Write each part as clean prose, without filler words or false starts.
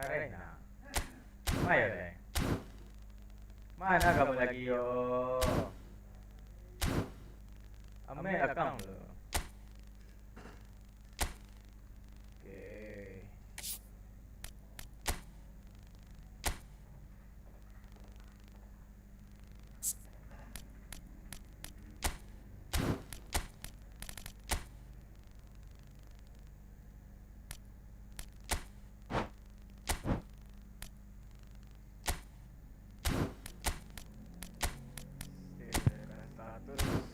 Karena Ayo deh. Mana kamu lagi yo? Ame akang lo. Oke. Status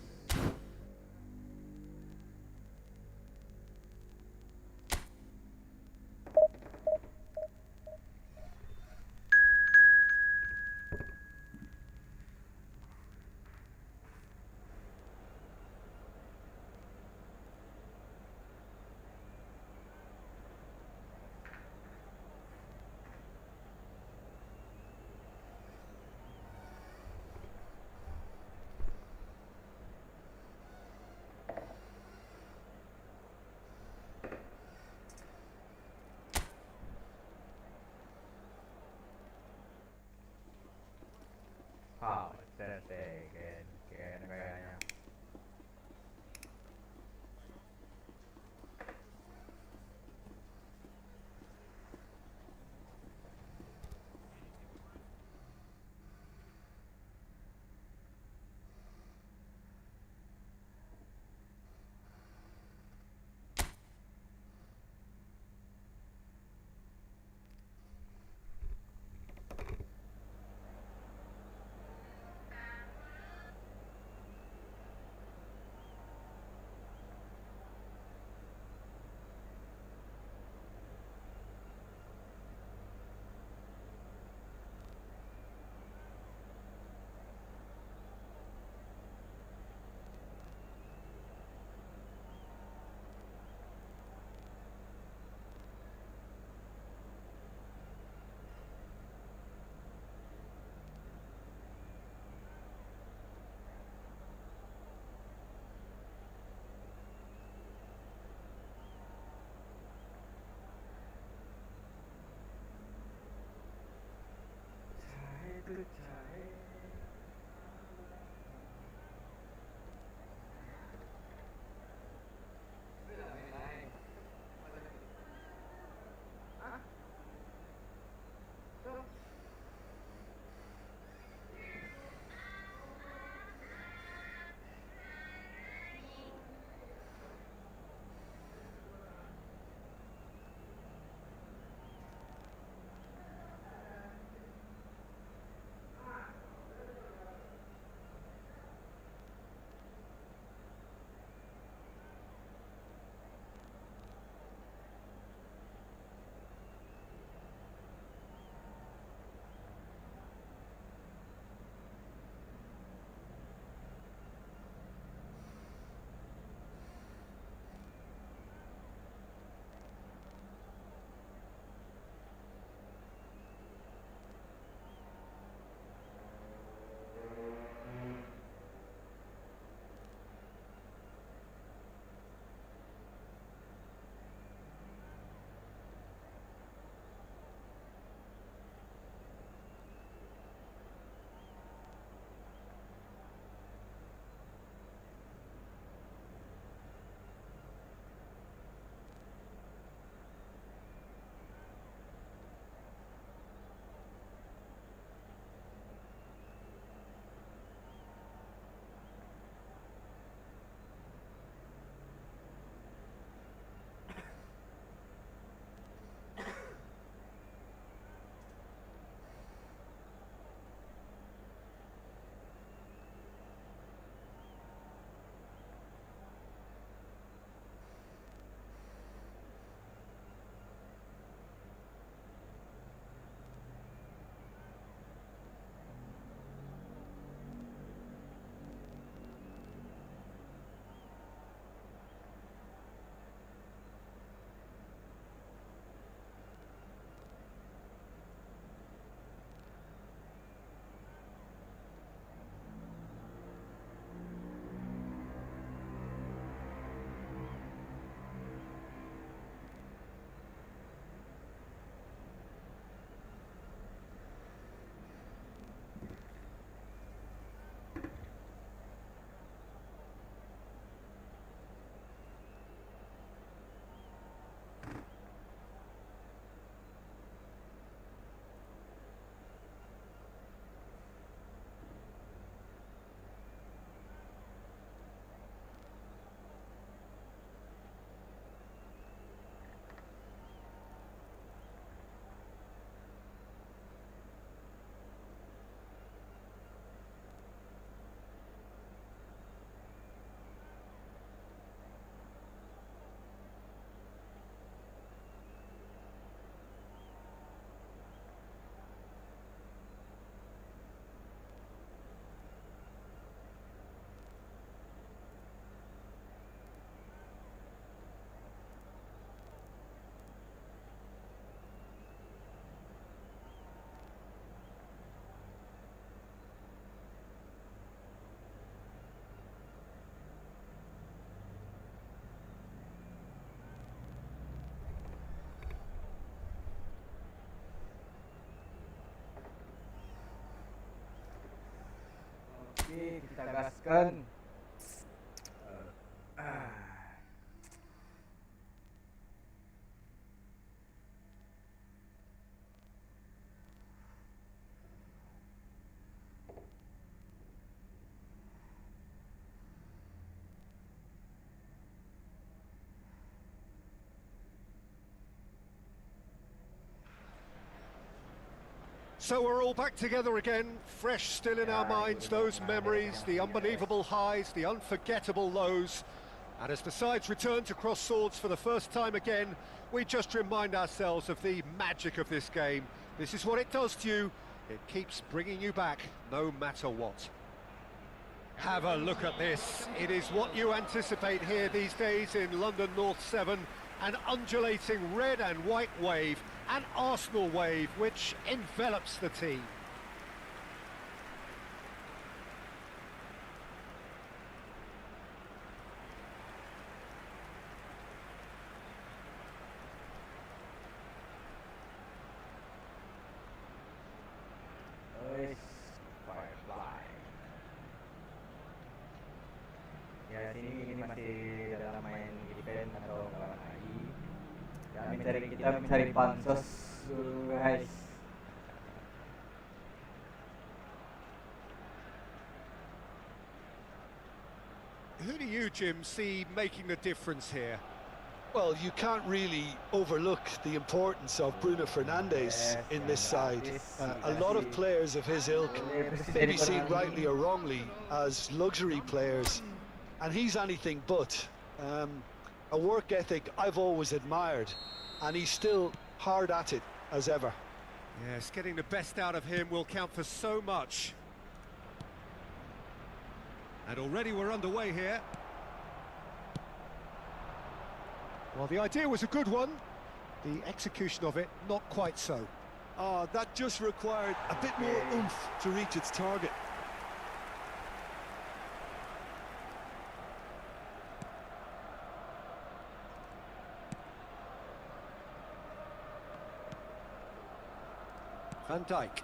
kita gaskan. So we're all back together again, fresh still in our minds, those memories, the unbelievable highs, the unforgettable lows. And as the sides return to cross swords for the first time again, we just remind ourselves of the magic of this game. This is what it does to you. It keeps bringing you back, no matter what. Have a look at this. It is what you anticipate here these days in London North 7. An undulating red and white wave, an Arsenal wave which envelops the team. Ya sini ini masih dalam main defense atau kawan lagi. Kita mencari pansos guys. Who do you, Jim, see making the difference here? Well, you can't really overlook the importance of Bruno Fernandes in this side. A lot of players of his ilk may be seen rightly or wrongly as luxury players, and he's anything but. A work ethic I've always admired, and he's still hard at it as ever. Yes, getting the best out of him will count for so much. And already we're underway here. Well, the idea was a good one. The execution of it, not quite so. That just required a bit more oomph to reach its target. Van Dijk.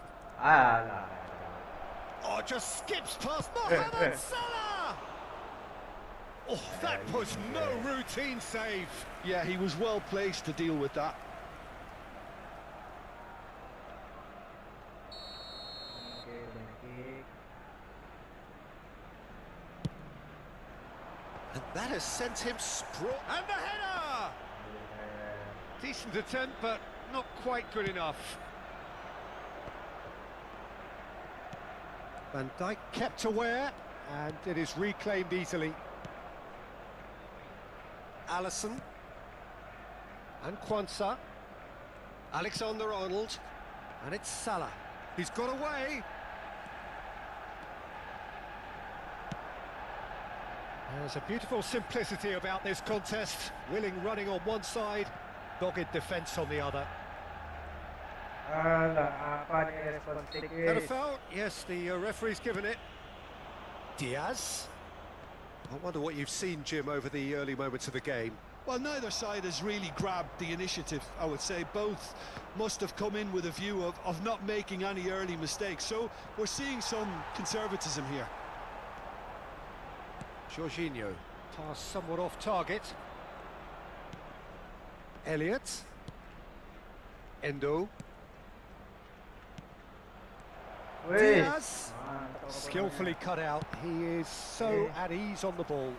Oh, just skips past Mohamed Salah! Oh, that was no routine save. Yeah, he was well placed to deal with that. And that has sent him sprawl. And the header! Decent attempt, but not quite good enough. Van Dijk kept aware, and it is reclaimed easily. Alisson. And Kwanzaa. Alexander-Arnold. And it's Salah. He's got away. There's a beautiful simplicity about this contest. Willing running on one side, dogged defence on the other. And a foul? Yes, the referee's given it. Diaz. I wonder what you've seen, Jim, over the early moments of the game. Well, neither side has really grabbed the initiative, I would say. Both must have come in with a view of not making any early mistakes. So we're seeing some conservatism here. Jorginho, pass somewhat off target. Elliott. Endo. Diaz, skillfully cut out. He is so at ease on the ball.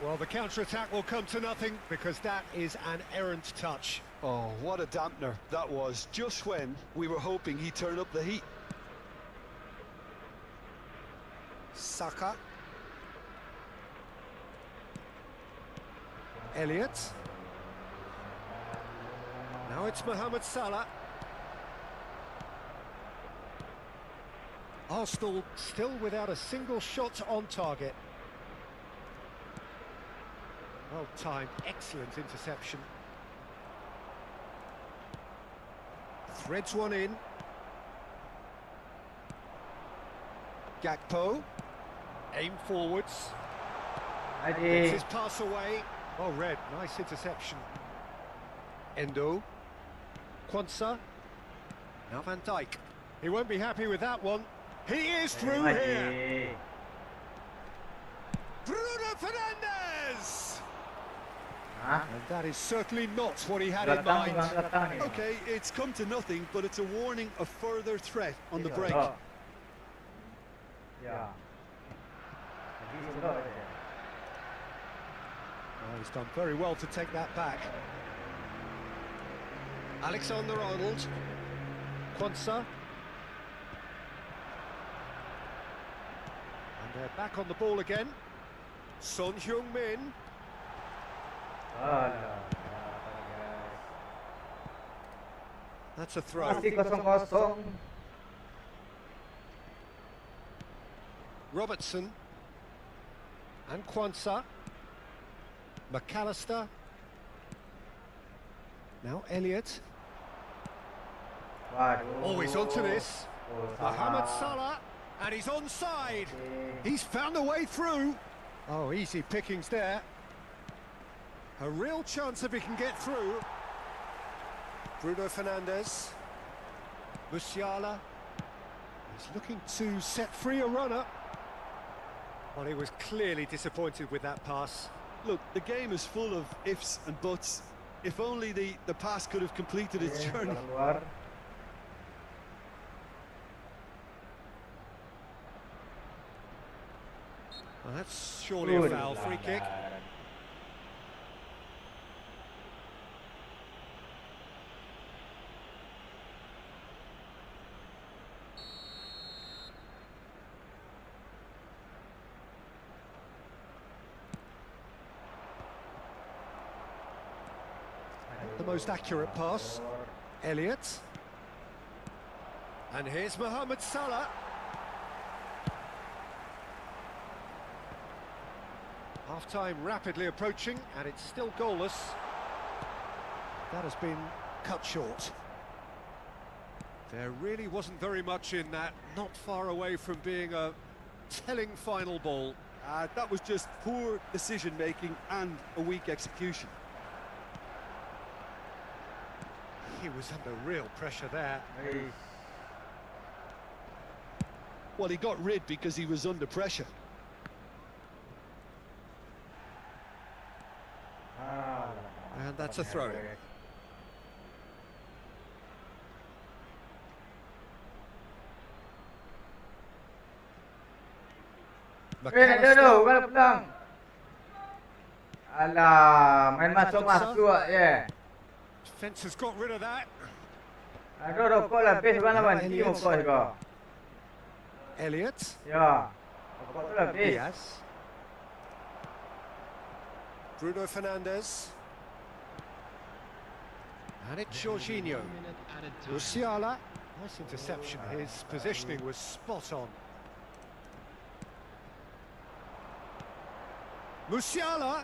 Well, the counter-attack will come to nothing because that is an errant touch. Oh, what a dampener that was, just when we were hoping he'd turn up the heat. Saka. Elliott. Now it's Mohamed Salah. Arsenal still without a single shot on target. Well timed, excellent interception. Threads one in. Gakpo. Aim forwards. Gets his pass away. Oh, red, nice interception. Endo. Kwanzaa. Now Van Dijk. He won't be happy with that one. He is through here. Bruno Fernandes! Hah? And that is certainly not what he had in Datang, mind. Bang, datang ni. Okay, it's come to nothing, but it's a warning of further threat on the break. Oh. Ya. Lagi sunduk aja. Oh, he's done very well to take that back. Alexander-Arnold. Quansah. And they're back on the ball again. Son Heung-min. Alah. That's a throw. Masih 0-0. Robertson. And Quansah. McAllister. Now Elliott. Waduh. Oh, he's onto this. Oh, Mohamed salah. Salah. And he's onside. Okay. He's found a way through. Oh, easy pickings there. A real chance if he can get through. Bruno Fernandes. Musiala. He's looking to set free a runner. Well, he was clearly disappointed with that pass. Look, the game is full of ifs and buts. If only the pass could have completed its Okay, journey. keluar. Well, that's surely a foul. Free kick. The most accurate pass. Elliott. And here's Mohamed Salah. Half-time rapidly approaching, and it's still goalless. That has been cut short. There really wasn't very much in that, not far away from being a telling final ball. That was just poor decision-making and a weak execution. He was under real pressure there. Hey. Well, he got rid because he was under pressure. Ah, And that's a throw. Nak dulu, bukan pulang. Alah, main masuk-masuk je. Defence has got rid of that. Aduh, rokok lah, base mana mana, ni rokok juga. Elliott. Ya, rokok tu lah base. Yes. Bruno Fernandes. And it's Jorginho. Musiala. Nice interception. His positioning was spot on. Musiala.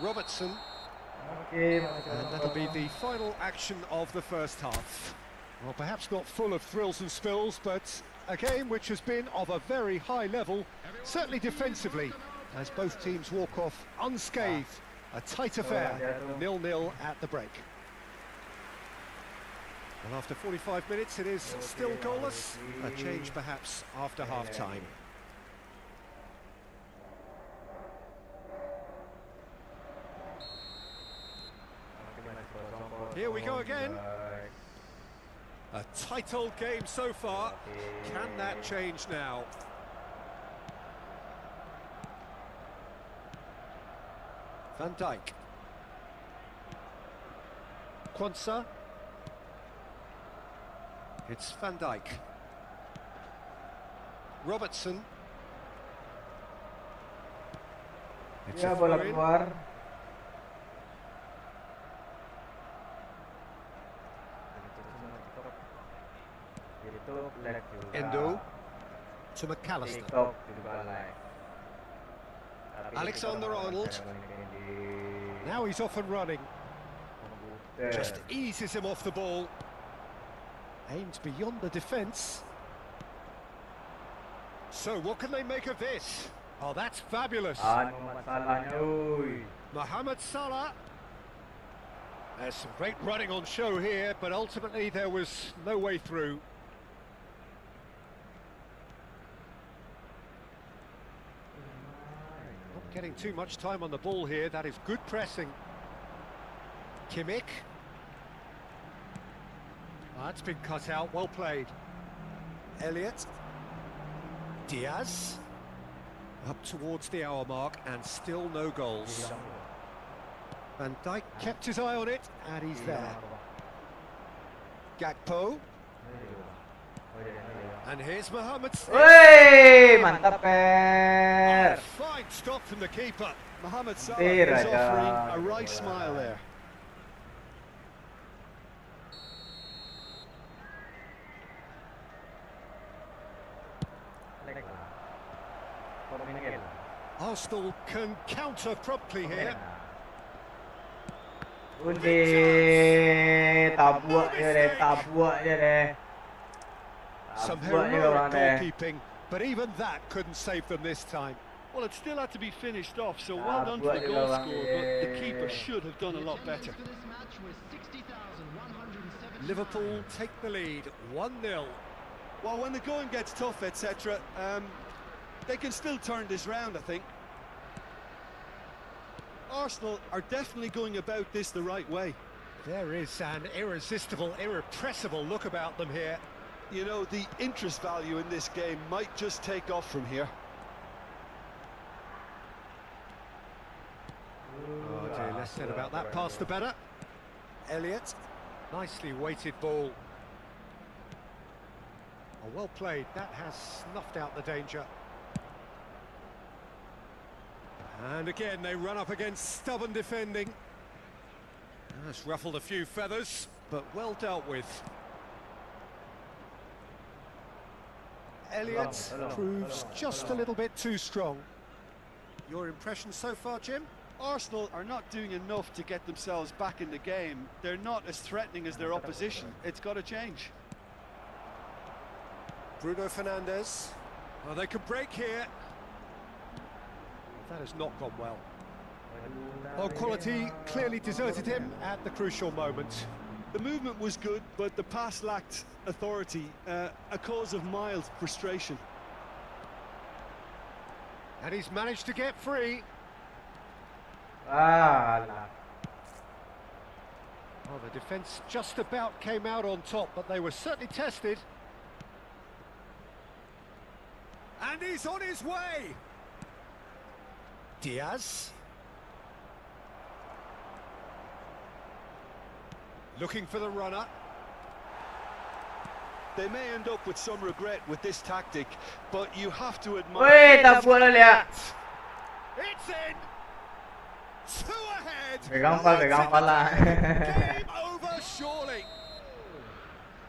Robertson. Okay, And that'll be the final action of the first half. Well, perhaps not full of thrills and spills, but a game which has been of a very high level, certainly defensively, as both teams walk off unscathed. A tight affair, 0-0 at the break. And after 45 minutes, it is still goalless. A change perhaps after half-time. Here we go again. A tight old game so far. Can that change now? Van Dijk. Quansah. It's Van Dijk. Robertson. It's Ya, a bola throw-in. keluar. Endo to McAllister. Alexander-Arnold. Now he's off and running. Just eases him off the ball. Aims beyond the defence. So what can they make of this? Oh, that's fabulous. Mohamed Salah. There's some great running on show here, but ultimately there was no way through. getting too much time on the ball here. That is good pressing. Kimmich. That's been cut out, well played. Elliott. Diaz. Up towards the hour mark and still no goals. Van Dijk kept his eye on it and he's there. Gakpo. And here's Mohamed. Woi, mantap Per. Fine stop from the keeper. Mohamed Salah is offering a right smile there. Arsenal can counter promptly here. Udah tabuk je deh. Some heroic goalkeeping, but even that couldn't save them this time. Well, it still had to be finished off, so well done for the goal scored, but the keeper should have done a lot better. Liverpool take the lead, 1-0. Well, when the going gets tough, etc., they can still turn this round, I think. Arsenal are definitely going about this the right way. There is an irresistible, irrepressible look about them here. You know, the interest value in this game might just take off from here. Oh dear, less said about that pass the better. Elliott, nicely weighted ball. Oh, well played, that has snuffed out the danger. And again, they run up against stubborn defending. That's ruffled a few feathers, but well dealt with. Elliott proves just a little bit too strong. Your impression so far, Jim? Arsenal are not doing enough to get themselves back in the game. They're not as threatening as their opposition. It's got to change. Bruno Fernandes. Oh, they could break here. That has not gone well. Well, quality clearly deserted him at the crucial moment. The movement was good, but the pass lacked authority, a cause of mild frustration. And he's managed to get free. Ah, well, the defence just about came out on top, but they were certainly tested. And he's on his way. Diaz. Looking for the runner. They may end up with some regret with this tactic, but you have to admire... Woi, tabuk lo lihat. It's in. 2 ahead. Pegang pal lah. Game over, surely.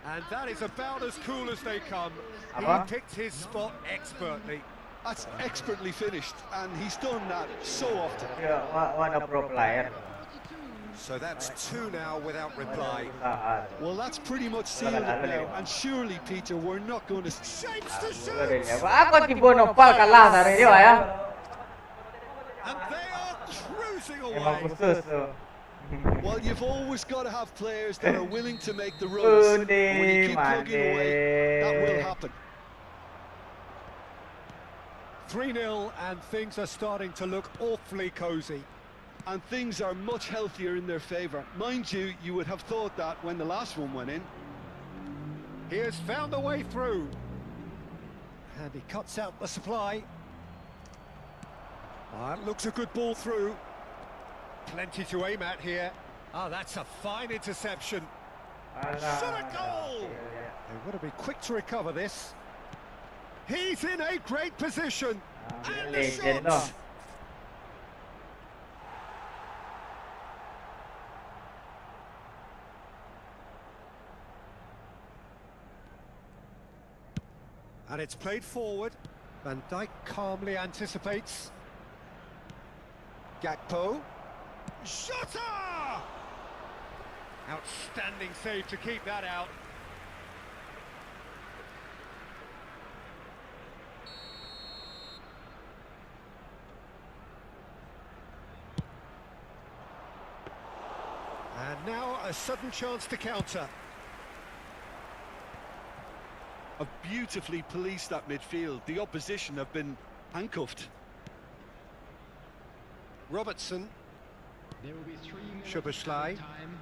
And that is about as cool as they come. Apa? He picked his spot expertly. That's expertly finished, and he's done that so often. Yeah, one a pro player. So that's 2 now without reply. Well, that's pretty much sealed it now, and surely, Peter, we're not going to... Shapes to shoot! Ako tibo nopal kalah dari dia ya. And they are cruising Emang away. khusus tu. Well, you've always got to have players that are willing to make the runs. When you keep plugging away, that will happen. 3-0 and things are starting to look awfully cosy. And things are much healthier in their favour. Mind you, you would have thought that when the last one went in. He has found a way through. And he cuts out the supply. That looks a good ball through. Plenty to aim at here. Oh, that's a fine interception. Shot a goal! They've got to be quick to recover this. He's in a great position. And the shot! And it's played forward. Van Dijk calmly anticipates. Gakpo. Shutter! Outstanding save to keep that out. And now a sudden chance to counter. Have beautifully policed that midfield. The opposition have been handcuffed. Robertson. There will be 3 minutes SUBCRIBE. time.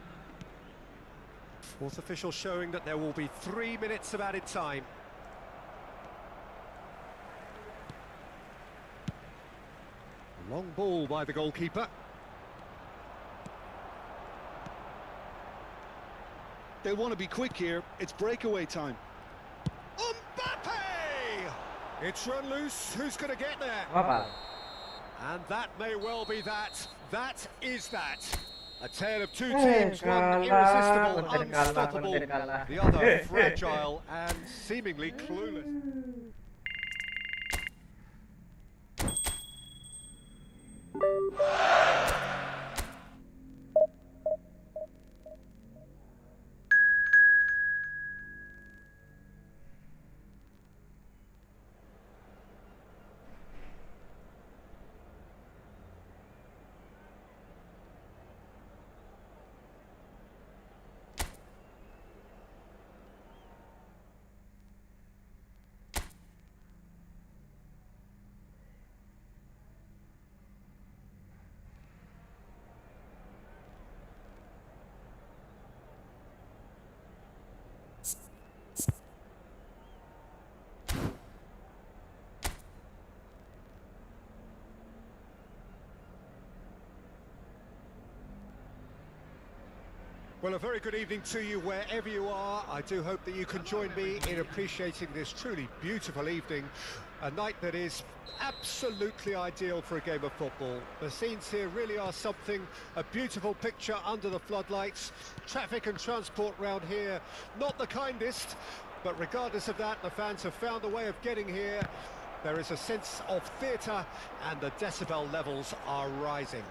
Fourth official showing that there will be 3 minutes of added time. Long ball by the goalkeeper. They want to be quick here. It's breakaway time. Mbappe! It's run loose. Who's going to get there? Apa? And that may well be that. That is that. A tale of two Eh, teams, one kalah, irresistible, konten kalah, unstoppable, konten kalah. the other fragile and seemingly clueless. Well, a very good evening to you wherever you are. I do hope that you can join me in appreciating this truly beautiful evening, a night that is absolutely ideal for a game of football. The scenes here really are something, a beautiful picture under the floodlights. Traffic and transport round here, not the kindest, but regardless of that, the fans have found a way of getting here. There is a sense of theatre and the decibel levels are rising.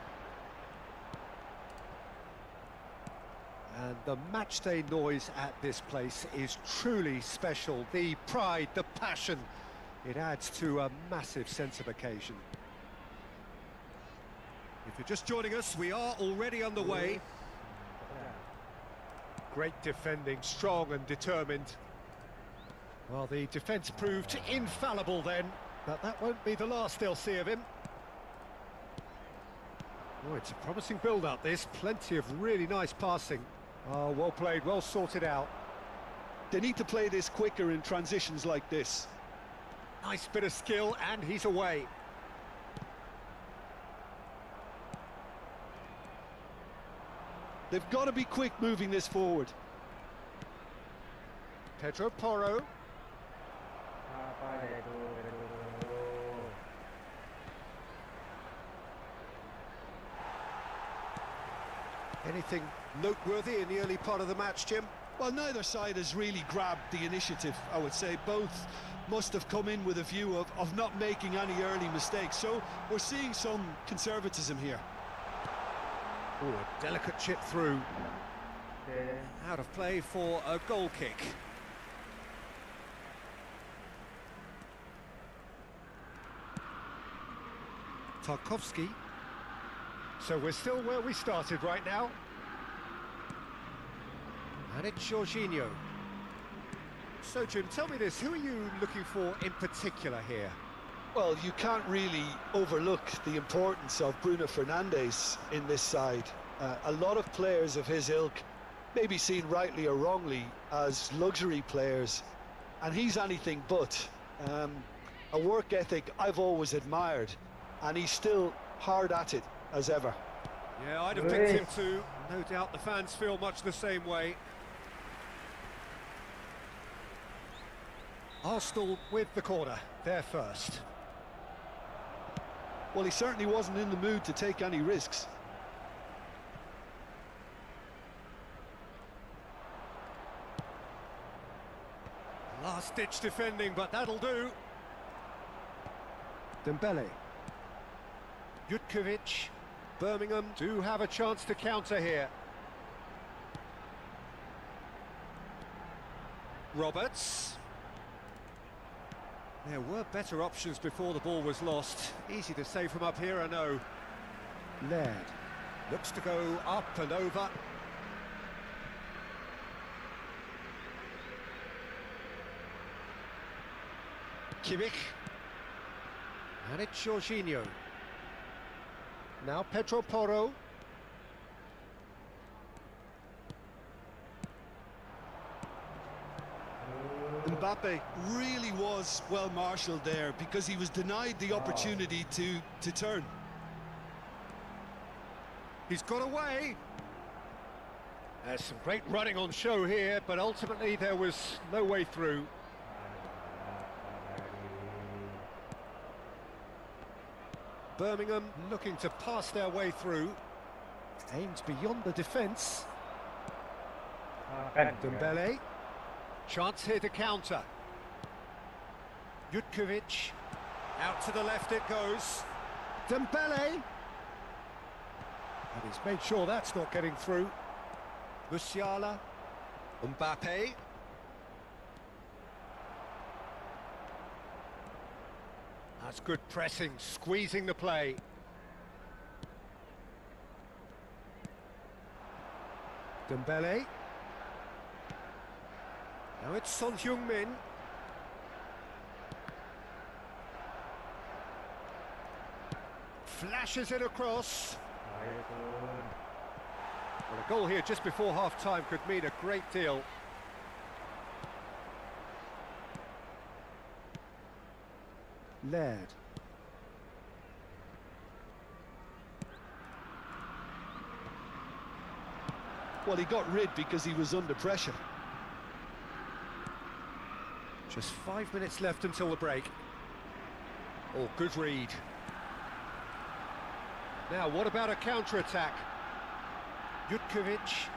And the matchday noise at this place is truly special. The pride, the passion, it adds to a massive sense of occasion. If you're just joining us, we are already underway. Great defending, strong and determined. Well, the defence proved infallible then, but that won't be the last they'll see of him. Oh, it's a promising build-up, this. Plenty of really nice passing. Oh, well played, well sorted out. They need to play this quicker in transitions like this. Nice bit of skill, and he's away. They've got to be quick moving this forward. Pedro Porro. Apa itu? Anything noteworthy in the early part of the match, Jim? Well, neither side has really grabbed the initiative, I would say. Both must have come in with a view of not making any early mistakes. So we're seeing some conservatism here. Oh, a delicate chip through. Out of play for a goal kick. Tarkovsky. So we're still where we started right now. And it's Jorginho. So, Jim, tell me this, who are you looking for in particular here? Well, you can't really overlook the importance of Bruno Fernandes in this side. A lot of players of his ilk may be seen rightly or wrongly as luxury players, and he's anything but. A work ethic I've always admired, and he's still hard at it as ever. Yeah, I'd have picked him too. No doubt the fans feel much the same way. Arsenal with the corner, they're first. Well, he certainly wasn't in the mood to take any risks. Last-ditch defending, but that'll do. Dembele. Jutkiewicz. Birmingham do have a chance to counter here. Roberts. There were better options before the ball was lost. Easy to say from up here, I know. Laird looks to go up and over. Kimmich. And it's Jorginho. Now Pedro Porro. Mbappe really was well marshalled there because he was denied the opportunity to turn. He's got away. There's some great running on show here, but ultimately there was no way through. Birmingham looking to pass their way through. Aims beyond the defence. Dembele. Chance here to counter. Jutkovic. Out to the left it goes. Dembele. And he's made sure that's not getting through. Musiala. Mbappe. That's good pressing, squeezing the play. Dembele. Now it's Son Heung-min. Flashes it across. Well, a goal here just before half-time could mean a great deal. Laird. Well, he got rid because he was under pressure. Just 5 minutes left until the break. Oh, good read. Now, what about a counter-attack? Jutkovic.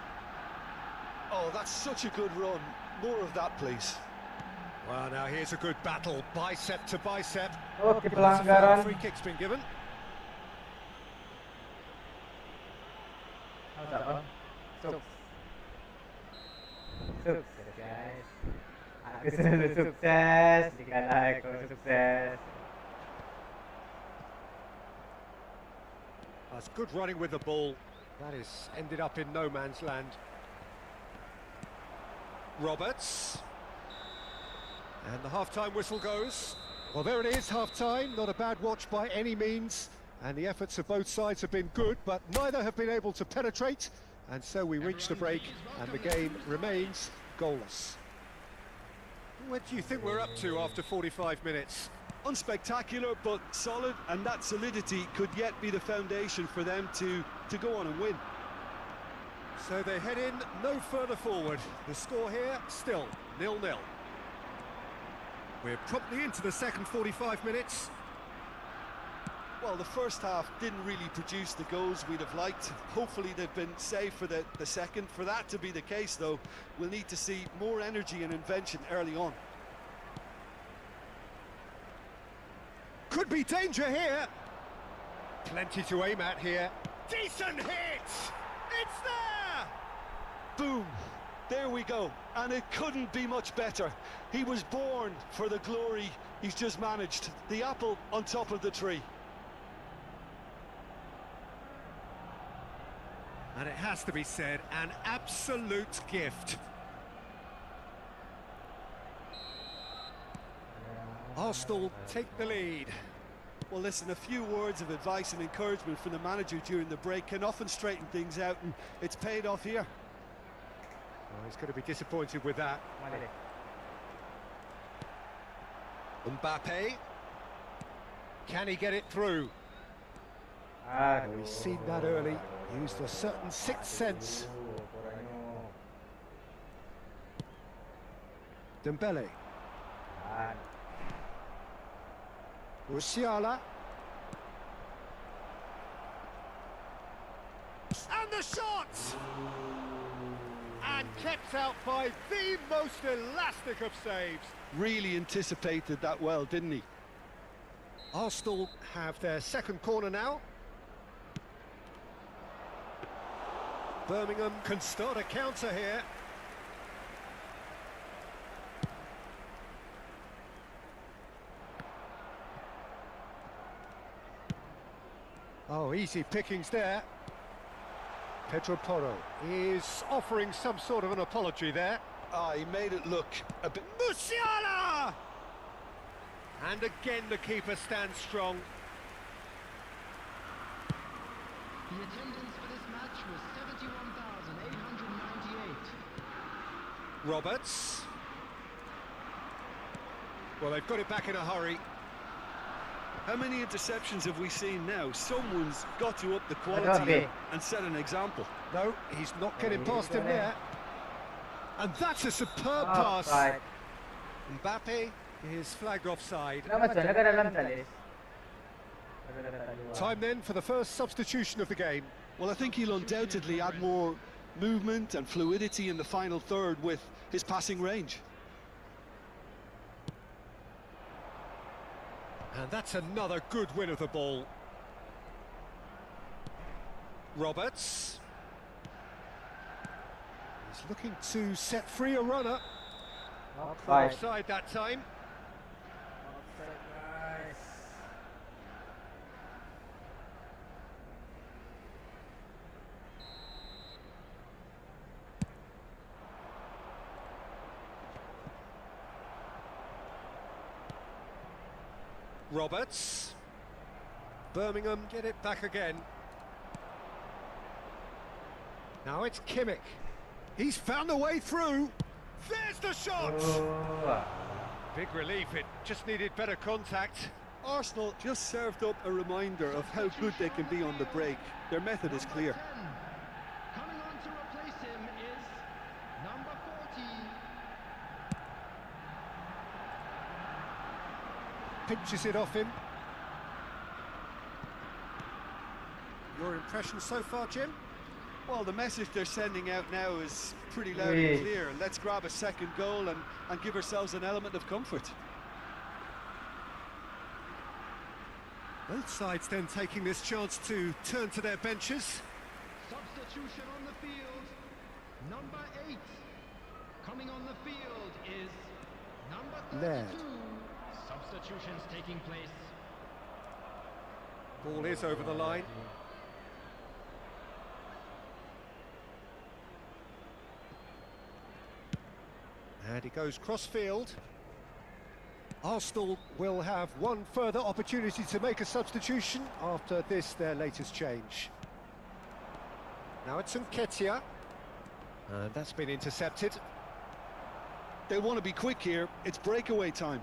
Oh, that's such a good run. More of that, please. Well, now here's a good battle, bicep to bicep. Oke, pelanggaran. Free kick's been given. Sukses guys. Aku selalu sukses. Dikalah aku sukses. That's good running with the ball. That is ended up in no man's land. Roberts. And the half-time whistle goes. Well, there it is, half-time. Not a bad watch by any means. And the efforts of both sides have been good, but neither have been able to penetrate. And so we reach the break, and the game remains goalless. What do you think we're up to after 45 minutes? Unspectacular, but solid, and that solidity could yet be the foundation for them to go on and win. So they head in no further forward. The score here, still 0-0. We're promptly into the second 45 minutes. Well, the first half didn't really produce the goals we'd have liked. Hopefully they've been saved for the second. For that to be the case, though, we'll need to see more energy and invention early on. Could be danger here. Plenty to aim at here. Decent hit! It's there! Boom! There we go. And it couldn't be much better. He was born for the glory he's just managed. The apple on top of the tree. And it has to be said, an absolute gift. Arsenal take the lead. Well, listen, a few words of advice and encouragement from the manager during the break can often straighten things out, and it's paid off here. Well, he's going to be disappointed with that. Mbappe. Can he get it through? We've seen that early. Used a certain sixth sense. Dembele. Musiala. And the shot! And kept out by the most elastic of saves. Really anticipated that well, didn't he? Arsenal have their second corner now. Birmingham can start a counter here. Oh, easy pickings there. Pedro Porro is offering some sort of an apology there. He made it look a bit... Musiala! And again the keeper stands strong. attendance for this match was 71,898. Roberts. Well, they've got it back in a hurry. How many interceptions have we seen now? Someone's got to up the quality and set an example. No, he's not getting past him there. And that's a superb pass. Offside. Mbappe is flagged offside. Kenapa tuh? Negara dalam talis. Time then for the first substitution of the game. Well, I think he'll undoubtedly add more movement and fluidity in the final third with his passing range. And that's another good win of the ball. Roberts. He's looking to set free a runner. Offside. Offside that time. Offside, guys. Roberts. Birmingham get it back again. Now it's Kimmich. He's found a way through. There's the shot! Oh. Big relief, it just needed better contact. Arsenal just served up a reminder of how good they can be on the break. Their method is clear. 10. Coming on to replace him is number 40. Pinches it off him. Your impression so far, Jim? Well, the message they're sending out now is pretty loud and clear. Let's grab a second goal and give ourselves an element of comfort. Both sides then taking this chance to turn to their benches. Substitution on the field. Number 8. Coming on the field is number 32. Substitutions taking place. Ball is over the line. And he goes cross-field. Arsenal will have one further opportunity to make a substitution after this, their latest change. Now it's Nketiah. And that's been intercepted. They want to be quick here. It's breakaway time.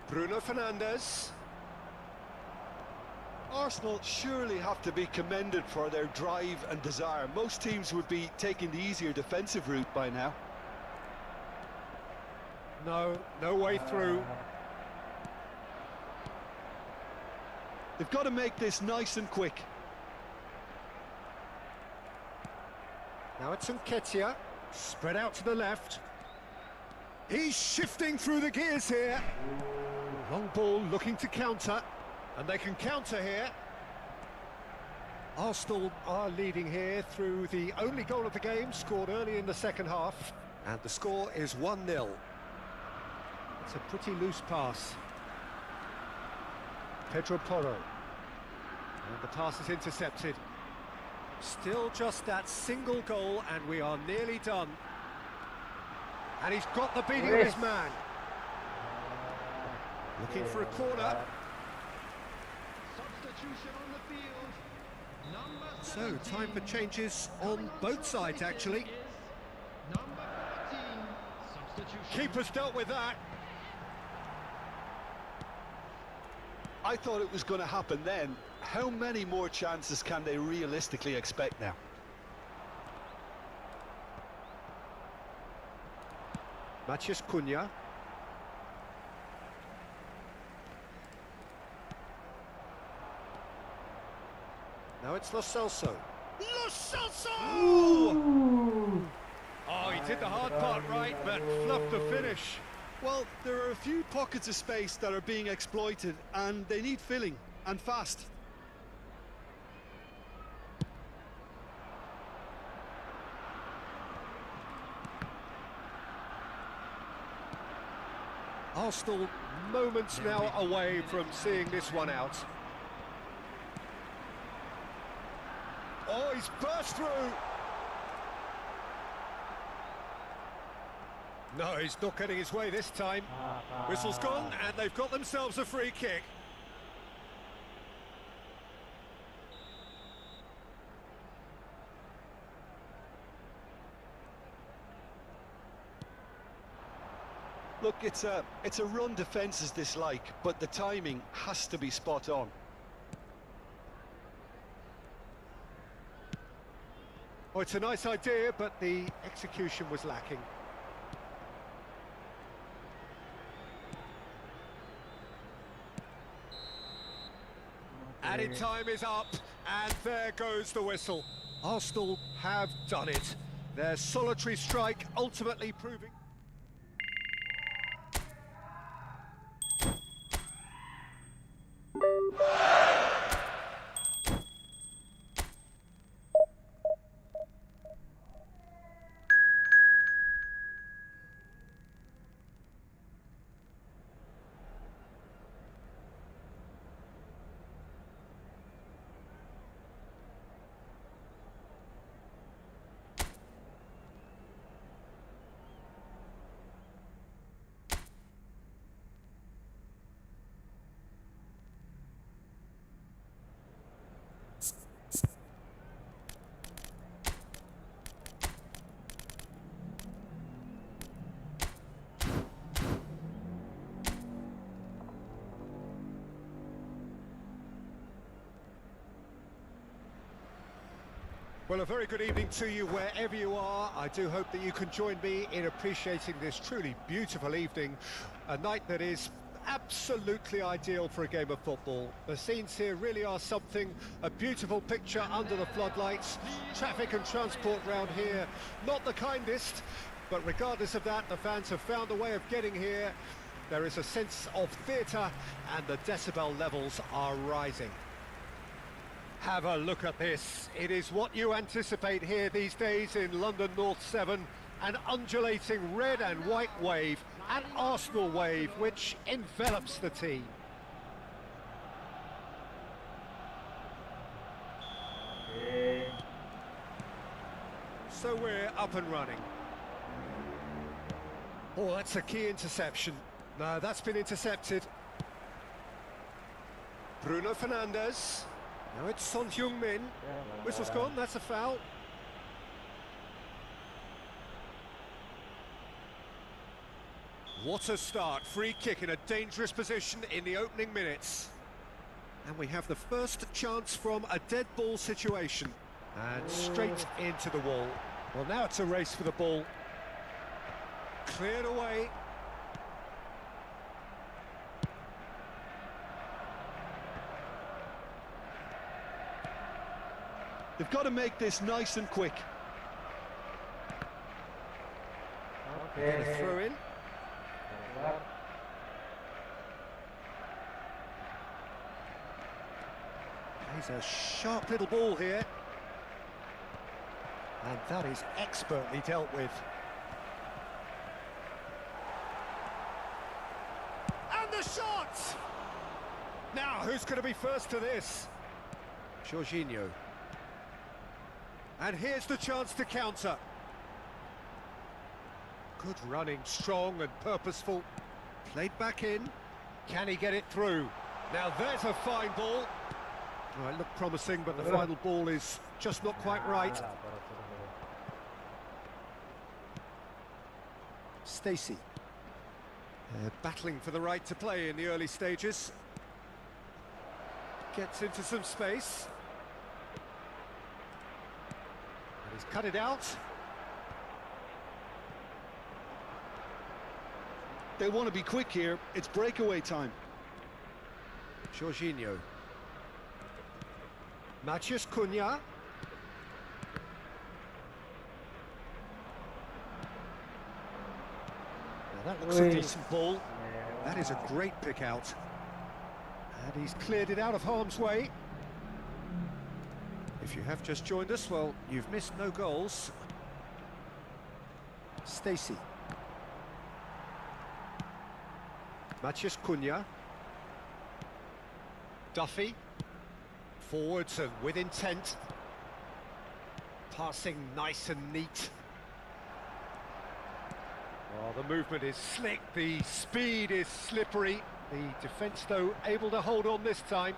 Bruno Fernandes. Arsenal surely have to be commended for their drive and desire. Most teams would be taking the easier defensive route by now. No way through. They've got to make this nice and quick. Now it's Nketiah, spread out to the left. He's shifting through the gears here. Long ball looking to counter, and they can counter here. Arsenal are leading here through the only goal of the game, scored early in the second half. And the score is 1-0. It's a pretty loose pass. Pedro Porro. And the pass is intercepted. Still just that single goal, and we are nearly done. And he's got the beating of his man. Looking for a corner. Substitution on the field. Number So, 17. time for changes on both sides, actually. Number 14. Substitution. Keeper's dealt with that. I thought it was going to happen then. How many more chances can they realistically expect now? Matheus Cunha. Now it's Lo Celso. Lo Celso! Oh, he did the hard part right, but fluffed the finish. Well, there are a few pockets of space that are being exploited, and they need filling, and fast. Arsenal moments now away from seeing this one out. Oh, he's burst through. No, he's not getting his way this time. Whistle's gone, and they've got themselves a free kick. Look, it's a run defences dislike, but the timing has to be spot on. Oh, it's a nice idea, but the execution was lacking. Added time is up, and there goes the whistle. Arsenal have done it. Their solitary strike ultimately proving... Well, a very good evening to you wherever you are. I do hope that you can join me in appreciating this truly beautiful evening, a night that is absolutely ideal for a game of football. The scenes here really are something, a beautiful picture under the floodlights. Traffic and transport round here, not the kindest, but regardless of that, the fans have found a way of getting here. There is a sense of theatre and the decibel levels are rising. Have a look at this. It is what you anticipate here these days in London North 7. An undulating red and white wave, an Arsenal wave, which envelops the team. So we're up and running. Oh, that's a key interception. No, that's been intercepted. Bruno Fernandes. Now it's Son Heung-min. Whistle's gone, that's a foul. What a start. Free kick in a dangerous position in the opening minutes. And we have the first chance from a dead ball situation. And straight into the wall. Well, now it's a race for the ball. Cleared away. They've got to make this nice and quick. Okay. Throw in. He's a sharp little ball here. And that is expertly dealt with. And the shot! Now, who's going to be first to this? Jorginho. And here's the chance to counter. Good running, strong and purposeful. Played back in. Can he get it through? Now there's a fine ball. Oh, it looked promising, but the final ball is just not quite right. Stacey. Battling for the right to play in the early stages. Gets into some space. He's cut it out. They want to be quick here. It's breakaway time. Jorginho. Matheus Cunha. Now that looks a decent ball. That is a great pick out. And he's cleared it out of harm's way. If you have just joined us, well, you've missed no goals. Stacey. Matheus Cunha. Duffy. Forwards and with intent. Passing nice and neat. Oh, the movement is slick, the speed is slippery. The defence, though, able to hold on this time.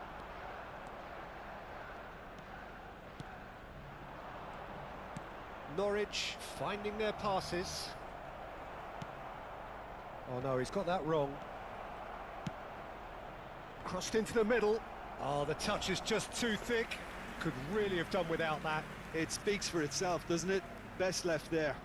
Norwich finding their passes. Oh no, he's got that wrong. Crossed into the middle. Oh, the touch is just too thick. Could really have done without that. It speaks for itself, doesn't it? Best left there.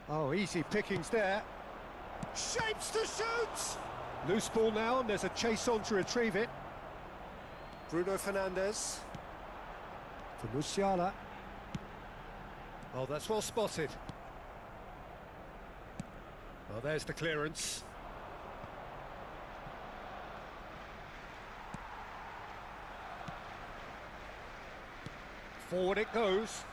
Oh, easy pickings there. Shapes to shoot! Loose ball now, and there's a chase on to retrieve it. Bruno Fernandes. For Musiala. Oh, that's well spotted. Well, there's the clearance. Forward it goes.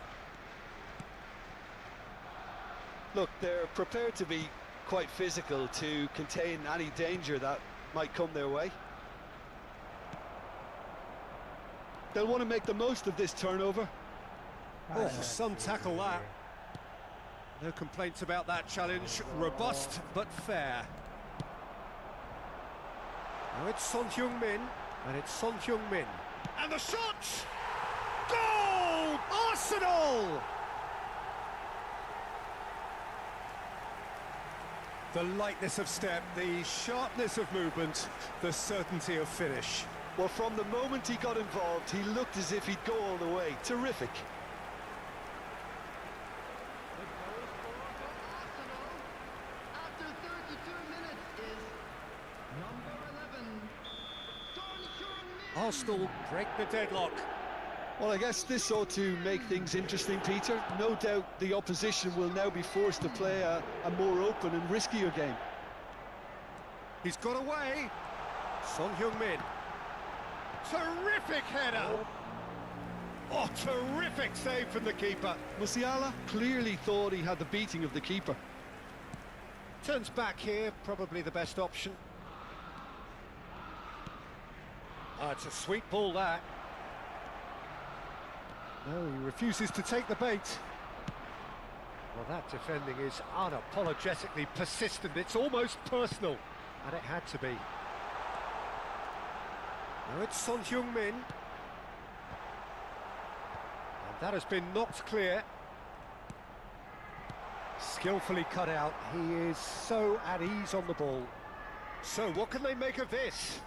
Look, they're prepared to be quite physical to contain any danger that might come their way. They'll want to make the most of this turnover. Oh, some tackle that. No complaints about that challenge. Robust but fair. Now it's Son Heung-min, and it's Son Heung-min. And the shot! Goal! Arsenal! The lightness of step, the sharpness of movement, the certainty of finish. Well, from the moment he got involved, he looked as if he'd go all the way. Terrific. The goal scorer for Arsenal after 32 minutes is number 11, Son Heung-min. Arsenal break the deadlock. Well, I guess this ought to make things interesting, Peter. No doubt the opposition will now be forced to play a more open and riskier game. He's got away. Son Heung-min. Terrific header. Oh, terrific save from the keeper. Musiala clearly thought he had the beating of the keeper. Turns back here, probably the best option. Oh, it's a sweet ball, that. No, he refuses to take the bait. Well, that defending is unapologetically persistent. It's almost personal, and it had to be. Now it's Son Heung-min. And that has been knocked clear. Skillfully cut out. He is so at ease on the ball. So what can they make of this?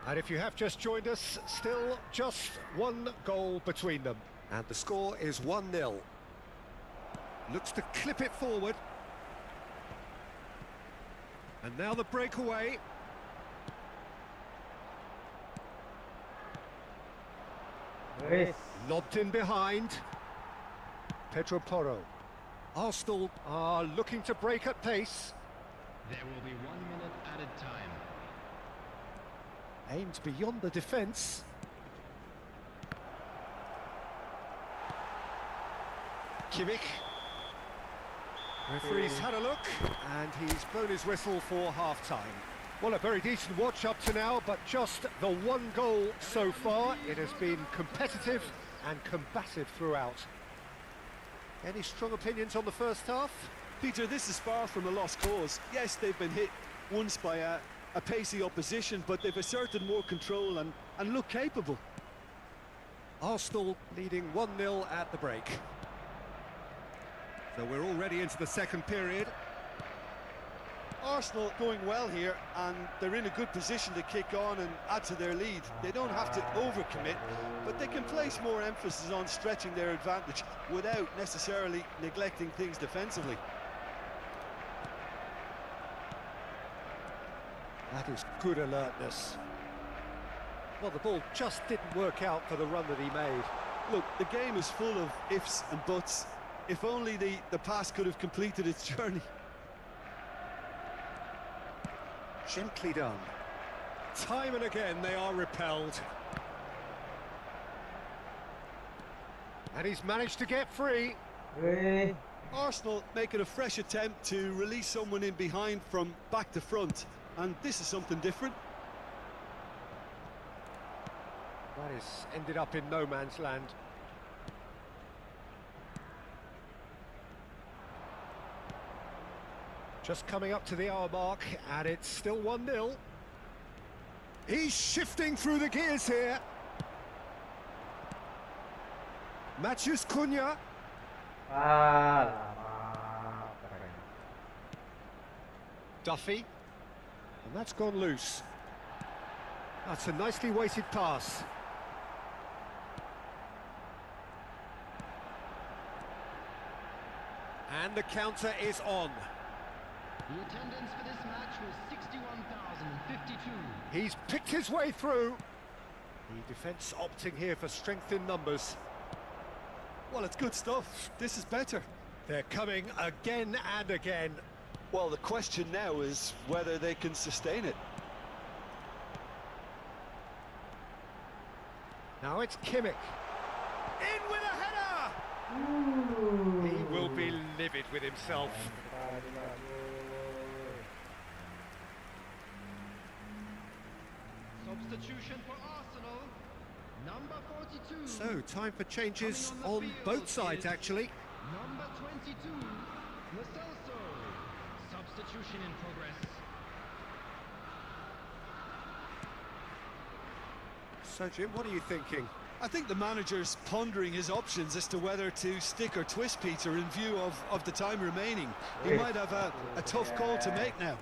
And if you have just joined us, still just one goal between them. And the score is 1-0. Looks to clip it forward. And now the breakaway. Lobbed in behind. Pedro Porro. Arsenal are looking to break at pace. There will be 1 minute added time. Aimed beyond the defence. Kimmich. Referee's had a look, and he's blown his whistle for half-time. Well, a very decent watch up to now, but just the one goal so far. It has been competitive and combative throughout. Any strong opinions on the first half? Peter, this is far from a lost cause. Yes, they've been hit once by a pacey opposition, but they've asserted more control and look capable. Arsenal leading 1-0 at the break. So we're already into the second period. Arsenal going well here, and they're in a good position to kick on and add to their lead. They don't have to overcommit, but they can place more emphasis on stretching their advantage without necessarily neglecting things defensively. That is good alertness. Well, the ball just didn't work out for the run that he made. Look, the game is full of ifs and buts. If only the pass could have completed its journey. Gently done. Time and again they are repelled. And he's managed to get free. Arsenal making a fresh attempt to release someone in behind from back to front, and this is something different. That has ended up in no man's land. Just coming up to the hour mark, and it's still 1-0. He's shifting through the gears here. Matthews Cunha. Lama. Duffy. And that's gone loose. That's a nicely weighted pass. And the counter is on. The attendance for this match was 61,052. He's picked his way through. The defence opting here for strength in numbers. Well, it's good stuff. This is better. They're coming again and again. Well, the question now is whether they can sustain it. Now it's Kimmich. In with a header! He will be livid with himself. Substitution for Arsenal, number 42. So, time for changes Coming on the field both sides, is actually. Number 22, Lo Celso. Substitution in progress. So, Jim, what are you thinking? I think the manager's pondering his options as to whether to stick or twist Peter in view of the time remaining. He might have a tough call to make now.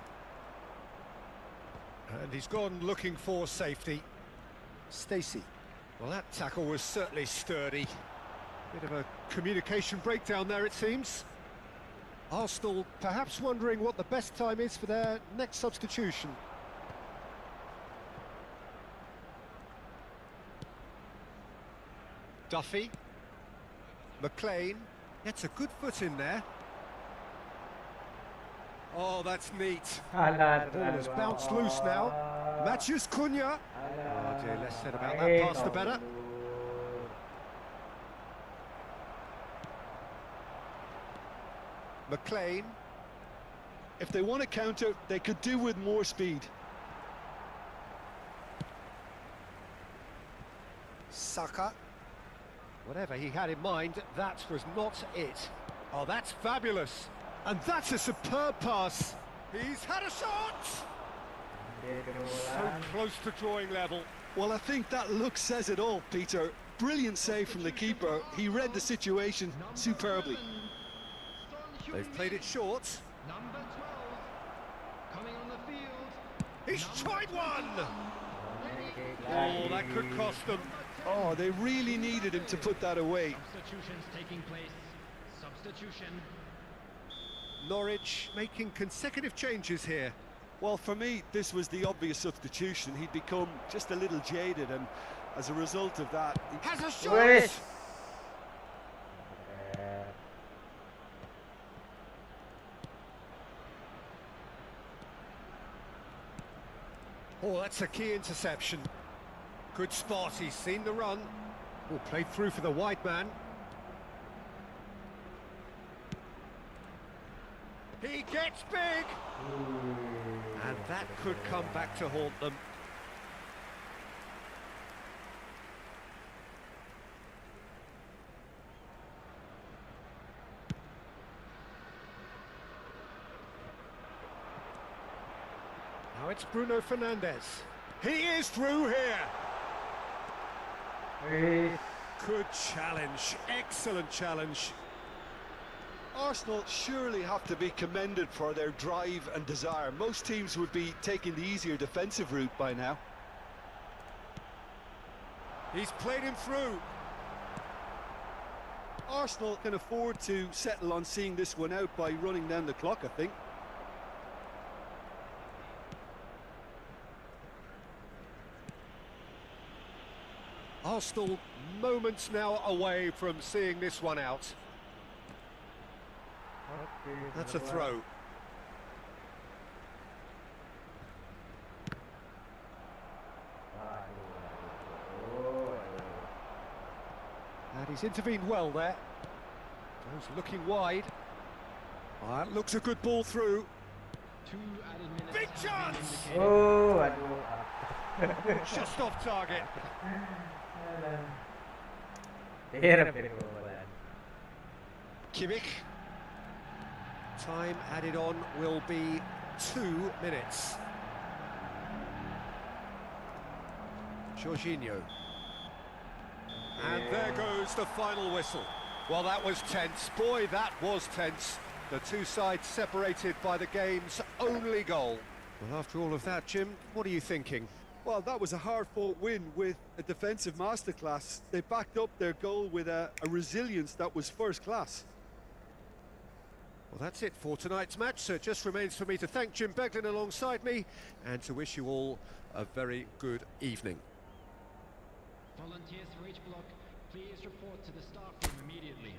And he's gone looking for safety. Stacey. Well, that tackle was certainly sturdy. Bit of a communication breakdown there, it seems. Arsenal perhaps wondering what the best time is for their next substitution. Duffy. McLean gets a good foot in there. Oh, that's neat. Ball has bounced loose now. Matthews Cunha. Oh dear, less said about that pass the better. McLean. If they want to counter, they could do with more speed. Saka. Whatever he had in mind, that was not it. Oh, that's fabulous. And that's a superb pass. He's had a shot! So close to drawing level. Well, I think that look says it all, Peter. Brilliant save from the keeper. He read the situation superbly. They've played it short. Number 12, coming on the field. He's tried one! Oh, that could cost them. Oh, they really needed him to put that away. Substitutions taking place. Substitution. Norwich making consecutive changes here. Well, for me, this was the obvious substitution. He'd become just a little jaded, and as a result of that... Has a shot! Oh, that's a key interception. Good spot, he's seen the run. Oh, played through for the wide man. He gets big! And that could come back to haunt them. Now it's Bruno Fernandes. He is through here! Good challenge, excellent challenge. Arsenal surely have to be commended for their drive and desire. Most teams would be taking the easier defensive route by now. He's played him through. Arsenal can afford to settle on seeing this one out by running down the clock, I think. Arsenal moments now away from seeing this one out. That's a throw. And he's intervened well there. Goes looking wide. That looks a good ball through. 2 added minutes. Big have been chance! indicated. Oh, aduh. Just off target. Hirap din ko wala. Kimmich. Time added on will be 2 minutes. Jorginho. And there goes the final whistle. Well, that was tense. Boy, that was tense. The two sides separated by the game's only goal. Well, after all of that, Jim, what are you thinking? Well, that was a hard-fought win with a defensive masterclass. They backed up their goal with a resilience that was first class. Well, that's it for tonight's match, so it just remains for me to thank Jim Beglin alongside me and to wish you all a very good evening. Volunteers for each block, please report to the staff room immediately.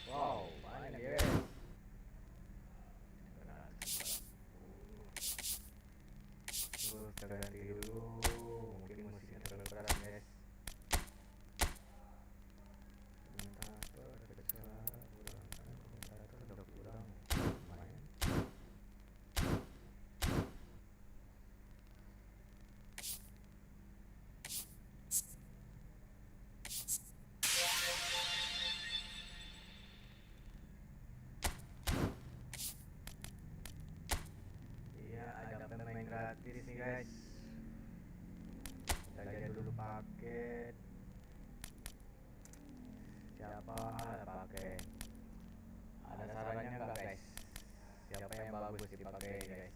Wow, banyak dia. Kita ganti dulu. Mungkin musiknya terlalu keras, guys. Komentator ada kesalahan, komentator udah kurang. Lumayan. Iya, ada pemain gratis nih, guys. Kita lihat dulu paket. Siapa ada paket? Ada sarannya nggak, guys? Siapa yang bagus dipakai, guys?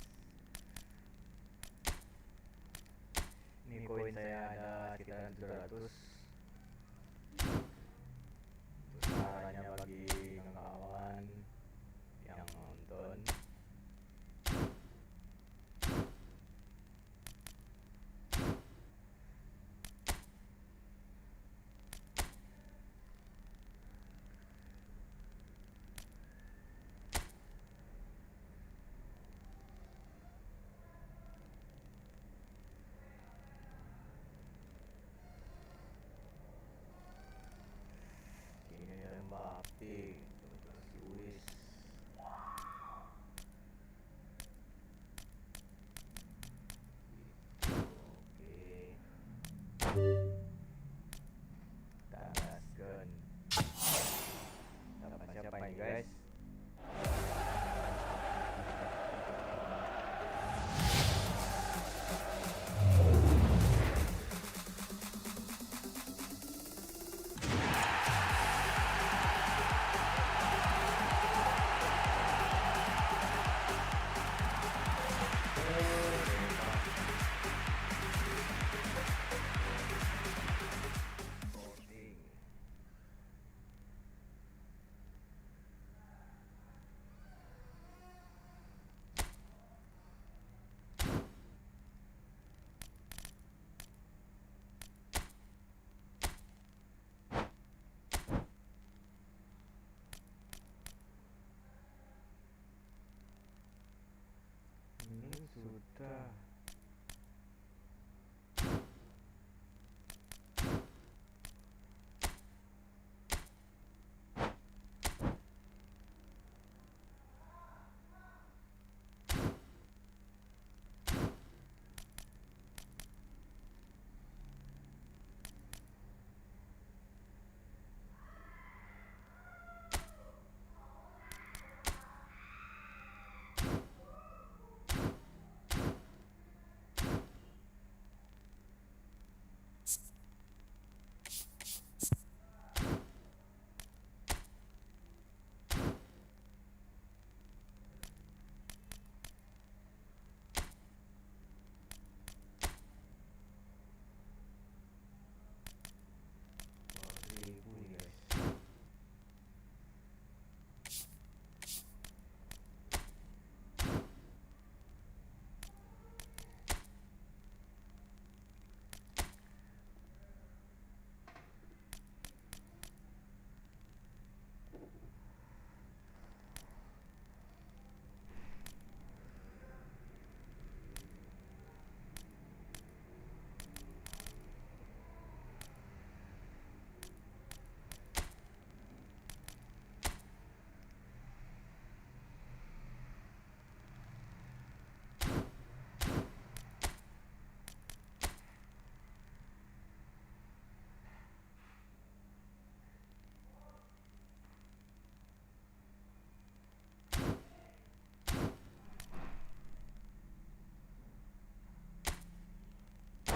Ini koin saya ada sekitaran 700. Terus sarannya bagi kawan yang nonton. Ini ada Mbappe, terus Luis. Oke. Kita gaskan. Dapat siapa ini, guys?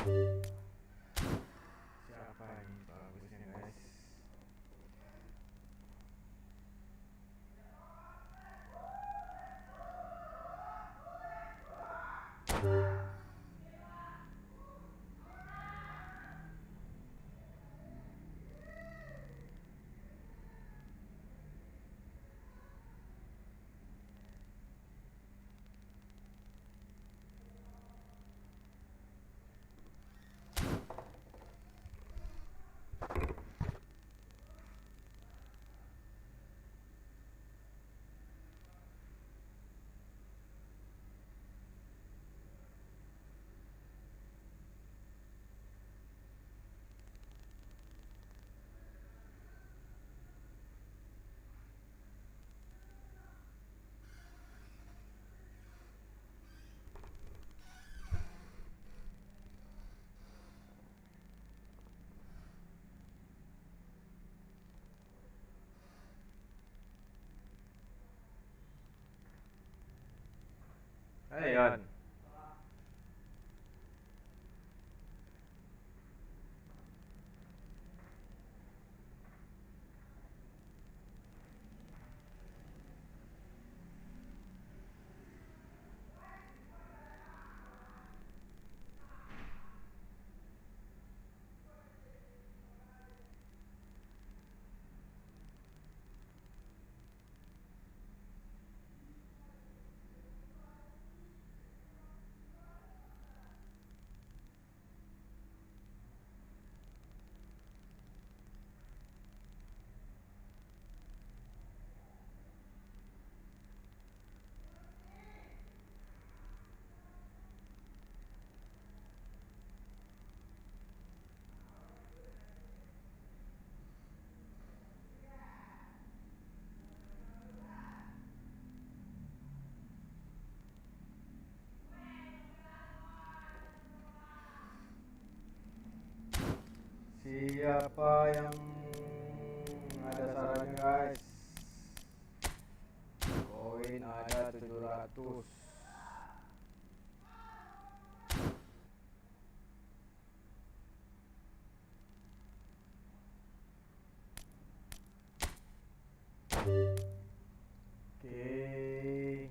Siapa ini bagusnya guys? Ayun. Siapa yang ada sarannya guys? Koin ada 700. Oke.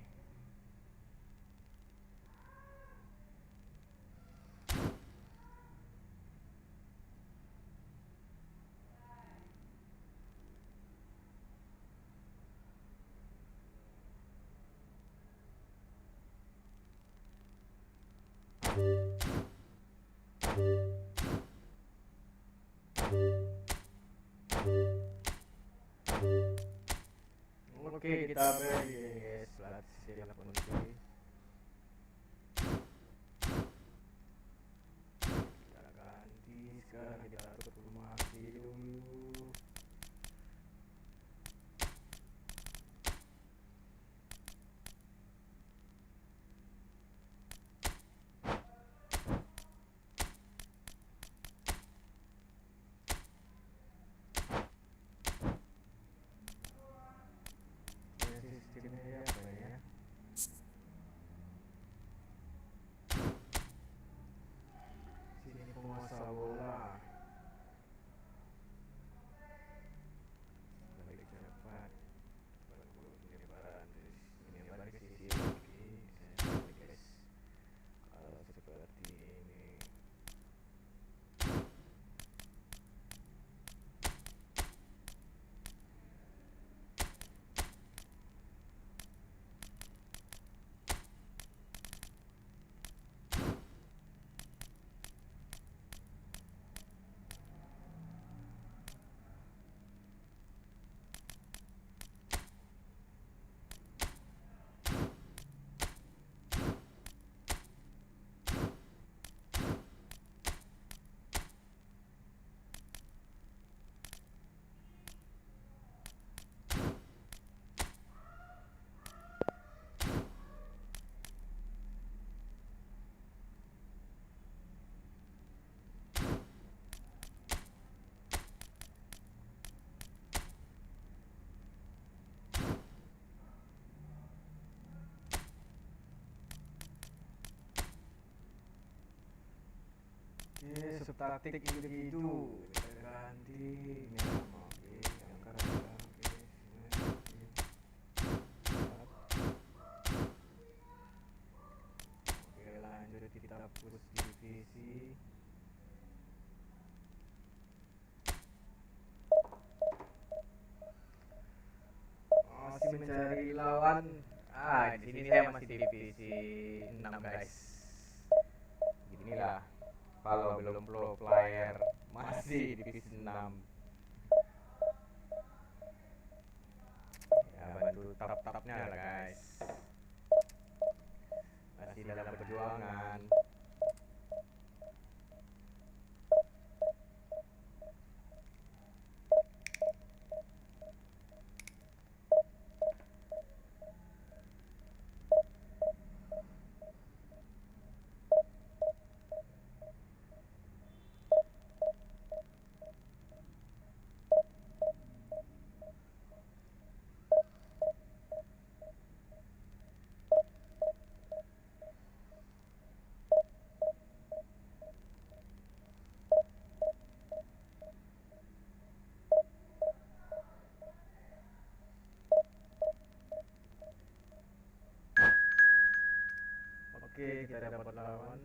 Oke, kita beri guys, latih siap kunci. Kita ganti sekarang, kita tutup rumah dulu. Sistemnya apa ya? Sini penguasa bola. Oke, subtaktik individu kita ganti ini sama. Oke, angkat oke. Oke, lanjut kita push divisi. Masih mencari lawan. Di sini saya masih di divisi 6 guys. Beginilah kalau belum pro player masih di divisi 6. Ya bantu tap-tapnya lah guys. Masih dalam perjuangan. Oke, kita dapat lawan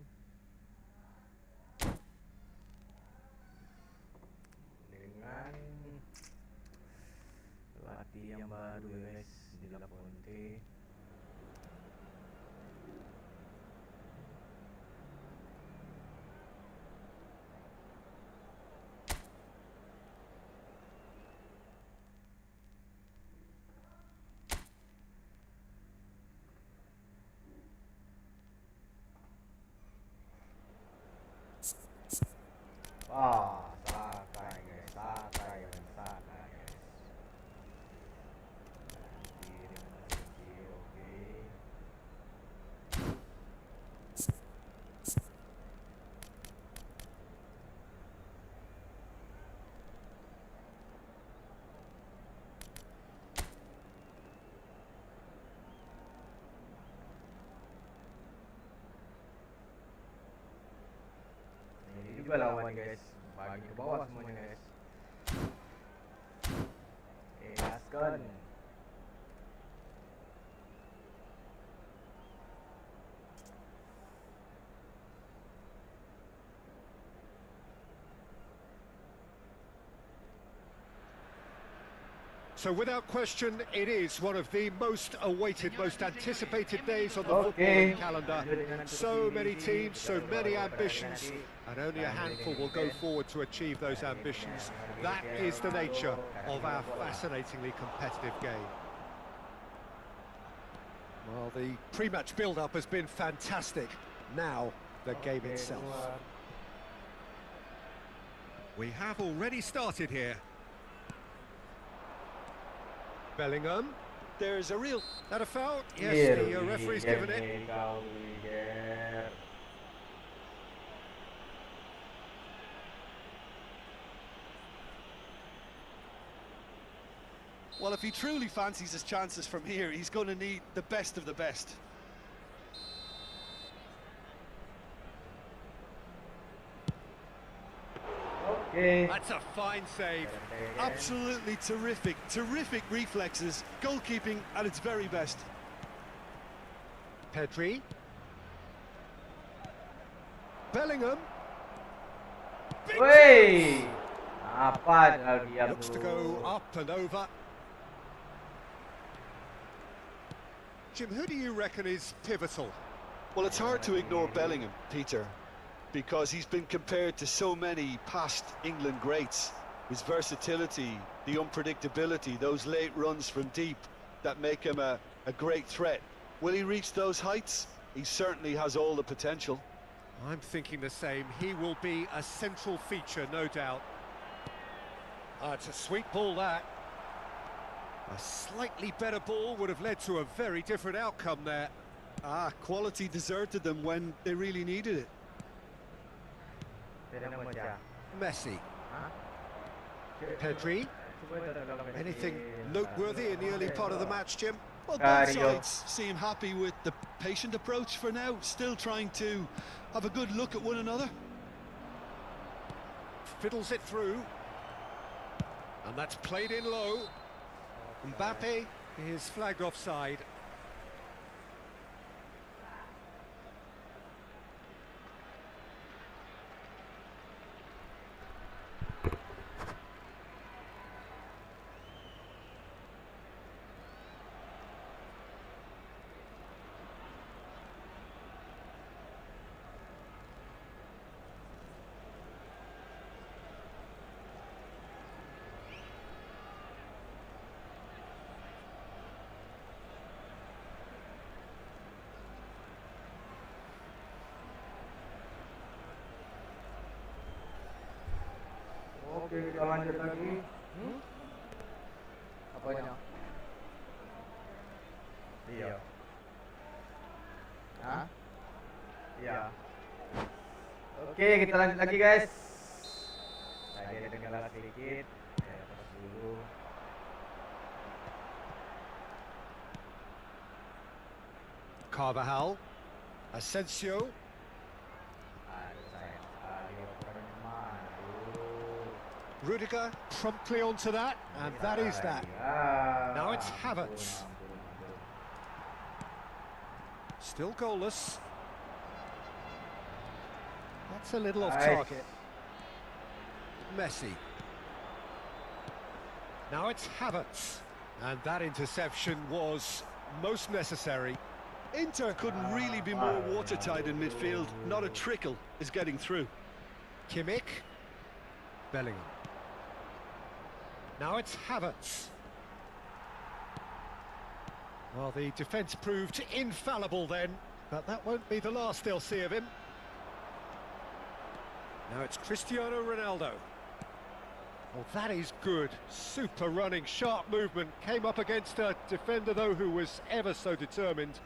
dengan pelatih yang baru guys di Laponte. Santai guys, santai guys. Oke. Ini juga lawan guys. Bagi ke bawah semuanya guys. Gaskan. So without question, it is one of the most awaited, most anticipated days on the footballing calendar. So many teams, so many ambitions, and only a handful will go forward to achieve those ambitions. That is the nature of our fascinatingly competitive game. Well, the pre-match build-up has been fantastic. Now, the game itself. We have already started here. Bellingham. There's a real... That a foul? Yes, the referee's given it. Well, if he truly fancies his chances from here, he's going to need the best of the best. Okay. That's a fine save. Absolutely terrific, terrific reflexes, goalkeeping at its very best. Pedri. Bellingham. Wey, apa dia Looks to go up and over. Jim, who do you reckon is pivotal? Well, it's hard to ignore Bellingham, Peter, because he's been compared to so many past England greats. His versatility, the unpredictability, those late runs from deep that make him a great threat. Will he reach those heights? He certainly has all the potential. I'm thinking the same. He will be a central feature, no doubt. It's a sweet ball, that. A slightly better ball would have led to a very different outcome there. Quality deserted them when they really needed it. Messi. Pedri. Anything noteworthy in the early part of the match, Jim? Well, both sides seem happy with the patient approach for now, still trying to have a good look at one another. fiddles it through. And that's played in low. Mbappe is flagged offside. Oke, kita lanjut lagi. Apanya? Iya. Hah? Iya. Oke, kita lanjut lagi guys. Tadi ada kendala sedikit. Saya terus dulu. Carvajal, Asensio. Rudiger promptly onto that, and that is that. Now it's Havertz. Still goalless. That's a little off target. Messi. Now it's Havertz. And that interception was most necessary. Inter couldn't really be more watertight in midfield. Not a trickle is getting through. Kimmich. Bellingham. Now it's Havertz. Well, the defence proved infallible then, but that won't be the last they'll see of him. Now it's Cristiano Ronaldo. Oh, that is good. Super running, sharp movement. Came up against a defender, though, who was ever so determined.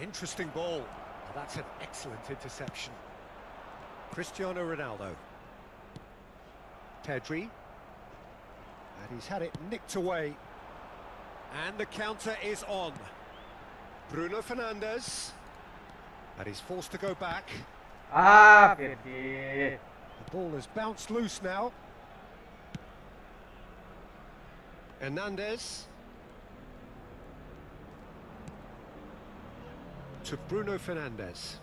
Interesting ball. Oh, that's an excellent interception. Cristiano Ronaldo. Pedri. And he's had it nicked away. And the counter is on. Bruno Fernandes. And he's forced to go back. Pedri. The ball has bounced loose now. Hernandez. To Bruno Fernandes.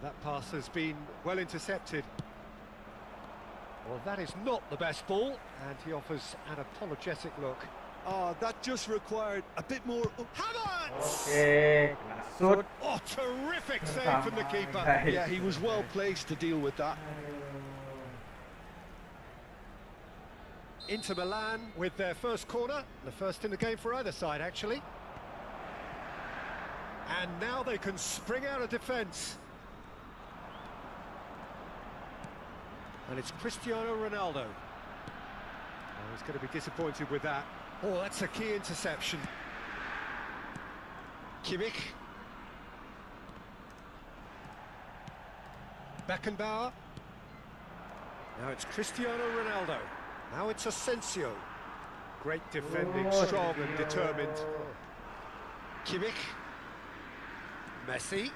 That pass has been well intercepted. Well, that is not the best ball, and he offers an apologetic look. Oh, that just required a bit more... Havertz! Okay, shoot. Oh, terrific save from the keeper. Yeah, he was well placed to deal with that. Inter Milan with their first corner, the first in the game for either side, actually. And now they can spring out of defence. And it's Cristiano Ronaldo. Oh, he's going to be disappointed with that. Oh, that's a key interception. Kimmich. Beckenbauer. Now it's Cristiano Ronaldo. Now it's Asensio. Great defending, strong and determined. Kimmich. Messi.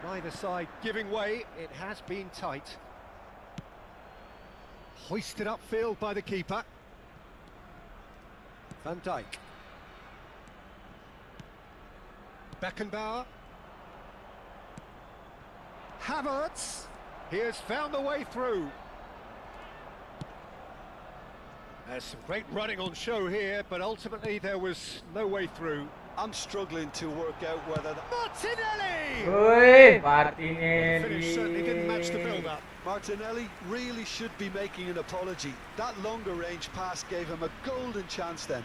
Neither side giving way. It has been tight. Hoisted upfield by the keeper. Van Dijk. Beckenbauer. Havertz. He has found the way through. There's some great running on show here, but ultimately there was no way through. I'm struggling to work out whether... Martinelli! Oi, The Martinelli. finish certainly didn't match the build-up. Martinelli really should be making an apology. That longer range pass gave him a golden chance then.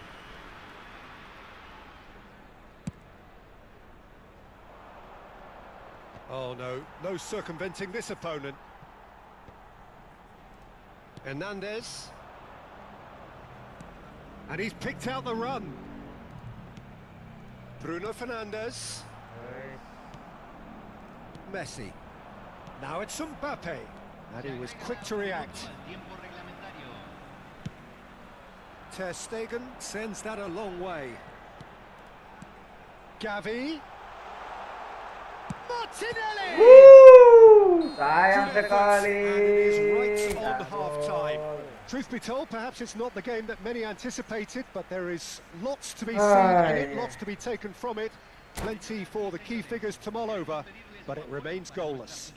Oh no circumventing this opponent. Hernandez. And he's picked out the run. Bruno Fernandes. Messi. Now it's Mbappe. And he was quick to react. Ter Stegen sends that a long way. Gavi. Martinelli! Woo! Sayang sekali. And it is right on half-time. Truth be told, perhaps it's not the game that many anticipated, but there is lots to be seen and lots to be taken from it. Plenty for the key figures to mull over, but it remains goalless.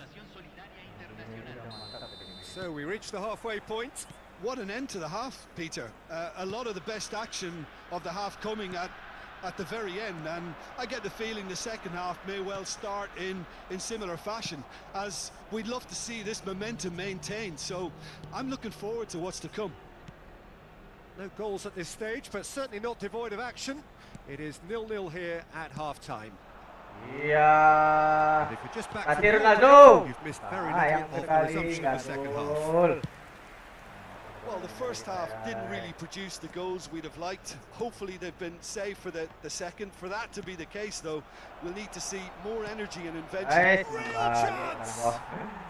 So we reach the halfway point. What an end to the half, Peter. A lot of the best action of the half coming at the very end, and I get the feeling the second half may well start in similar fashion, as we'd love to see this momentum maintained. So I'm looking forward to what's to come. No goals at this stage, but certainly not devoid of action. It is 0-0 here at half-time. Iya. If you're just back Kasih from Ronaldo. you've missed very Sayang little of the sekali. resumption of the second half. Gol. Well, the first half didn't really produce the goals we'd have liked. Hopefully they've been saved for the second. For that to be the case, though, we'll need to see more energy and invention. Real chance!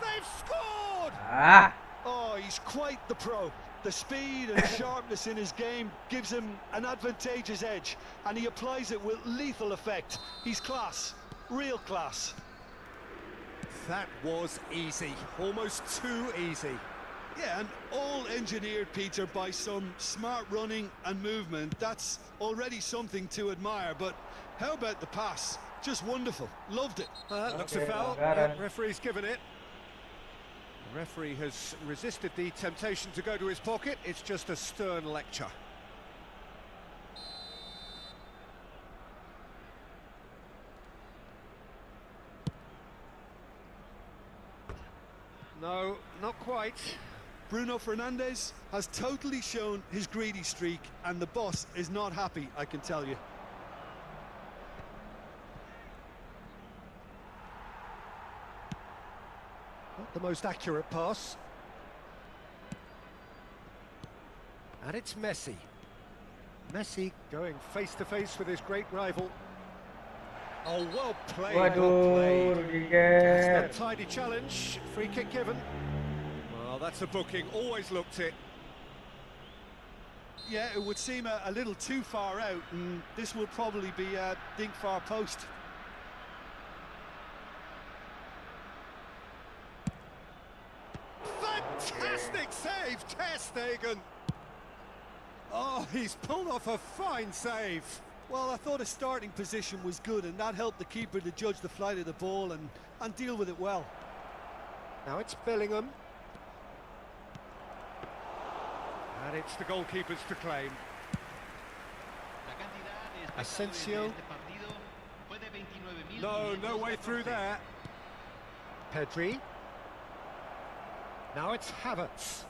They've scored! Ah. Oh, he's quite the pro. The speed and sharpness in his game gives him an advantageous edge, and he applies it with lethal effect. He's class, real class. That was easy, almost too easy. Yeah, and all engineered, Peter, by some smart running and movement. That's already something to admire, but how about the pass? Just wonderful. Loved it. Looks a foul. Yeah, referee's given it. The referee has resisted the temptation to go to his pocket. It's just a stern lecture. No, not quite. Bruno Fernandes has totally shown his greedy streak, and the boss is not happy, I can tell you. Not the most accurate pass. And it's Messi. Messi going face-to-face with his great rival. Oh, well played, well played. That's a tidy challenge. Free kick given. Well, that's a booking. Always looked it. Yeah, it would seem a little too far out, and this will probably be a dink far post. Fantastic save, Ter Stegen. Oh, he's pulled off a fine save. Well, I thought his starting position was good, and that helped the keeper to judge the flight of the ball and deal with it well. Now it's Bellingham. And it's the goalkeepers to claim. Asensio. No way through there. Pedri. Now it's Havertz.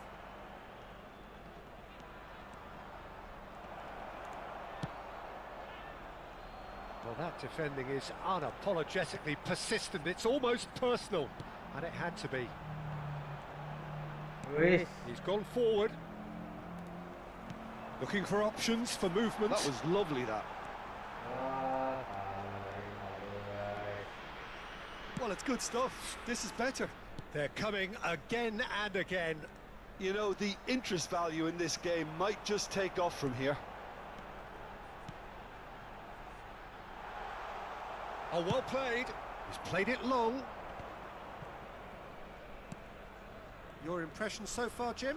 Well, that defending is unapologetically persistent. It's almost personal, and it had to be. He's gone forward. Looking for options for movement. That was lovely, that. Well, it's good stuff. This is better. They're coming again and again. You know, the interest value in this game might just take off from here. Oh, well played. He's played it long. Your impression so far, Jim?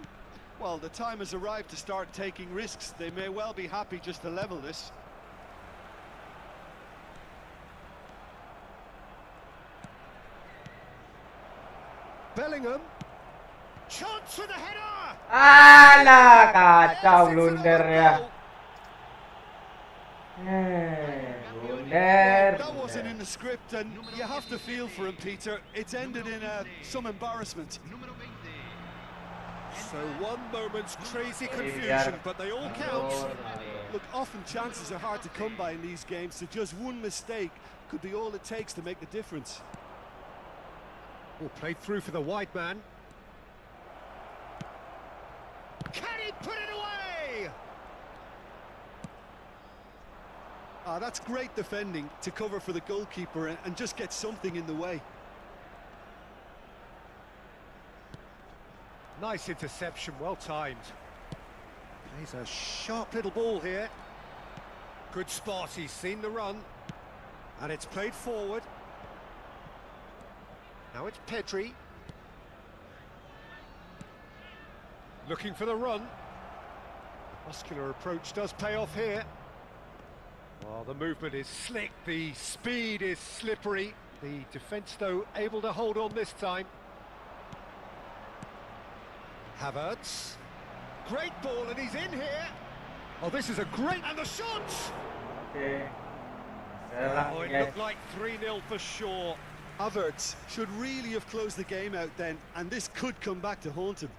Well, the time has arrived to start taking risks. They may well be happy just to level this. Bellingham. Chance for the header! Alah, kacau blundernya. Blunder. That wasn't in the script, and you have to feel for him, Peter. It's ended in some embarrassment. So one moment's crazy confusion, but they all count. Look, often chances are hard to come by in these games, so just one mistake could be all it takes to make the difference. Oh, played through for the wide man. Can he put it away? That's great defending to cover for the goalkeeper and just get something in the way. Nice interception, well timed. He's a sharp little ball here. Good spot, he's seen the run. And it's played forward. Now it's Pedri. Looking for the run. Muscular approach does pay off here. Well, the movement is slick, the speed is slippery. The defence, though, able to hold on this time. Havertz. Great ball, and he's in here. Oh, this is a great... And the shot! Okay. Oh, it looked like 3-0 for sure. Havertz should really have closed the game out then, and this could come back to haunt him.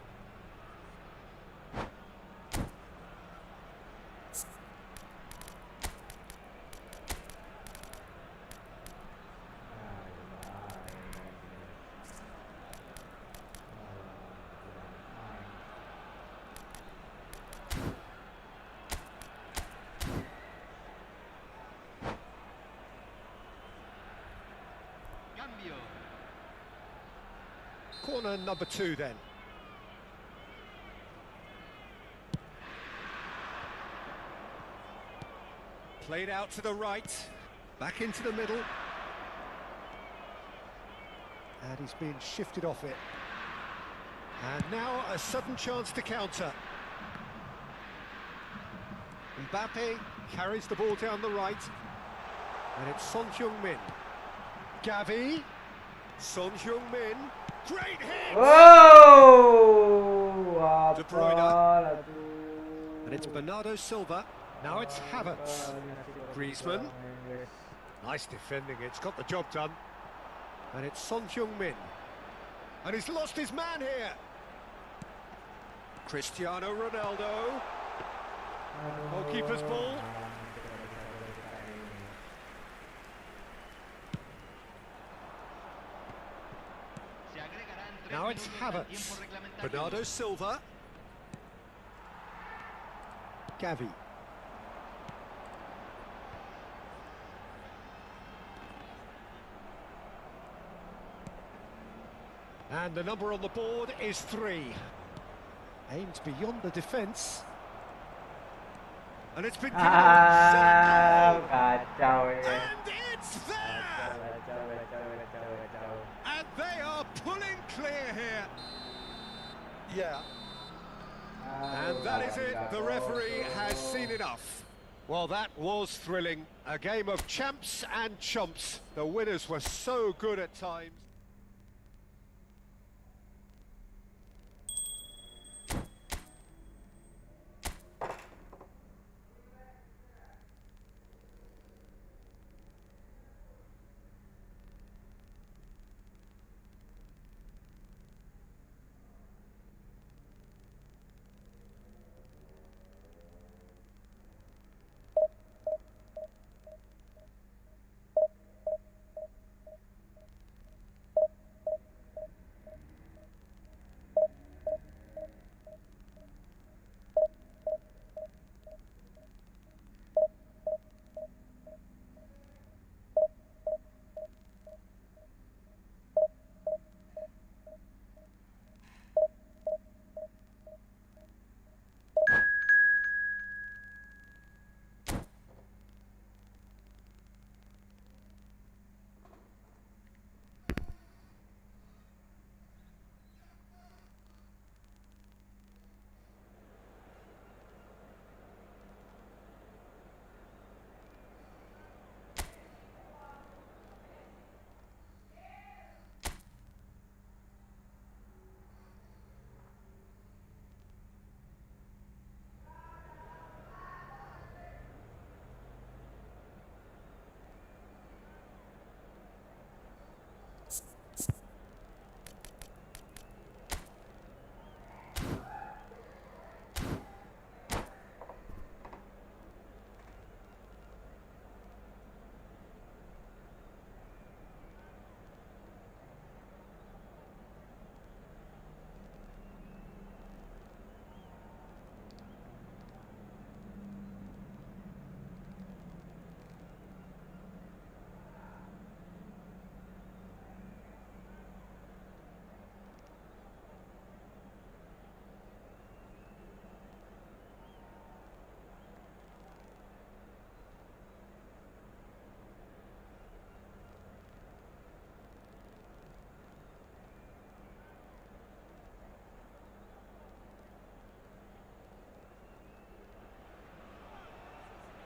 Corner number 2 then. Played out to the right, back into the middle. And he's been shifted off it. And now a sudden chance to counter. Mbappe carries the ball down the right. And it's Son Heung-min. Gavi. Son Heung-min. Great hit! Whoa! De Bruyne. And it's Bernardo Silva. Now it's Havertz. Griezmann. Nice defending, it's got the job done. And it's Son Heung-min. And he's lost his man here. Cristiano Ronaldo. Goalkeeper's ball. Now it's Havertz. Bernardo Silva. Gavi. And the number on the board is 3. Aimed beyond the defence. And it's been given Kacau ya. and it's there! And they are pulling clear here. Yeah. And that is it. The referee has seen enough. Well, that was thrilling. A game of champs and chumps. The winners were so good at times.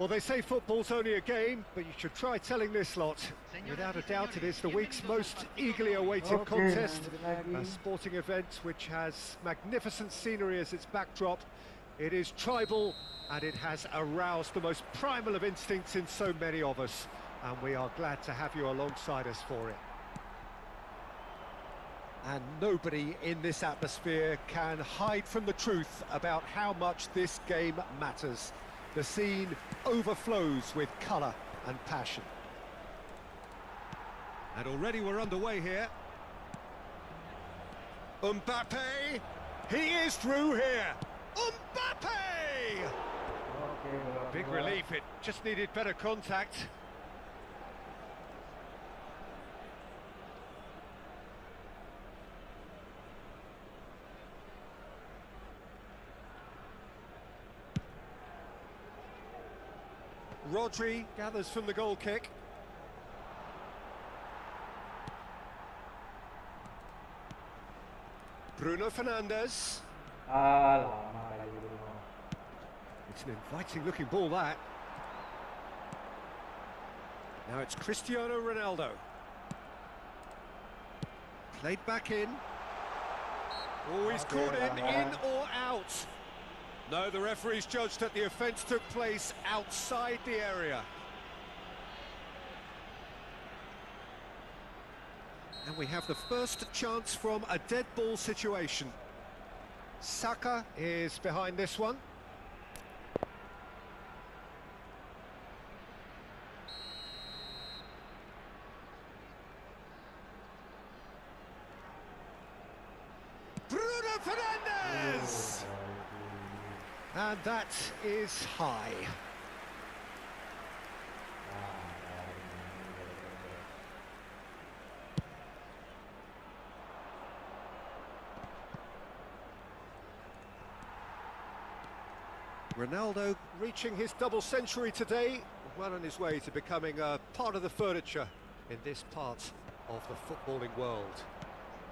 Well, they say football's only a game, but you should try telling this lot. Without a doubt, it is the week's most eagerly awaited contest. A sporting event which has magnificent scenery as its backdrop. It is tribal, and it has aroused the most primal of instincts in so many of us. And we are glad to have you alongside us for it. And nobody in this atmosphere can hide from the truth about how much this game matters. The scene overflows with colour and passion. And already we're underway here. Mbappe! He is through here! Mbappe! Big relief, it just needed better contact. Rodri gathers from the goal kick. Bruno Fernandes. It's an inviting looking ball, that. Now it's Cristiano Ronaldo. Played back in. Oh, he's caught in or out. No, the referee's judged that the offence took place outside the area. And we have the first chance from a dead ball situation. Saka is behind this one. Bruno Fernandes! And that is high. Ronaldo reaching his double century today, well on his way to becoming a part of the furniture in this part of the footballing world.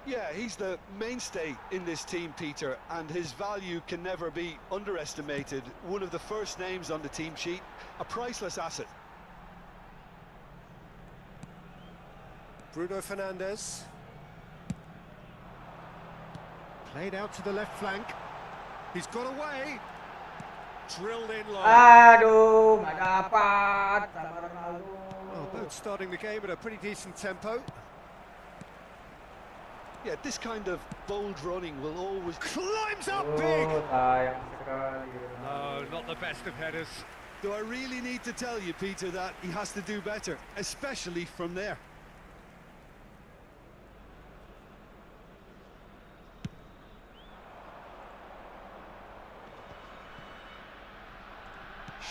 Yeah, he's the mainstay in this team, Peter, and his value can never be underestimated. One of the first names on the team sheet, a priceless asset. Bruno Fernandes. Played out to the left flank. He's got away. Drilled in low. Aduh, nggak dapat sama Ronaldo. Well, both starting the game at a pretty decent tempo. Yeah, this kind of bold running will always... Climbs up big! Sayang sekali. No, not the best of headers. Do I really need to tell you, Peter, that he has to do better, especially from there?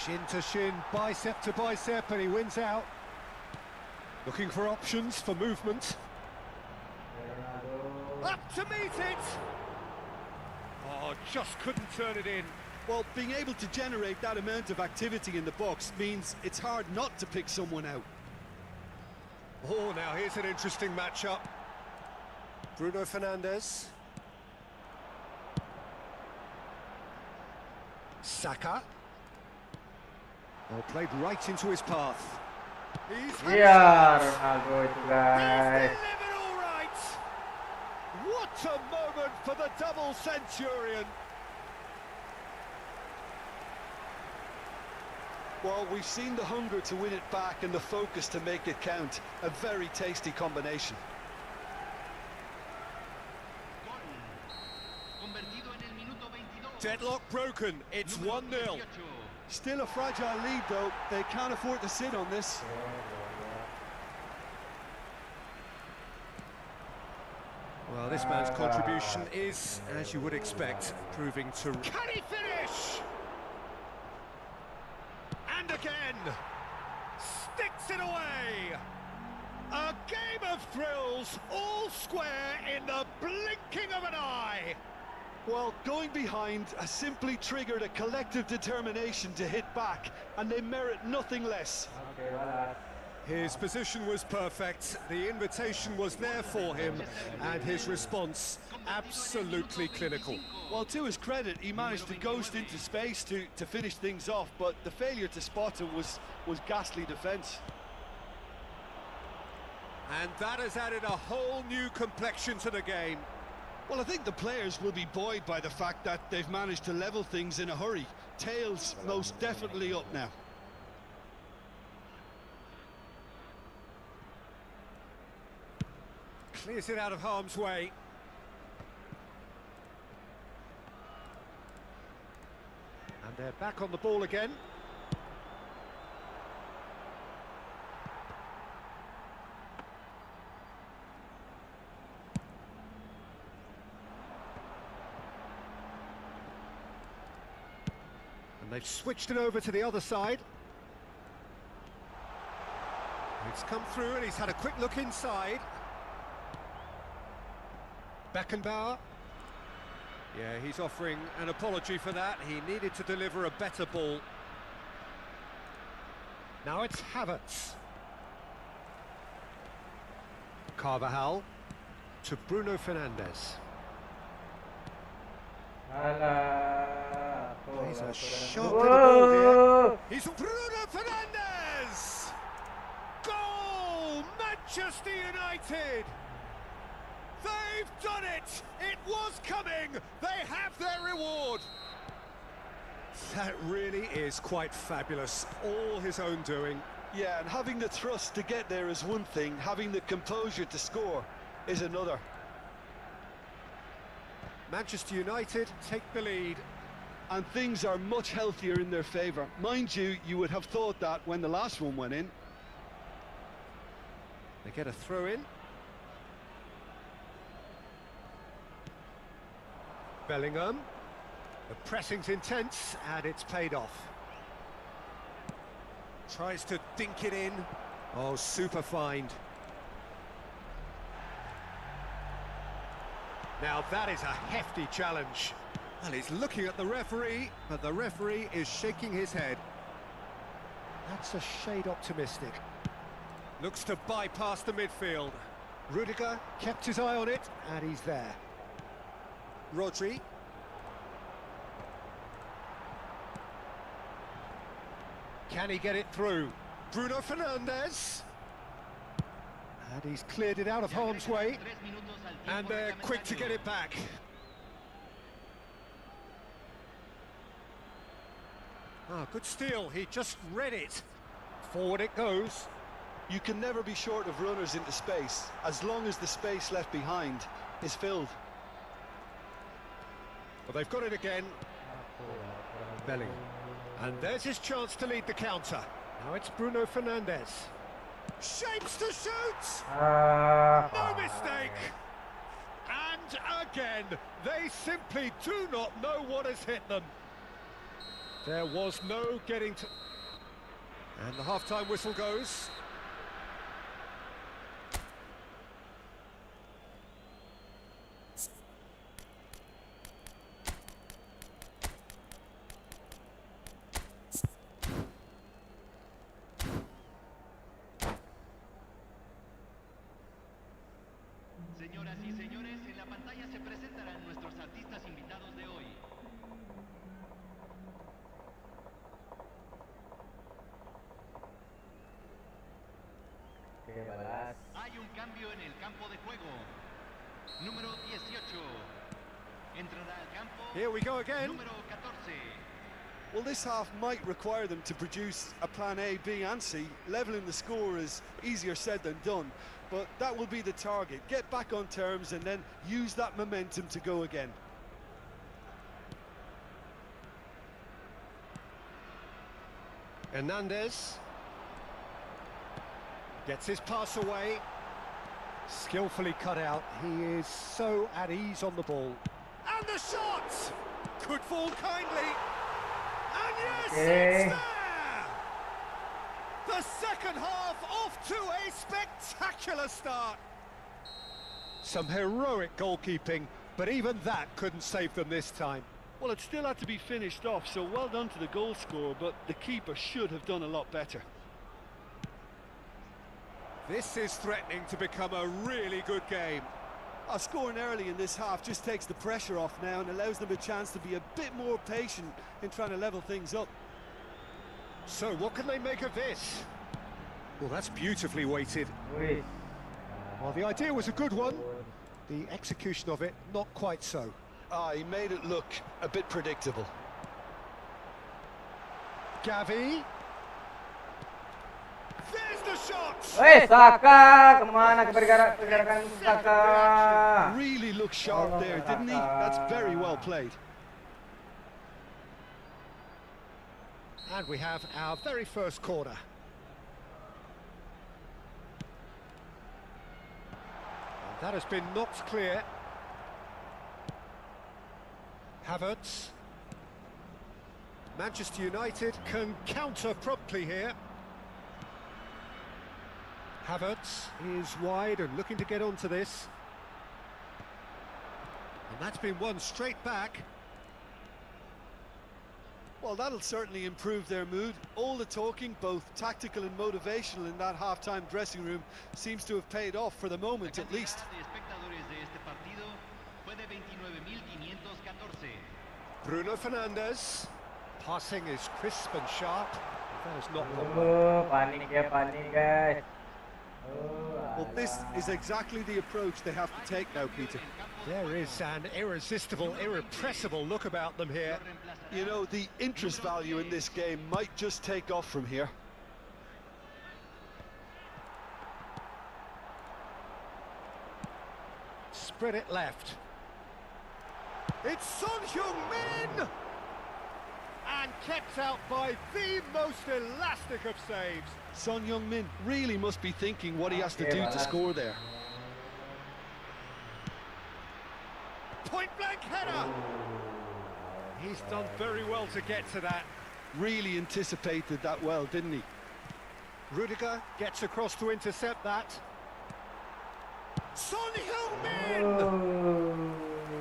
Shin to shin, bicep to bicep, and he wins out. Looking for options for movement. Up to meet it! Oh, just couldn't turn it in. Well, being able to generate that amount of activity in the box means it's hard not to pick someone out. Oh, now here's an interesting matchup. Bruno Fernandes. Saka. Oh, played right into his path. He's had Iya, a chance. Ronaldo itu He's guys. delivered all right. What a moment for the double centurion. Well, we've seen the hunger to win it back and the focus to make it count. A very tasty combination. Deadlock broken. It's 1-0. Still a fragile lead, though. They can't afford to sit on this. Well, this man's contribution is, as you would expect, proving to... Can he finish? And again! Sticks it away! A game of thrills, all square in the blinking of an eye! Well, going behind has simply triggered a collective determination to hit back, and they merit nothing less. Oke, balas. His position was perfect, the invitation was there for him, and his response absolutely clinical. Well, to his credit, he managed to ghost into space to finish things off, but the failure to spot him was ghastly defence. And that has added a whole new complexion to the game. Well, I think the players will be buoyed by the fact that they've managed to level things in a hurry. Tails most definitely up now. Clears it out of harm's way. And they're back on the ball again. And they've switched it over to the other side. It's come through and he's had a quick look inside. Beckenbauer. Yeah, he's offering an apology for that. He needed to deliver a better ball. Now it's Havertz. Carvajal to Bruno Fernandes. Plays a shot to the ball here. He's Bruno Fernandes! Goal! Manchester United! They've done it! It was coming! They have their reward! That really is quite fabulous. All his own doing. Yeah, and having the thrust to get there is one thing, having the composure to score is another. Manchester United take the lead. And things are much healthier in their favour. Mind you, you would have thought that when the last one went in. They get a throw in. Bellingham. The pressing's intense and it's paid off. Tries to dink it in. Oh, super find. Now that is a hefty challenge. And he's looking at the referee, but the referee is shaking his head. That's a shade optimistic. Looks to bypass the midfield. Rudiger kept his eye on it, and he's there. Rodri. Can he get it through? Bruno Fernandes. And he's cleared it out of harm's way. And they're quick to get it back. Ah, good steal. He just read it. Forward it goes. You can never be short of runners into space, as long as the space left behind is filled. Well, they've got it again. Bellingham. And there's his chance to lead the counter. Now it's Bruno Fernandes. Shapes to shoot! No mistake! And again, they simply do not know what has hit them. There was no getting to... And the half-time whistle goes. Señoras y señores, en la pantalla se presentarán nuestros artistas invitados de hoy. Hay un cambio en el campo de juego. Número 18. Entrará al campo. Here we go again. Número 14. Well, this half might require them to produce a plan A, B and C. Levelling the score is easier said than done, but that will be the target. Get back on terms and then use that momentum to go again. Hernandez gets his pass away. Skillfully cut out. He is so at ease on the ball. And the shot! Could fall kindly. And yes, it's there! The second half off to a spectacular start. Some heroic goalkeeping, but even that couldn't save them this time. Well, it still had to be finished off, so well done to the goal scorer, but the keeper should have done a lot better. This is threatening to become a really good game. Scoring early in this half just takes the pressure off now and allows them a chance to be a bit more patient in trying to level things up. So what can they make of this? Well, that's beautifully weighted. Wih. Well, the idea was a good one. The execution of it, not quite so. He made it look a bit predictable. Gavi. There's the shot! Weh, Saka, kemana pergerakan Saka? Really looked sharp there, didn't he? That's very well played. And we have our very first corner. And that has been knocked clear. Havertz. Manchester United can counter promptly here. Havertz is wide and looking to get onto this. And that's been won straight back. Well, that'll certainly improve their mood. All the talking, both tactical and motivational in that half-time dressing room, seems to have paid off for the moment at least. Bruno Fernandes. Passing is crisp and sharp. That is not Panik ya, panik guys. Well, this is exactly the approach they have to take now, Peter. There is an irresistible, irrepressible look about them here. You know, the interest value in this game might just take off from here. Spread it left. It's Son Heung-min! And kept out by the most elastic of saves. Son Heung-min really must be thinking what he has to do to score there. Point-blank header! He's done very well to get to that. Really anticipated that well, didn't he? Rudiger gets across to intercept that. Son Heung-min!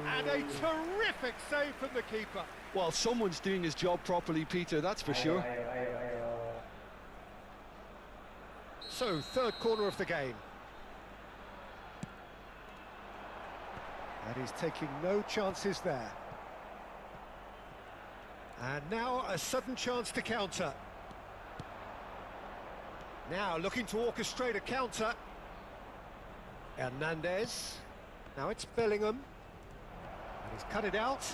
And a terrific save from the keeper. Well, someone's doing his job properly, Peter, that's for sure. So, third corner of the game. And he's taking no chances there. And now a sudden chance to counter. Now looking to orchestrate a counter. Hernandez. Now it's Bellingham. And he's cut it out.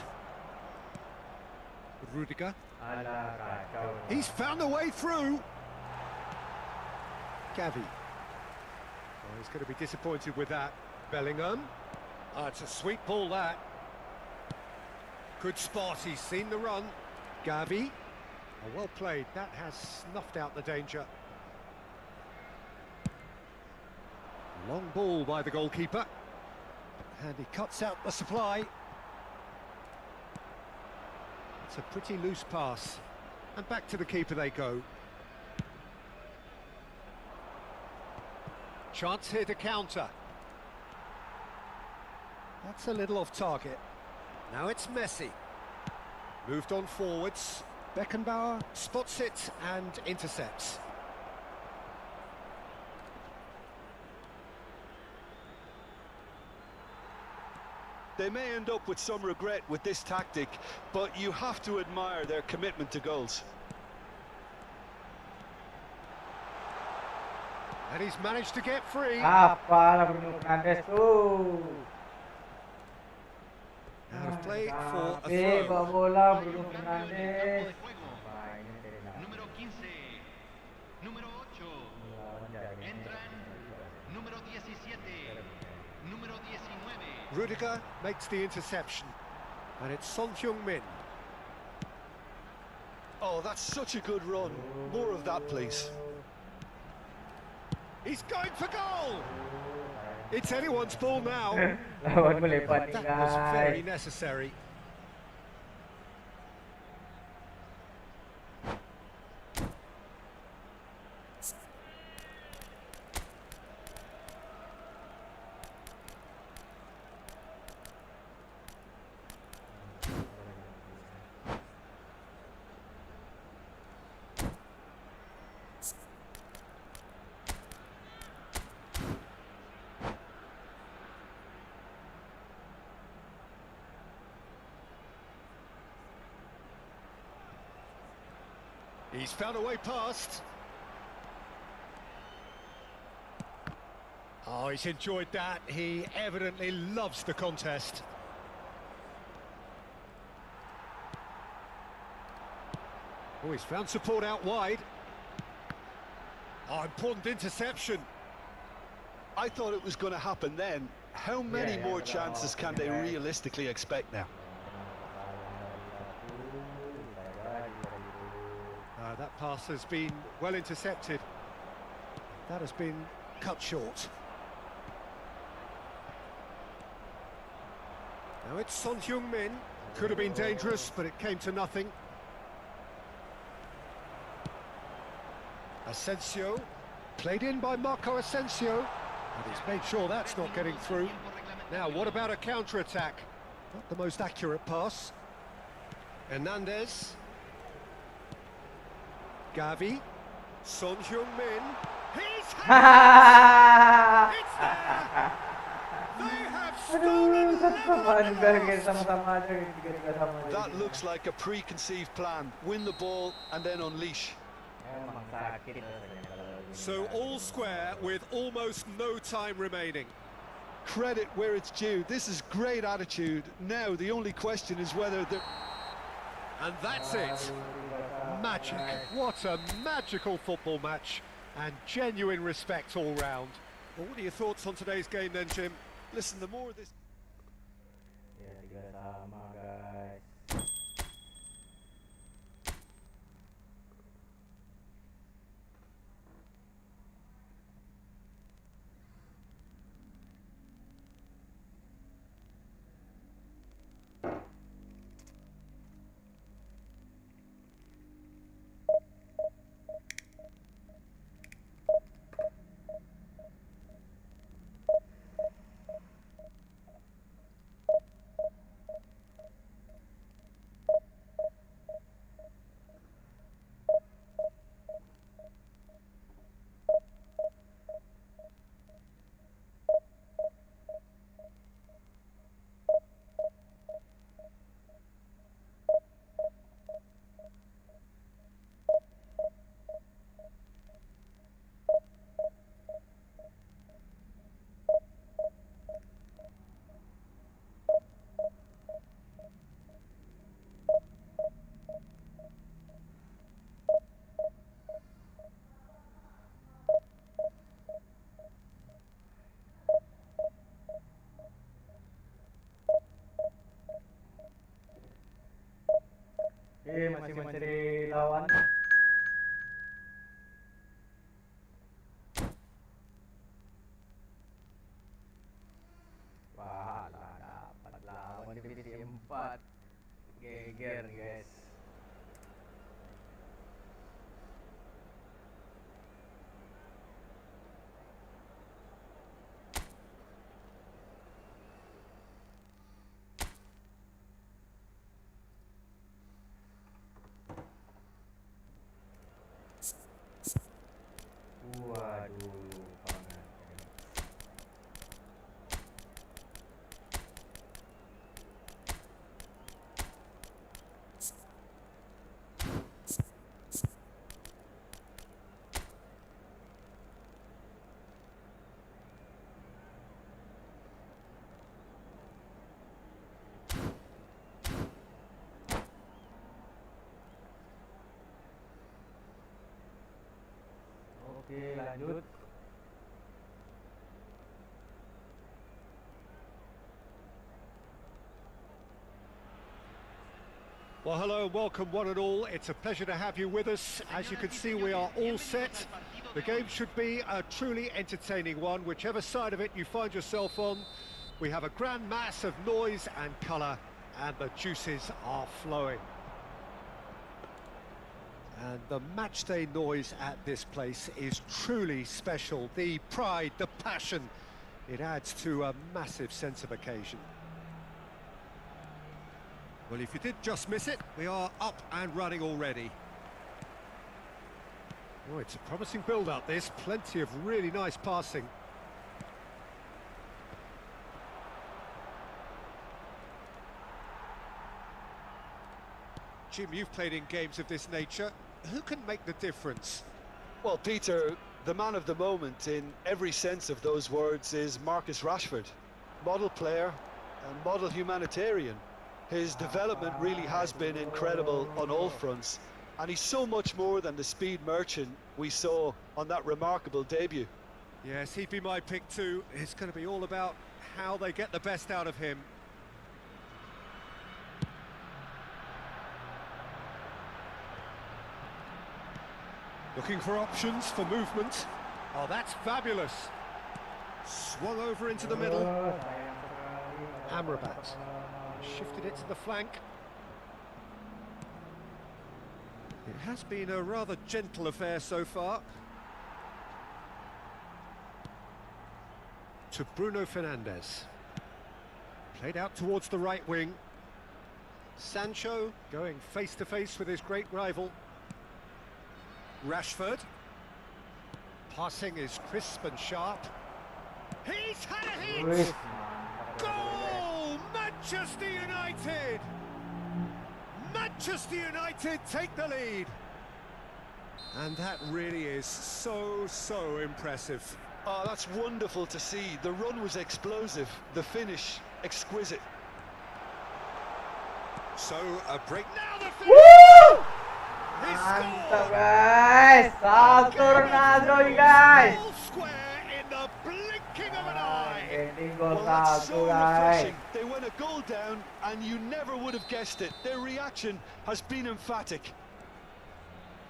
Rudiger. He's found a way through. Gavi. Oh, he's going to be disappointed with that. Bellingham. Oh, it's a sweet ball, that. Good spot, he's seen the run. Gavi. Oh, well played, that has snuffed out the danger. Long ball by the goalkeeper. And he cuts out the supply. It's a pretty loose pass. And back to the keeper they go. Chance here to counter. That's a little off target. Now it's Messi. Moved on forwards. Beckenbauer spots it and intercepts. They may end up with some regret with this tactic, but you have to admire their commitment to goals. And he's managed to get free. Apalah Bruno Fernandes tuh. Out of play for a Bawa throw. bola Bruno Fernandes. Número 15, número 8, entran número 17, número 19. Rudiger makes the interception. And it's Son Heung-min. Oh, that's such a good run. More of that, please. He's going for goal! It's anyone's ball now. Lawan melepas nih That was very guys. necessary. He's found a way past. Oh, he's enjoyed that. He evidently loves the contest. Oh, he's found support out wide. Oh, important interception. I thought it was going to happen then. How many more chances can they realistically expect now? That pass has been well intercepted. That has been cut short. Now it's Son Heung-min. Could have been dangerous, but it came to nothing. Asensio, played in by Marco Asensio, and he's made sure that's not getting through. Now, what about a counter-attack? Not the most accurate pass. Hernandez. Gavi. Son Heung-min. He's had it! It's there! They have stolen That looks like a preconceived plan. Win the ball and then unleash. So all square with almost no time remaining. Credit where it's due. This is great attitude. Now the only question is whether they're... And that's it. Magic. What a magical football match. And genuine respect all round. Well, what are your thoughts on today's game then, Jim? Listen, the more this... Masih mencari lawan. Wah, dapat lawan di divisi 4. Geger, guys. Waduh, banget. Oke, lanjut. Well, hello and welcome one and all. It's a pleasure to have you with us. As you can see, we are all set. The game should be a truly entertaining one, whichever side of it you find yourself on. We have a grand mass of noise and colour, and the juices are flowing. And the matchday noise at this place is truly special. The pride, the passion, it adds to a massive sense of occasion. Well, if you did just miss it, we are up and running already. Oh, it's a promising build-up, this. Plenty of really nice passing. Jim, you've played in games of this nature. who can make the difference? Well, Peter, the man of the moment in every sense of those words is Marcus Rashford. Model player and model humanitarian. His development really has been incredible on all fronts, and he's so much more than the speed merchant we saw on that remarkable debut. Yes, he'd be my pick too. It's going to be all about how they get the best out of him. Looking for options for movement. Oh, that's fabulous. Swung over into the middle. Amrabat shifted it to the flank. It has been a rather gentle affair so far. To Bruno Fernandes. Played out towards the right wing. Sancho going face to face with his great rival. Rashford. Passing is crisp and sharp. He's had a hit! Goal! Manchester United! Manchester United take the lead. And that really is so impressive. Oh, that's wonderful to see. The run was explosive, the finish exquisite. So a break now. The finish. Woo! He Mantap scored. guys, satu Ronaldo guys. Goal square in the blinking of an eye. Ini gol Well, that's satu so guys. refreshing. They went a goal down and you never would have guessed it. Their reaction has been emphatic.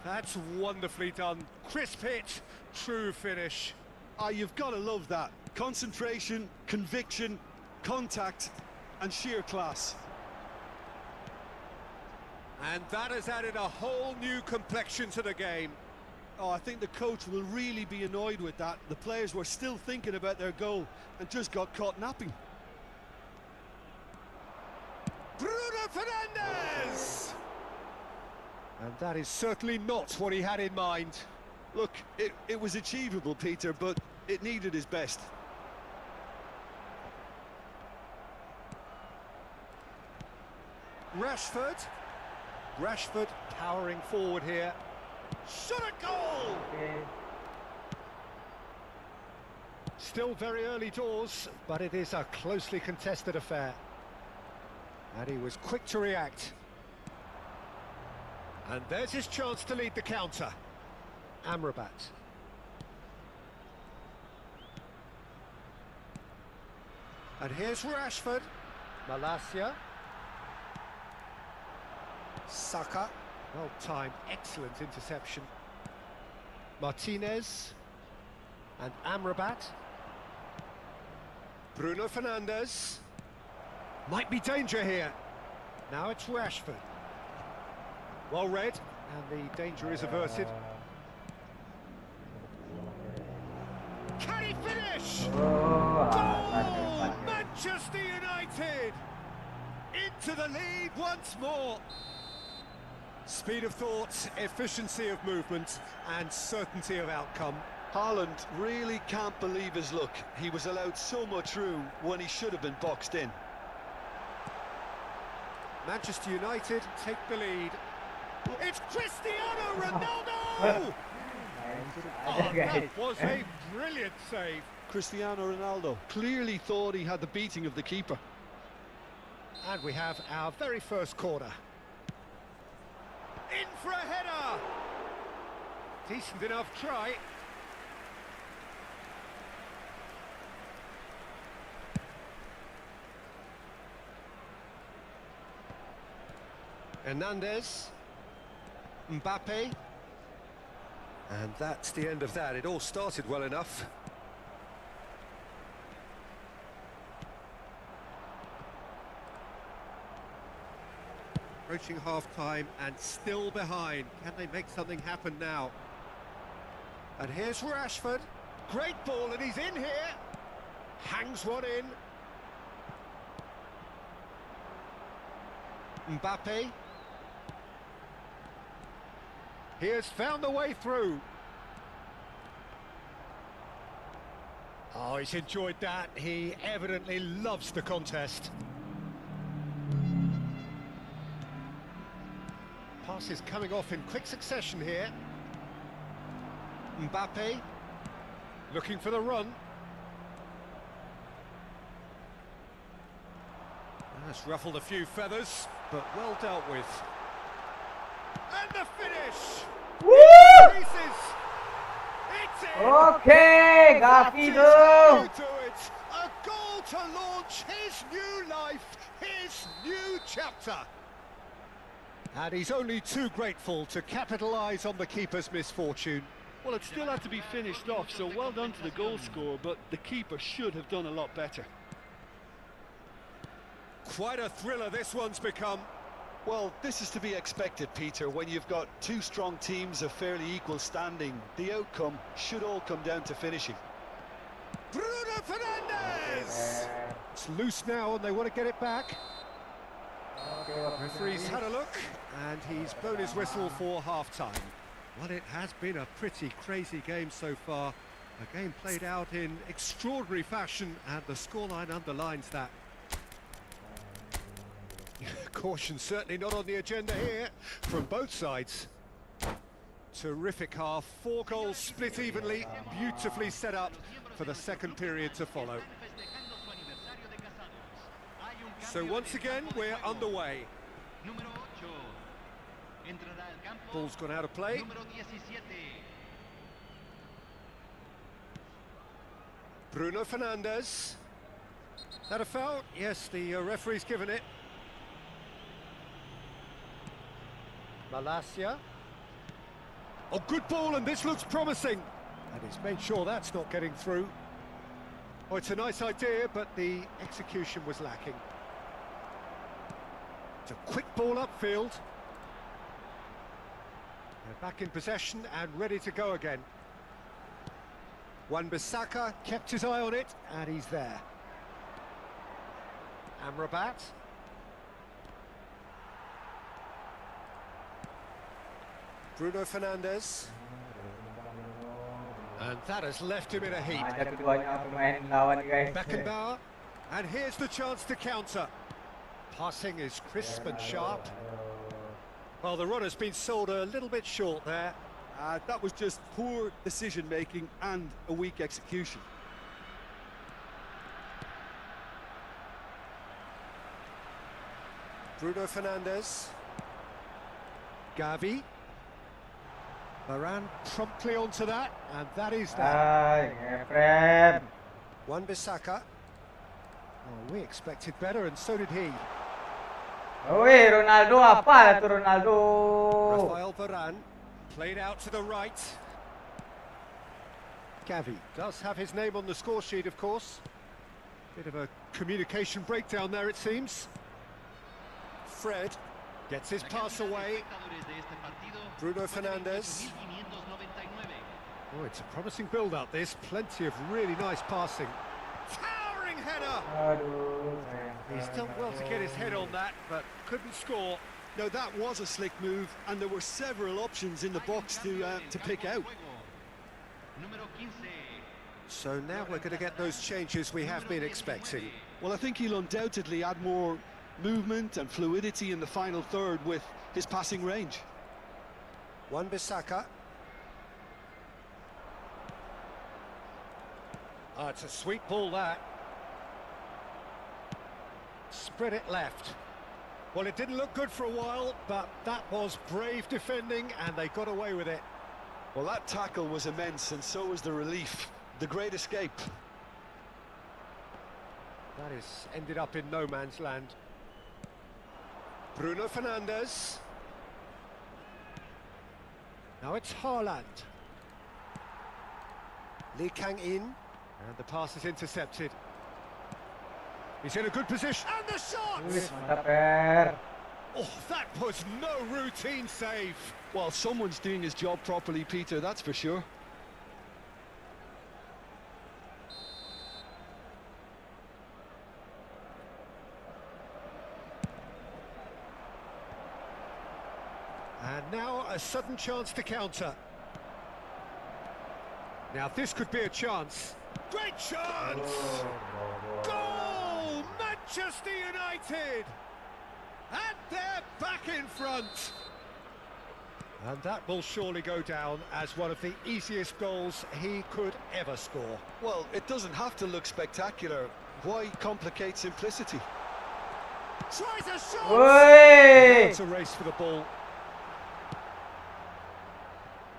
That's wonderfully done. Crisp hit, true finish. Ah, you've got to love that. Concentration, conviction, contact and sheer class. And that has added a whole new complexion to the game. Oh, I think the coach will really be annoyed with that. The players were still thinking about their goal and just got caught napping. Bruno Fernandes! And that is certainly not what he had in mind. Look, it was achievable, Peter, but it needed his best. Rashford. Rashford powering forward here. Shot a goal! Still very early doors, but it is a closely contested affair. And he was quick to react. And there's his chance to lead the counter. Amrabat. And here's Rashford. Malacia. Saka. Well timed, excellent interception. Martinez. And Amrabat. Bruno Fernandes. Might be danger here. Now it's Rashford. Well read, and the danger is averted. Can he finish? Goal! Manchester United! Into the lead once more. Speed of thought, efficiency of movement, and certainty of outcome. Haaland really can't believe his luck. He was allowed so much room when he should have been boxed in. Manchester United take the lead. It's Cristiano Ronaldo! Oh, that was a brilliant save. Cristiano Ronaldo clearly thought he had the beating of the keeper. And we have our very first corner. In for a header! Decent enough try. Hernandez. Mbappe. And that's the end of that. It all started well enough. Approaching half-time and still behind. Can they make something happen now? And here's Rashford. Great ball, and he's in here. Hangs one in. Mbappe. He has found the way through. Oh, he's enjoyed that. He evidently loves the contest. Passes coming off in quick succession here. Mbappe looking for the run. That's ruffled a few feathers, but well dealt with. And the finish! Woo! Pieces! It's in! Okay, That is Gafido. how you do it! A goal to launch his new life, his new chapter. And he's only too grateful to capitalise on the keeper's misfortune. Well, it still had to be finished off, so well done to the goal scorer, but the keeper should have done a lot better. Quite a thriller this one's become. Well, this is to be expected, Peter. When you've got two strong teams of fairly equal standing, the outcome should all come down to finishing. Bruno Fernandes! It's loose now and they want to get it back. Referee's had a look and he's blown his whistle for half-time. Well, it has been a pretty crazy game so far. A game played out in extraordinary fashion and the scoreline underlines that. Caution certainly not on the agenda here from both sides. Terrific half, 4 goals split evenly, beautifully set up for the second period to follow. So once again, we're underway. Ball's gone out of play. Bruno Fernandes. That a foul? Yes, the referee's given it. Malacia. Oh, good ball, and this looks promising. And he's made sure that's not getting through. Oh, it's a nice idea, but the execution was lacking. It's a quick ball upfield. They're back in possession and ready to go again. Wan-Bissaka kept his eye on it, and he's there. Amrabat. Bruno Fernandes. And that has left him in a heap. Beckenbauer. And here's the chance to counter. Passing is crisp and sharp. Well, the run has been sold a little bit short there. That was just poor decision-making and a weak execution. Bruno Fernandes. Gavi. Varane promptly onto that, and that is that. Wan-Bissaka. Oh, we expected better, and so did he. Oi, Ronaldo apa lah tu Ronaldo? Rafael Varane played out to the right. Gavi does have his name on the score sheet, of course. Bit of a communication breakdown there, it seems. Fred gets his pass away. Bruno Fernandes. Oh, it's a promising build-up, this. Plenty of really nice passing. Towering header! He's done well to get his head on that, but couldn't score. No, that was a slick move, and there were several options in the box to pick out. So now we're going to get those changes we have been expecting. Well, I think he'll undoubtedly add more movement and fluidity in the final third with his passing range. Wan-Bissaka. Oh, it's a sweet ball, that. Spread it left. Well, it didn't look good for a while, but that was brave defending, and they got away with it. Well, that tackle was immense, and so was the relief. The great escape. That is ended up in no man's land. Bruno Fernandes. Now it's Haaland. Lee Kang-in. And the pass is intercepted. He's in a good position. And the shot! Oh, that was no routine save. Well, someone's doing his job properly, Peter, that's for sure. And now a sudden chance to counter. Now this could be a chance. Great chance! Goal! Manchester United! And they're back in front. And that will surely go down as one of the easiest goals he could ever score. Well, it doesn't have to look spectacular. Why complicate simplicity? Tries a shot! Woi! It's a race for the ball.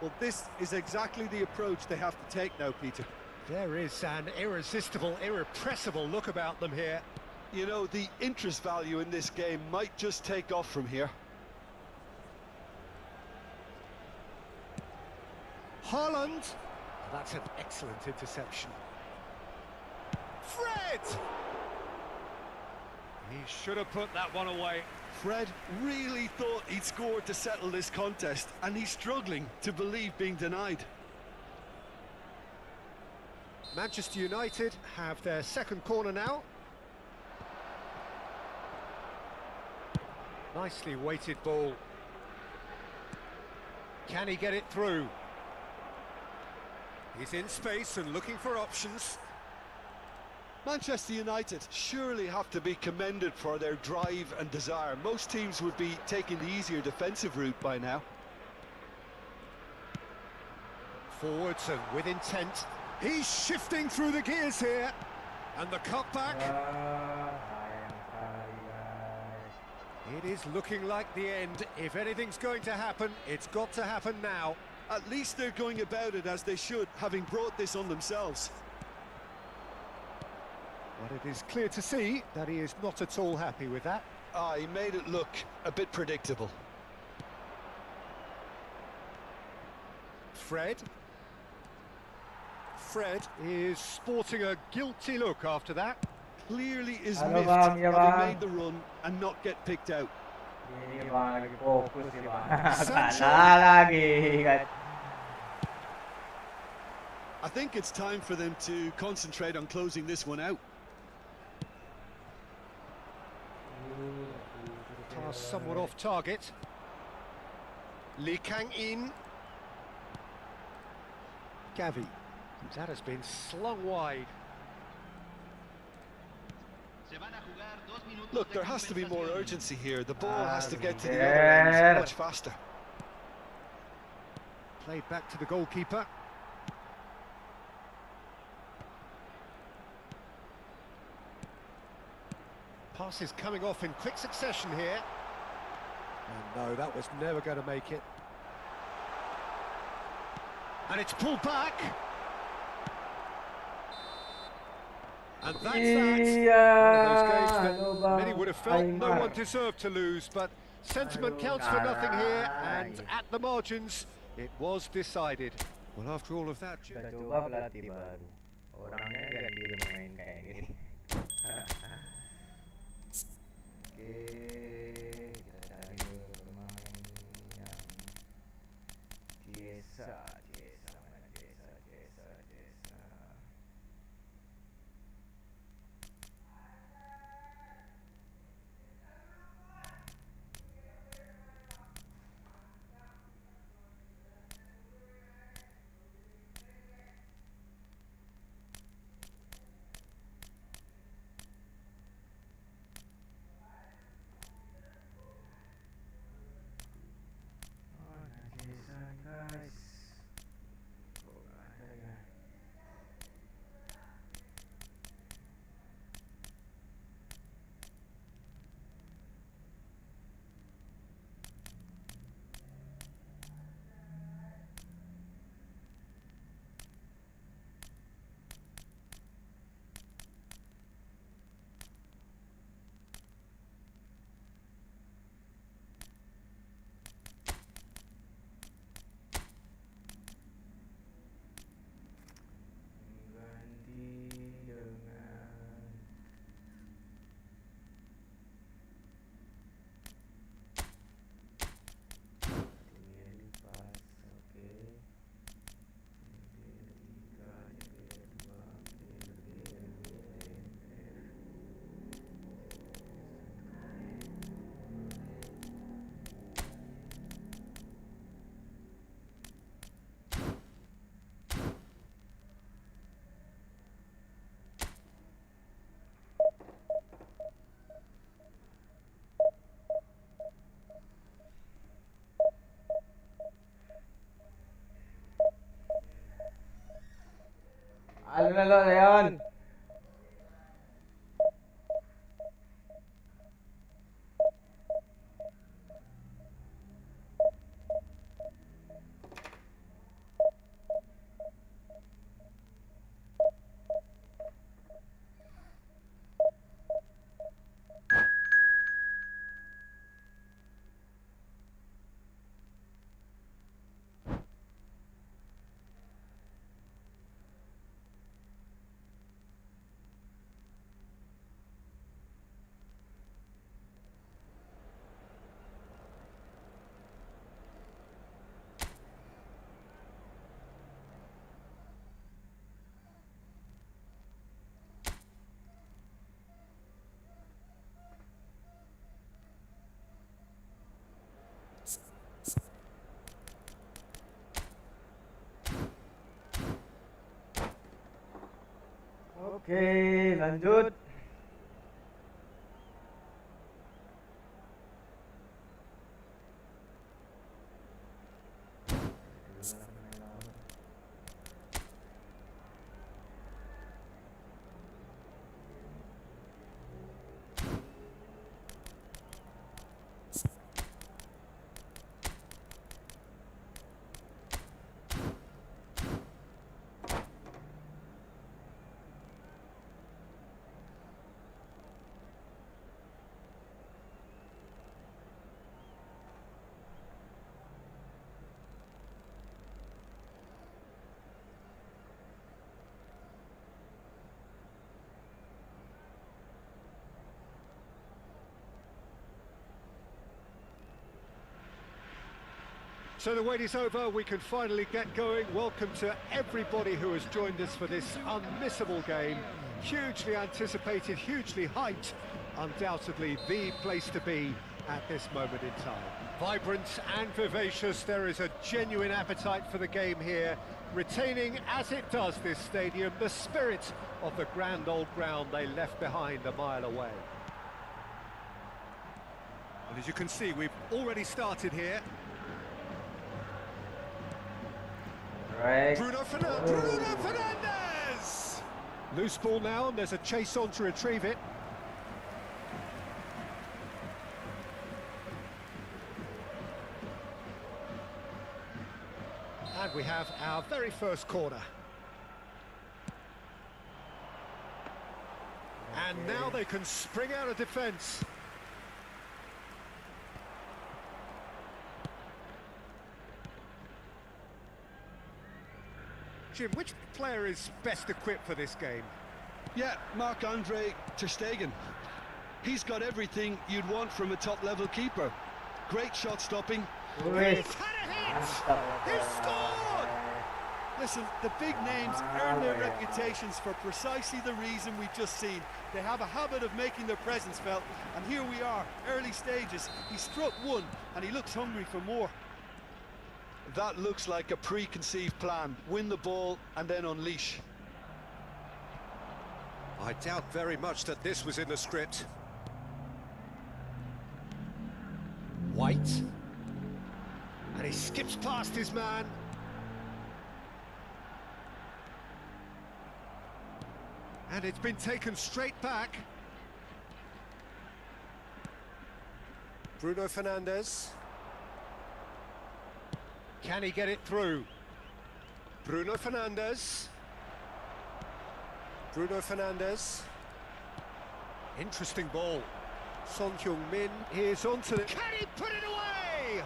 Well, this is exactly the approach they have to take now, Peter. There is an irresistible, irrepressible look about them here. You know, the interest value in this game might just take off from here. Haaland. That's an excellent interception. Fred! He should have put that one away. Fred really thought he'd scored to settle this contest, and he's struggling to believe being denied. Manchester United have their second corner now. Nicely weighted ball. Can he get it through? He's in space and looking for options. Manchester United surely have to be commended for their drive and desire. Most teams would be taking the easier defensive route by now. Forwards and with intent. He's shifting through the gears here. And the cutback. It is looking like the end. If anything's going to happen, it's got to happen now. At least they're going about it as they should, having brought this on themselves. But it is clear to see that he is not at all happy with that. He made it look a bit predictable. Fred. Fred is sporting a guilty look after that. Clearly is Halo miffed bang, ya having bang. made the run and not get picked out. Ini bang lagi fokus nih bang. Sancho. Kalah lagi kan. I think it's time for them to concentrate on closing this one out. Pass somewhat off target. Lee Kang-in. Gavi. That has been slung wide. Look, there has to be more urgency here. The ball has to get to the other end much faster. Played back to the goalkeeper. Passes coming off in quick succession here. And no, that was never going to make it. And it's pulled back. And that's that. One of those games that many would have felt no one deserved to lose, but sentiment counts for nothing here, and at the margins, it was decided. Well, after all of that... Kita coba pelatih baru. Orangnya ganti main kayak gini. Oke, kita cari pemain yang Jesa. lo, Leon. Oke, lanjut. So the wait is over, we can finally get going. Welcome to everybody who has joined us for this unmissable game. Hugely anticipated, hugely hyped, undoubtedly the place to be at this moment in time. Vibrant and vivacious, there is a genuine appetite for the game here, retaining, as it does this stadium, the spirit of the grand old ground they left behind a mile away. And as you can see, we've already started here. Right. Bruno Fernandes! Loose ball now, and there's a chase on to retrieve it. And we have our very first corner. And now they can spring out of defence. Jim, which player is best equipped for this game? Yeah, Marc-Andre ter Stegen. He's got everything you'd want from a top-level keeper. Great shot stopping. He's had a hit! He's scored! Listen, the big names earn their reputations for precisely the reason we've just seen. They have a habit of making their presence felt, and here we are, early stages. He struck one, and he looks hungry for more. That looks like a preconceived plan. Win the ball and then unleash. I doubt very much that this was in the script. White. And he skips past his man. And it's been taken straight back. Bruno Fernandes. Can he get it through? Bruno Fernandes. Bruno Fernandes. Interesting ball. Son Heung-min is onto the... Can he put it away?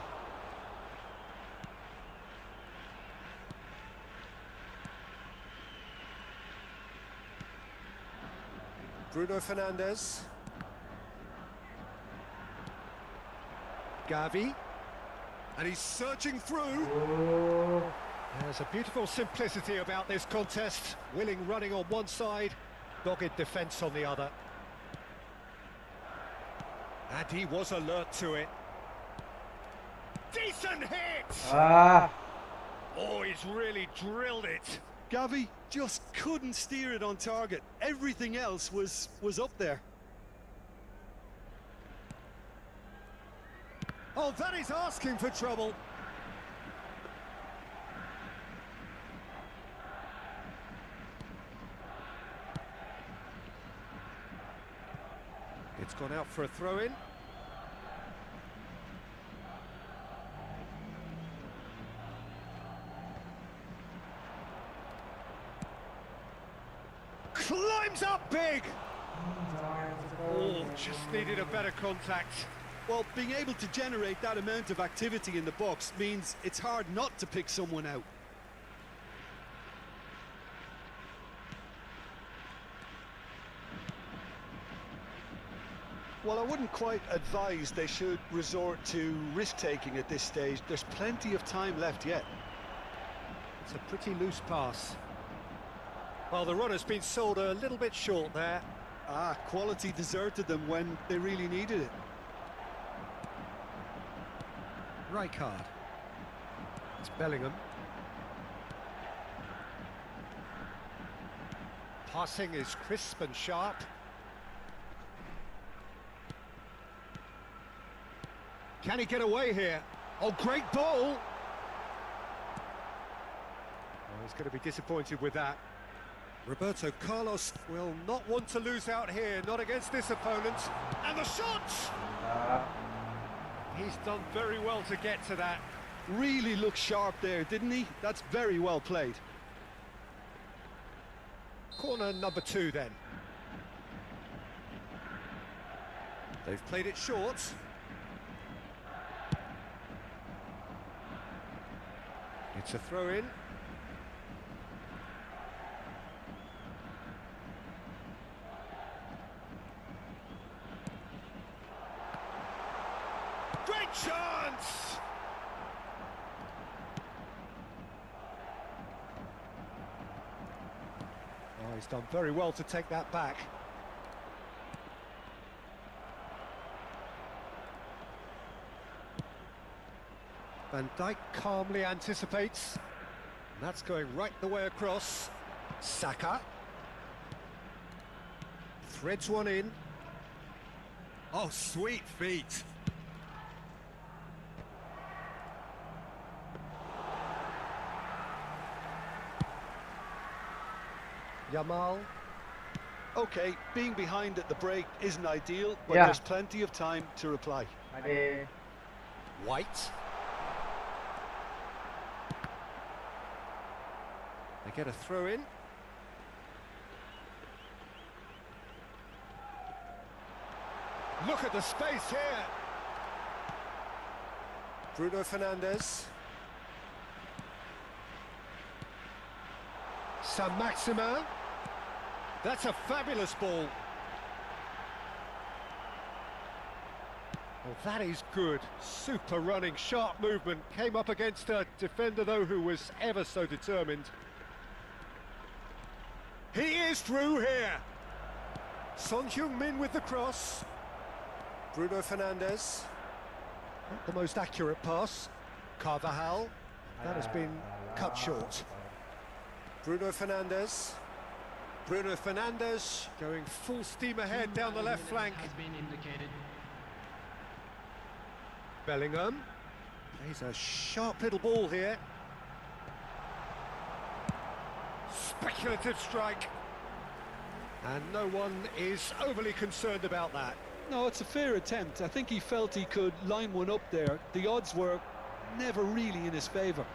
Bruno Fernandes. Gavi. And he's searching through. There's a beautiful simplicity about this contest. Willing running on one side, dogged defence on the other. And he was alert to it. Decent hit! Oh, he's really drilled it. Gavi just couldn't steer it on target. Everything else was up there. Oh, that is asking for trouble. It's gone out for a throw-in. Climbs up big! Oh, just needed a better contact. Well, being able to generate that amount of activity in the box means it's hard not to pick someone out. Well, I wouldn't quite advise they should resort to risk-taking at this stage. There's plenty of time left yet. It's a pretty loose pass. Well, the runner's been sold a little bit short there. Ah, quality deserted them when they really needed it. Right card. It's Bellingham. Passing is crisp and sharp. Can he get away here? Oh, great ball! Oh, he's going to be disappointed with that. Roberto Carlos will not want to lose out here, not against this opponent. And the shot! He's done very well to get to that. Really looked sharp there, didn't he? That's very well played. Corner number 2 then. They've played it short. It's a throw-in. Great chance! Oh, he's done very well to take that back. Van Dijk calmly anticipates. And that's going right the way across. Saka. Threads one in. Oh, sweet feet. Yamal. Okay, being behind at the break isn't ideal, but Yeah. there's plenty of time to reply. White. They get a throw in. Look at the space here. Bruno Fernandes. Saint-Maximin. That's a fabulous ball. Well, that is good. Super running, sharp movement. Came up against a defender, though, who was ever so determined. He is through here. Son Heung-min with the cross. Bruno Fernandes. Not the most accurate pass. Carvajal. That has been cut short. Bruno Fernandes. Bruno Fernandes going full steam ahead down the left flank. Has been indicated. Bellingham. Plays a sharp little ball here. Speculative strike. And no one is overly concerned about that. No, it's a fair attempt. I think he felt he could line one up there. The odds were never really in his favour.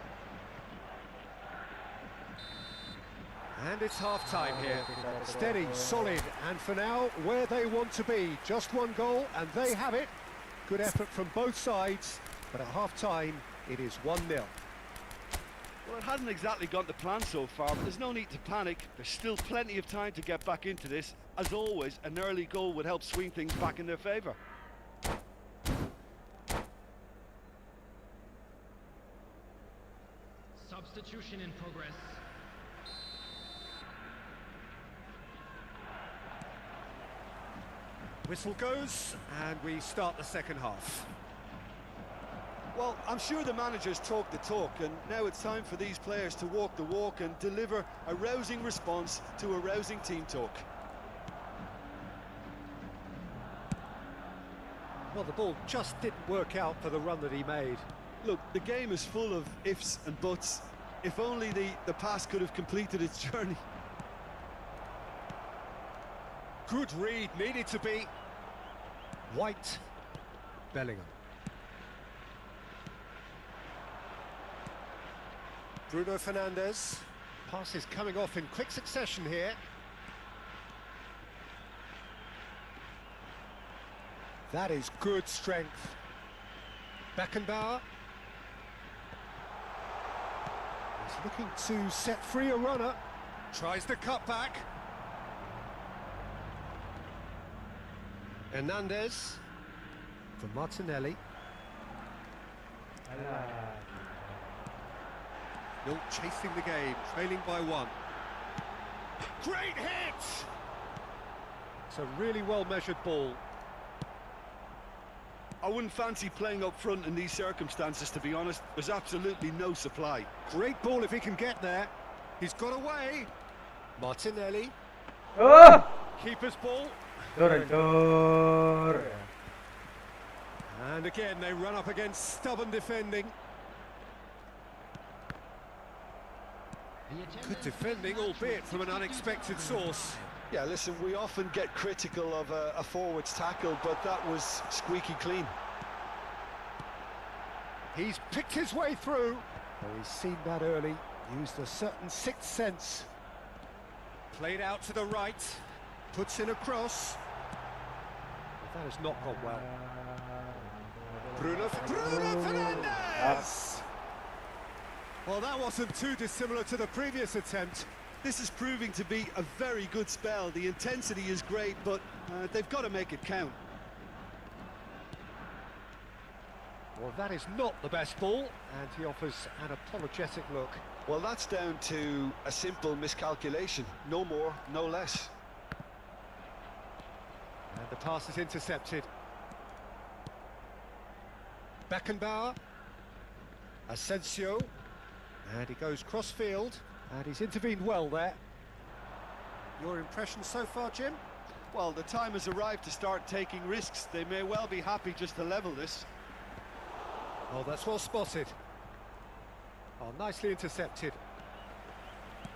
And it's half-time here. Steady, solid, and for now, where they want to be. Just one goal, and they have it. Good effort from both sides, but at half-time, it is 1-0. Well, it hasn't exactly gone to plan so far, but there's no need to panic. There's still plenty of time to get back into this. As always, an early goal would help swing things back in their favour. Substitution in progress. Whistle goes, and we start the second half. Well, I'm sure the managers talk the talk, and now it's time for these players to walk the walk and deliver a rousing response to a rousing team talk. Well, the ball just didn't work out for the run that he made. Look, the game is full of ifs and buts. If only the pass could have completed its journey. Good read, needed to be. White, Bellingham. Bruno Fernandes. Passes coming off in quick succession here. That is good strength. Beckenbauer. He's looking to set free a runner. Tries the cut back. Hernandez for Martinelli. Still chasing the game, trailing by 1. Great hit! It's a really well-measured ball. I wouldn't fancy playing up front in these circumstances, to be honest. There's absolutely no supply. Great ball if he can get there. He's got away. Martinelli. Oh! Keeper's ball. Tur. And again, they run up against stubborn defending. Good defending, albeit from an unexpected source. Yeah, listen, we often get critical of a forward's tackle, but that was squeaky clean. He's picked his way through. Oh, he's seen that early, used a certain sixth sense. Played out to the right, puts in a cross. That has not gone well. Bruno Fernandes! Well, that wasn't too dissimilar to the previous attempt. This is proving to be a very good spell. The intensity is great, but they've got to make it count. Well, that is not the best ball, and he offers an apologetic look. Well, that's down to a simple miscalculation. No more, no less. And the pass is intercepted. Beckenbauer. Asensio. And he goes cross-field, and he's intervened well there. Your impression so far, Jim? Well, the time has arrived to start taking risks. They may well be happy just to level this. Oh, that's well spotted. Oh, nicely intercepted.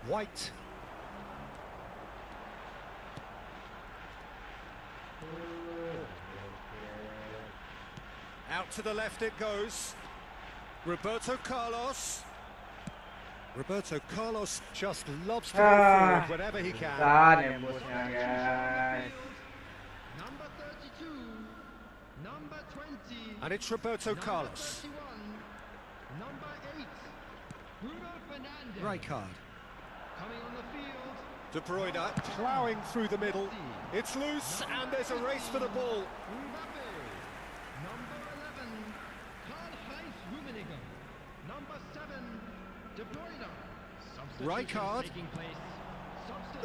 White. Out to the left it goes. Roberto Carlos. Roberto Carlos just loves to go forward whenever he can. Nembusnya, guys. Number 32, number 20. And it's Roberto Carlos. 31, number 8, Bruno Fernandes. Right card. Coming on the field. De Bruyne ploughing through the middle. It's loose and there's a race for the ball. Mbappe. Number 11, Karl-Heinz Rummenigge. Number 7, De Bruyne. Right card. Taking place.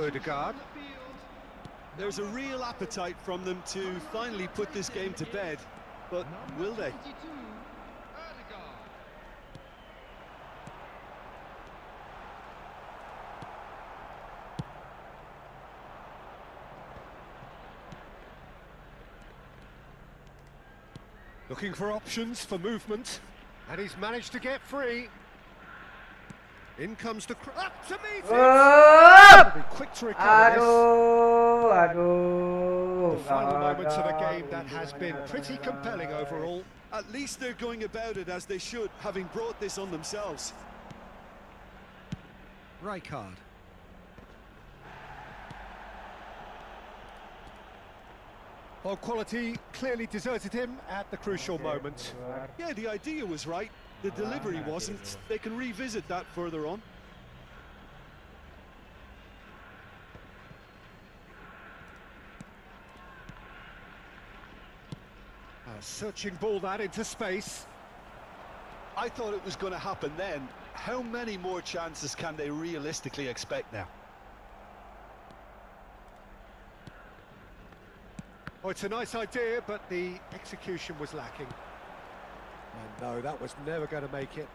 Odegaard. On the field. There's a real appetite from them to finally put this game to bed, but will they? 22, Odegaard. Looking for options for movement, and he's managed to get free. In comes the up to meet it. Be quick to recover this. The final moments of a game that has been pretty compelling overall. At least they're going about it as they should, having brought this on themselves. Right card. Well, quality clearly deserted him at the crucial moment. Yeah, the idea was right. The delivery wasn't. They can revisit that further on. A searching ball that into space. I thought it was going to happen then. How many more chances can they realistically expect now? Oh, it's a nice idea, but the execution was lacking. And no, that was never going to make it.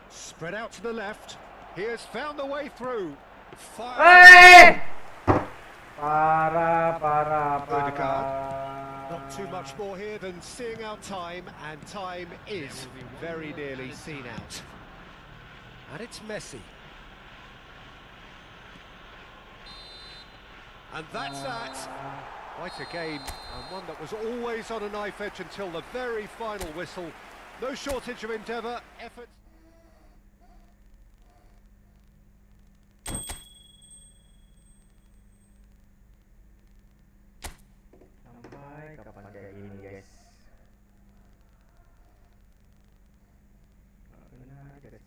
Spread out to the left. He has found the way through. Hey! Not too much more here than seeing out time, and time is very nearly seen out. And it's Messi. And that's that. Quite a game, and one that was always on a knife edge until the very final whistle. No shortage of endeavour, effort. Sampai kapan kayak gini, guys? Benar, guys.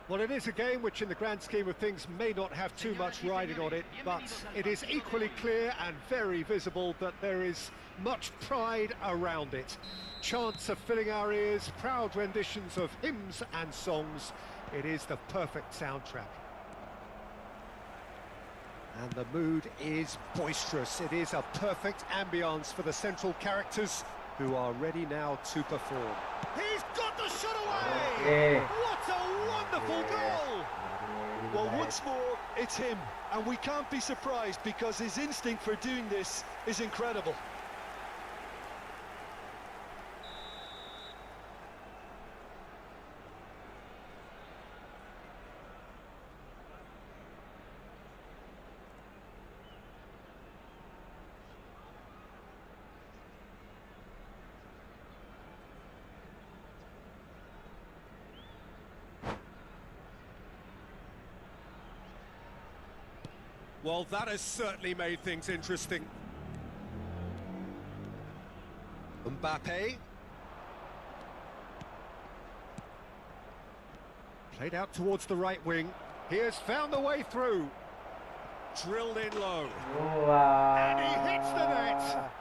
Well, it is a game which in the grand scheme of things may not have too much riding on it, but it is equally clear and very visible that there is much pride around it. Chants are filling our ears, proud renditions of hymns and songs. It is the perfect soundtrack. And the mood is boisterous. It is a perfect ambience for the central characters who are ready now to perform. He's got the shot away! Okay. What a wonderful goal! Well, once more, it's him, and we can't be surprised because his instinct for doing this is incredible. Well, that has certainly made things interesting. Mbappe. Played out towards the right wing. He has found the way through. Drilled in low. And he hits the net.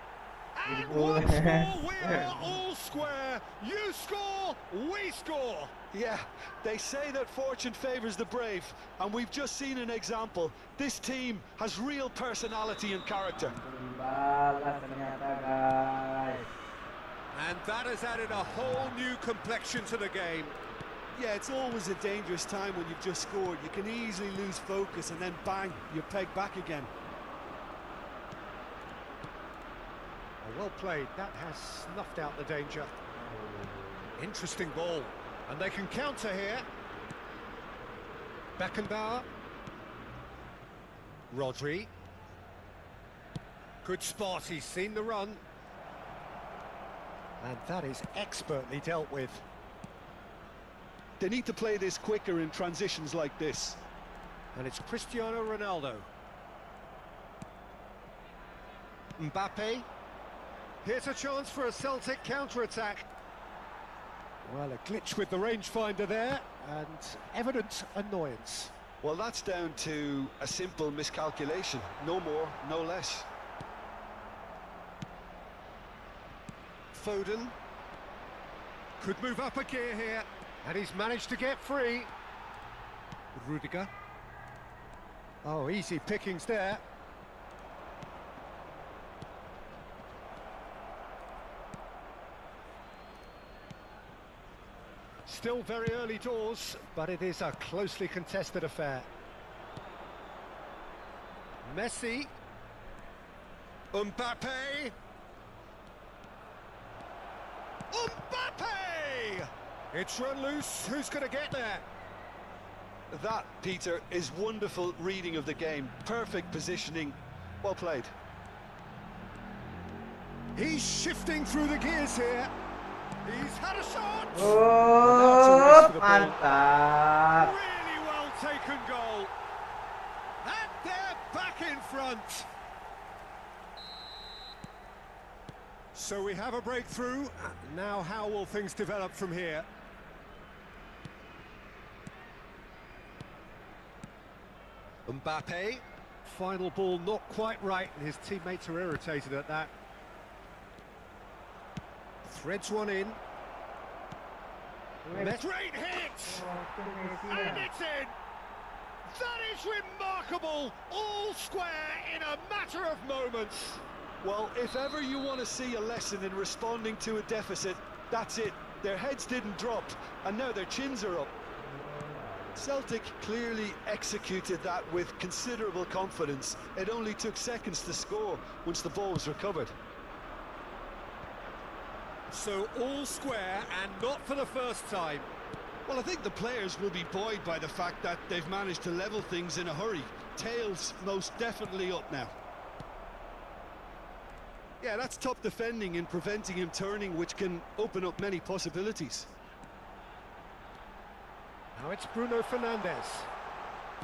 And once more, we are all square. You score, we score. Yeah, they say that fortune favours the brave, and we've just seen an example. This team has real personality and character. And that has added a whole new complexion to the game. Yeah, it's always a dangerous time when you've just scored. You can easily lose focus and then bang, you're pegged back again. Well played, that has snuffed out the danger. Interesting ball, and they can counter here. Beckenbauer. Rodri. Good spot, he's seen the run. And that is expertly dealt with. They need to play this quicker in transitions like this. And it's Cristiano Ronaldo. Mbappe. Here's a chance for a Celtic counter-attack. Well, a glitch with the rangefinder there, and evident annoyance. Well, that's down to a simple miscalculation. No more, no less. Foden. Could move up a gear here, and he's managed to get free. Rudiger. Oh, easy pickings there. Still very early doors, but it is a closely contested affair. Messi. Mbappe. Mbappe! It's run loose. Who's going to get there? That, Peter, is wonderful reading of the game. Perfect positioning. Well played. He's shifting through the gears here. He's had a shot. Oh, mantap. Really well taken goal. And they're back in front. So we have a breakthrough. Now how will things develop from here? Mbappe. Final ball not quite right, and his teammates are irritated at that. Threads one in. Great hit! And it's in! That is remarkable! All square in a matter of moments. Well, if ever you want to see a lesson in responding to a deficit, that's it. Their heads didn't drop, and now their chins are up. Celtic clearly executed that with considerable confidence. It only took seconds to score once the ball was recovered. So all square, and not for the first time. Well, I think the players will be buoyed by the fact that they've managed to level things in a hurry. Tails most definitely up now. Yeah, that's top defending and preventing him turning, which can open up many possibilities. Now it's Bruno Fernandes.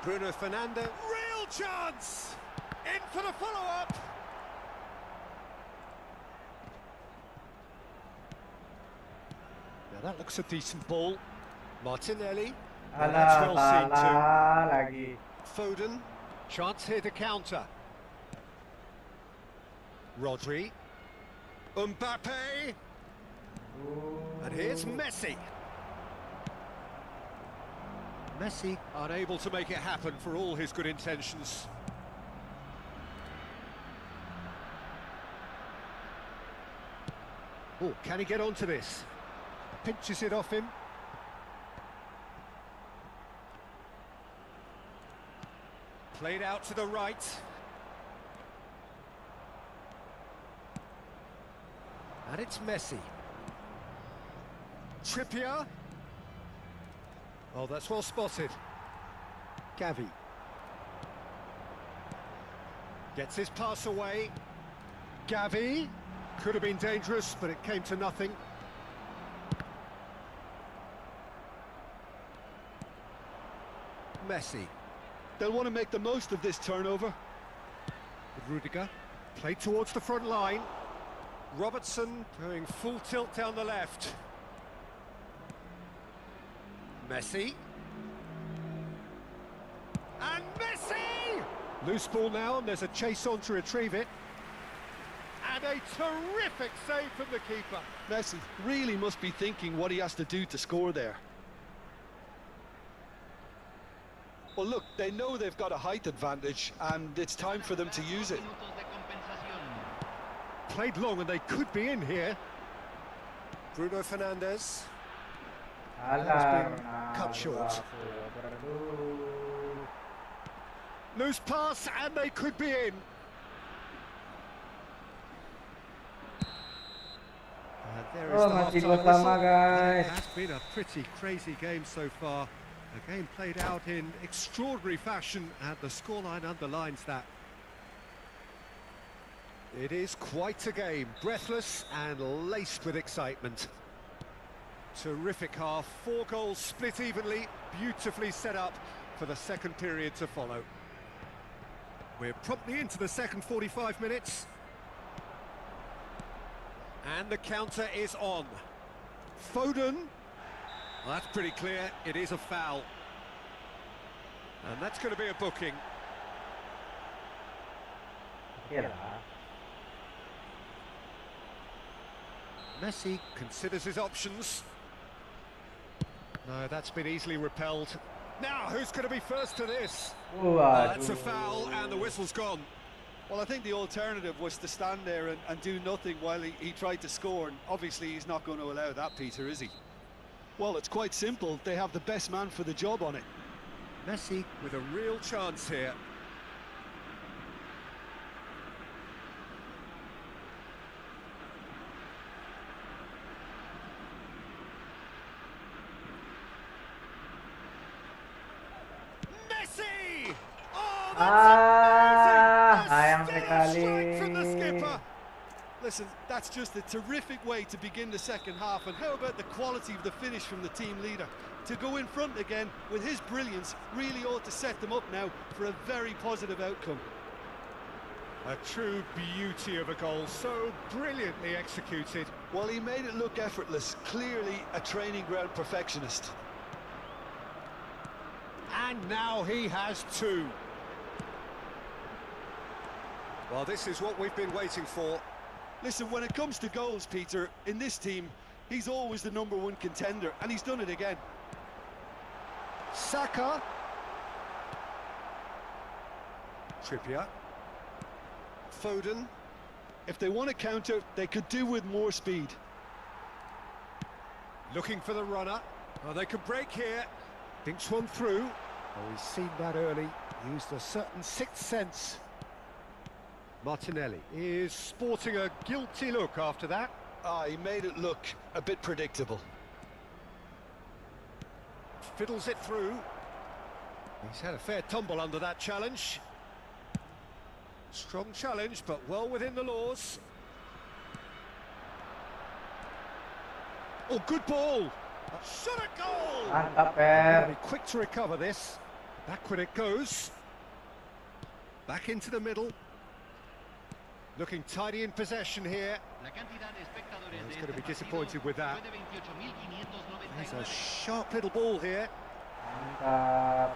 Bruno Fernandes. Real chance! In for the follow-up. Now that looks a decent ball. Martinelli. Well, that's well seen too. Foden. Chance here to counter. Rodri. Mbappe. And here's Messi. Messi unable to make it happen for all his good intentions. Oh, can he get onto this? Pinches it off him. Played out to the right. And it's Messi. Trippier. Oh, that's well spotted. Gavi. Gets his pass away. Gavi. Could have been dangerous, but it came to nothing. Messi. They'll want to make the most of this turnover. Rudiger. Played towards the front line. Robertson doing full tilt down the left. Messi. And Messi! Loose ball now, and there's a chase on to retrieve it. And a terrific save from the keeper. Messi really must be thinking what he has to do to score there. Well, look, they know they've got a height advantage, and it's time for them to use it. Played long, and they could be in here. Bruno Fernandes. Has been cut short. Loose pass, and they could be in. There is the half-time whistle. It has been a pretty crazy game so far. A game played out in extraordinary fashion, and the scoreline underlines that. It is quite a game, breathless and laced with excitement. Terrific half, 4 goals split evenly, beautifully set up for the second period to follow. We're promptly into the second 45 minutes. And the counter is on. Foden. Well, that's pretty clear, it is a foul. And that's going to be a booking. Messi considers his options. No, that's been easily repelled. Now, who's going to be first to this? That's a foul, and the whistle's gone. Well, I think the alternative was to stand there and do nothing while he tried to score, and obviously he's not going to allow that, Peter, is he? Well, it's quite simple. They have the best man for the job on it. Messi with a real chance here. Messi! Oh, that's sayang amazing! sekali. From the skipper. Listen, that's just a terrific way to begin the second half, and how about the quality of the finish from the team leader? To go in front again with his brilliance really ought to set them up now for a very positive outcome. A true beauty of a goal, so brilliantly executed. Well, he made it look effortless. Clearly a training ground perfectionist. And now he has two. Well, this is what we've been waiting for. Listen, when it comes to goals, Peter, in this team, he's always the #1 contender, and he's done it again. Saka. Trippier. Foden. If they want to counter, they could do with more speed. Looking for the runner. Oh, they can break here. Thinks one through. Oh, he's seen that early. Used a certain sixth sense. Martinelli is sporting a guilty look after that. He made it look a bit predictable. Fiddles it through. He's had a fair tumble under that challenge. Strong challenge, but well within the laws. Oh, good ball. Shot a goal! Mantap, Very quick to recover this. Backward it goes. Back into the middle. Looking tidy in possession here. He's going to be disappointed with that. There's a sharp little ball here. Mantap.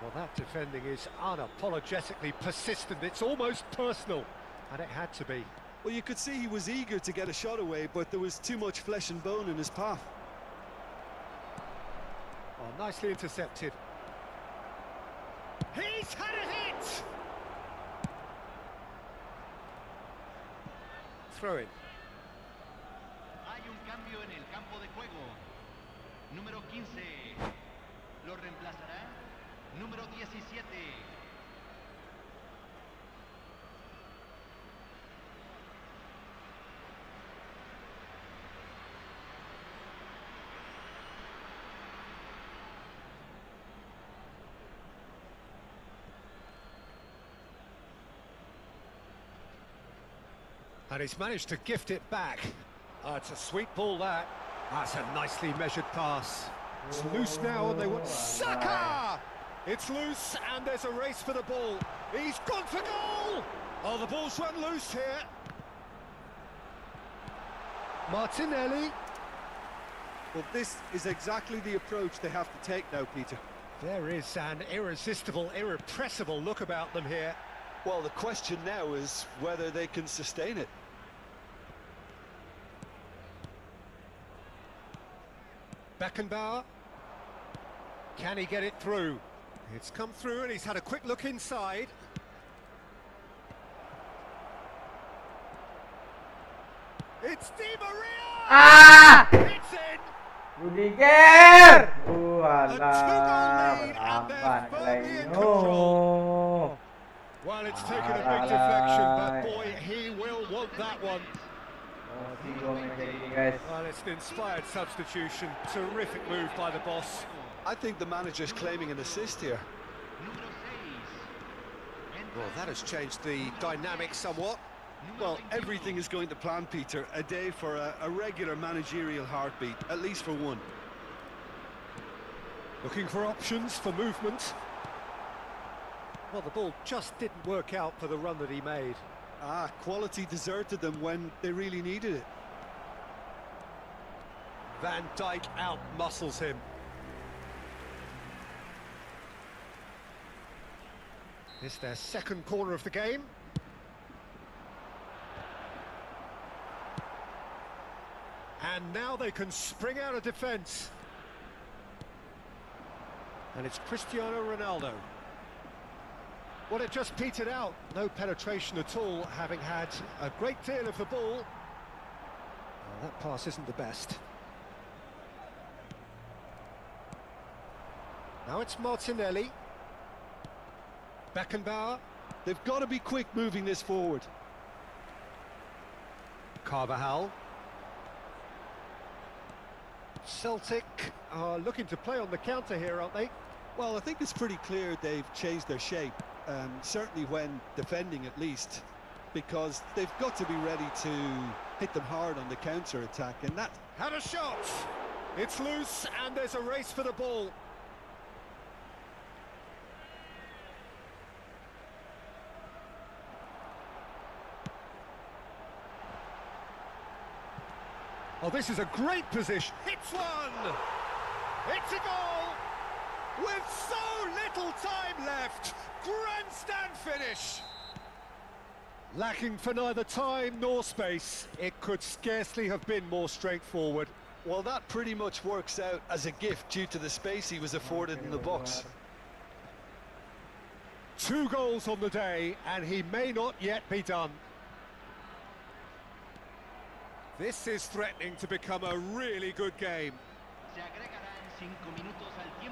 Well, that defending is unapologetically persistent. It's almost personal, and it had to be. Well, you could see he was eager to get a shot away, but there was too much flesh and bone in his path. Oh, nicely intercepted. He's had a hit! Throw in. Hay un cambio en el campo de juego. Número 15. Lo reemplazará. Número 17. And he's managed to gift it back. It's a sweet ball, that. That's a nicely measured pass. It's loose now, and they want Saka! It's loose, and there's a race for the ball. He's gone for goal! Oh, the ball's run loose here. Martinelli. Well, this is exactly the approach they have to take now, Peter. There is an irresistible, irrepressible look about them here. Well, the question now is whether they can sustain it. Beckenbauer. Can he get it through? It's come through, and he's had a quick look inside. It's Di Maria! It's in! Rudiger! A Alah, two-goal lead, and they're berhampan firmly in Leno. control. Well, it's taken a big deflection, but boy, he will want that one. Well, it's an inspired substitution. Terrific move by the boss. I think the manager's claiming an assist here. Well, that has changed the dynamic somewhat. Well, everything is going to plan, Peter. A day for a regular managerial heartbeat, at least for one. Looking for options for movement. Well, the ball just didn't work out for the run that he made. Quality deserted them when they really needed it. Van Dijk out-muscles him. It's their second corner of the game. And now they can spring out of defence. And it's Cristiano Ronaldo. Well, it just petered out. No penetration at all, having had a great deal of the ball. Well, that pass isn't the best. Now it's Martinelli. Beckenbauer. They've got to be quick moving this forward. Carvajal. Celtic are looking to play on the counter here, aren't they? Well, I think it's pretty clear they've changed their shape, certainly when defending at least, because they've got to be ready to hit them hard on the counter-attack, and that... Had a shot! It's loose, and there's a race for the ball. Oh, this is a great position. Hits one! It's a goal! With so little time left, grandstand finish. Lacking for neither time nor space, it could scarcely have been more straightforward. Well, that pretty much works out as a gift due to the space he was afforded in the box. 2 goals on the day, and he may not yet be done. This is threatening to become a really good game.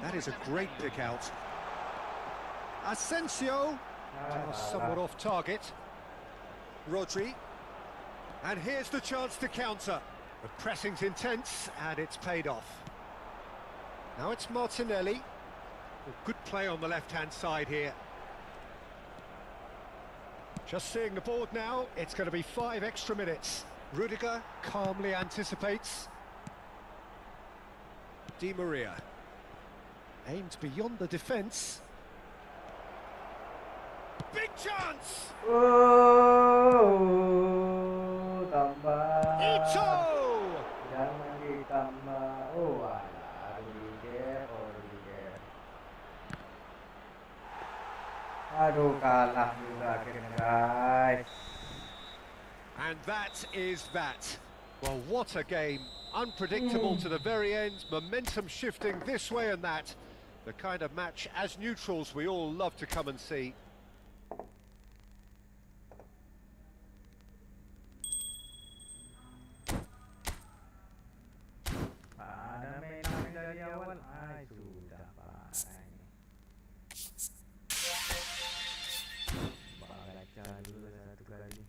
That is a great pick out. Asensio, somewhat off target. Rodri, and here's the chance to counter. The pressing's intense, and it's paid off. Now it's Martinelli. Good play on the left-hand side here. Just seeing the board now, it's going to be 5 extra minutes. Rudiger calmly anticipates. Di Maria aimed beyond the defence. Big chance! Oh, tambah. Ito! Jangan ditambah. Oh, alah, Rudiger. Aduh, kalah juga akhirnya, guys. And that is that. Well, what a game. Unpredictable to the very end, momentum shifting this way and that. The kind of match, as neutrals, we all love to come and see. Ada main dari awal. Ay, sudah, Pak. Baca dulu satu kali.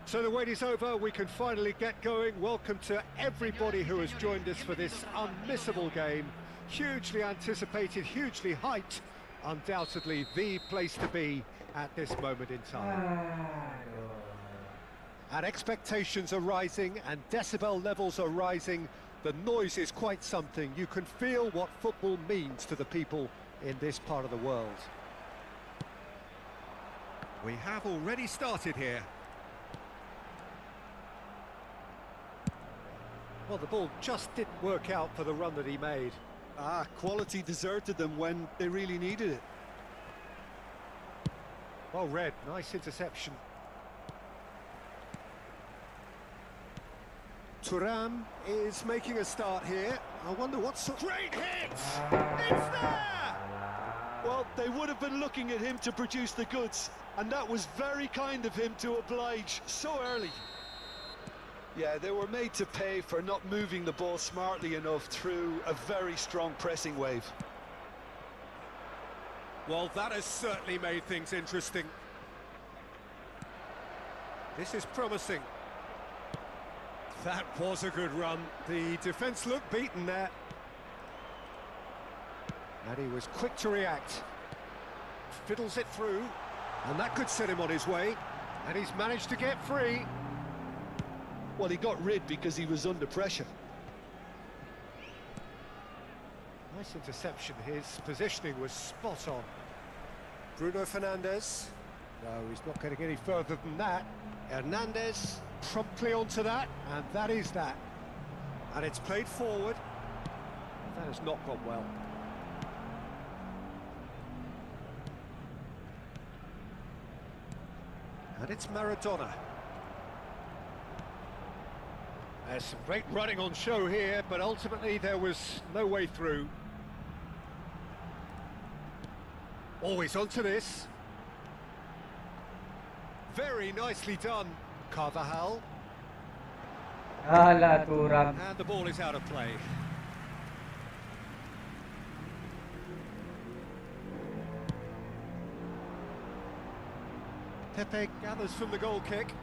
So the wait is over, we can finally get going. Welcome to everybody who has joined us for this unmissable game. Hugely anticipated, hugely hyped, undoubtedly the place to be at this moment in time. And expectations are rising and decibel levels are rising. The noise is quite something. You can feel what football means to the people in this part of the world. We have already started here. Well, the ball just didn't work out for the run that he made. Quality deserted them when they really needed it. Well read, nice interception. Thuram is making a start here. I wonder what sort... Great hit! It's there! Well, they would have been looking at him to produce the goods, and that was very kind of him to oblige so early. Yeah, they were made to pay for not moving the ball smartly enough through a very strong pressing wave. Well, that has certainly made things interesting. This is promising. That was a good run. The defence looked beaten there. And he was quick to react. Fiddles it through, and that could set him on his way. And he's managed to get free. Well, he got rid because he was under pressure. Nice interception. His positioning was spot on. Bruno Fernandes. No, he's not getting any further than that. Hernandez promptly onto that, and that is that. And it's played forward. That has not gone well. And it's Maradona. There's some great running on show here, but ultimately there was no way through. Always onto this. Very nicely done, Carvajal. And the ball is out of play. Pepe gathers from the goal kick.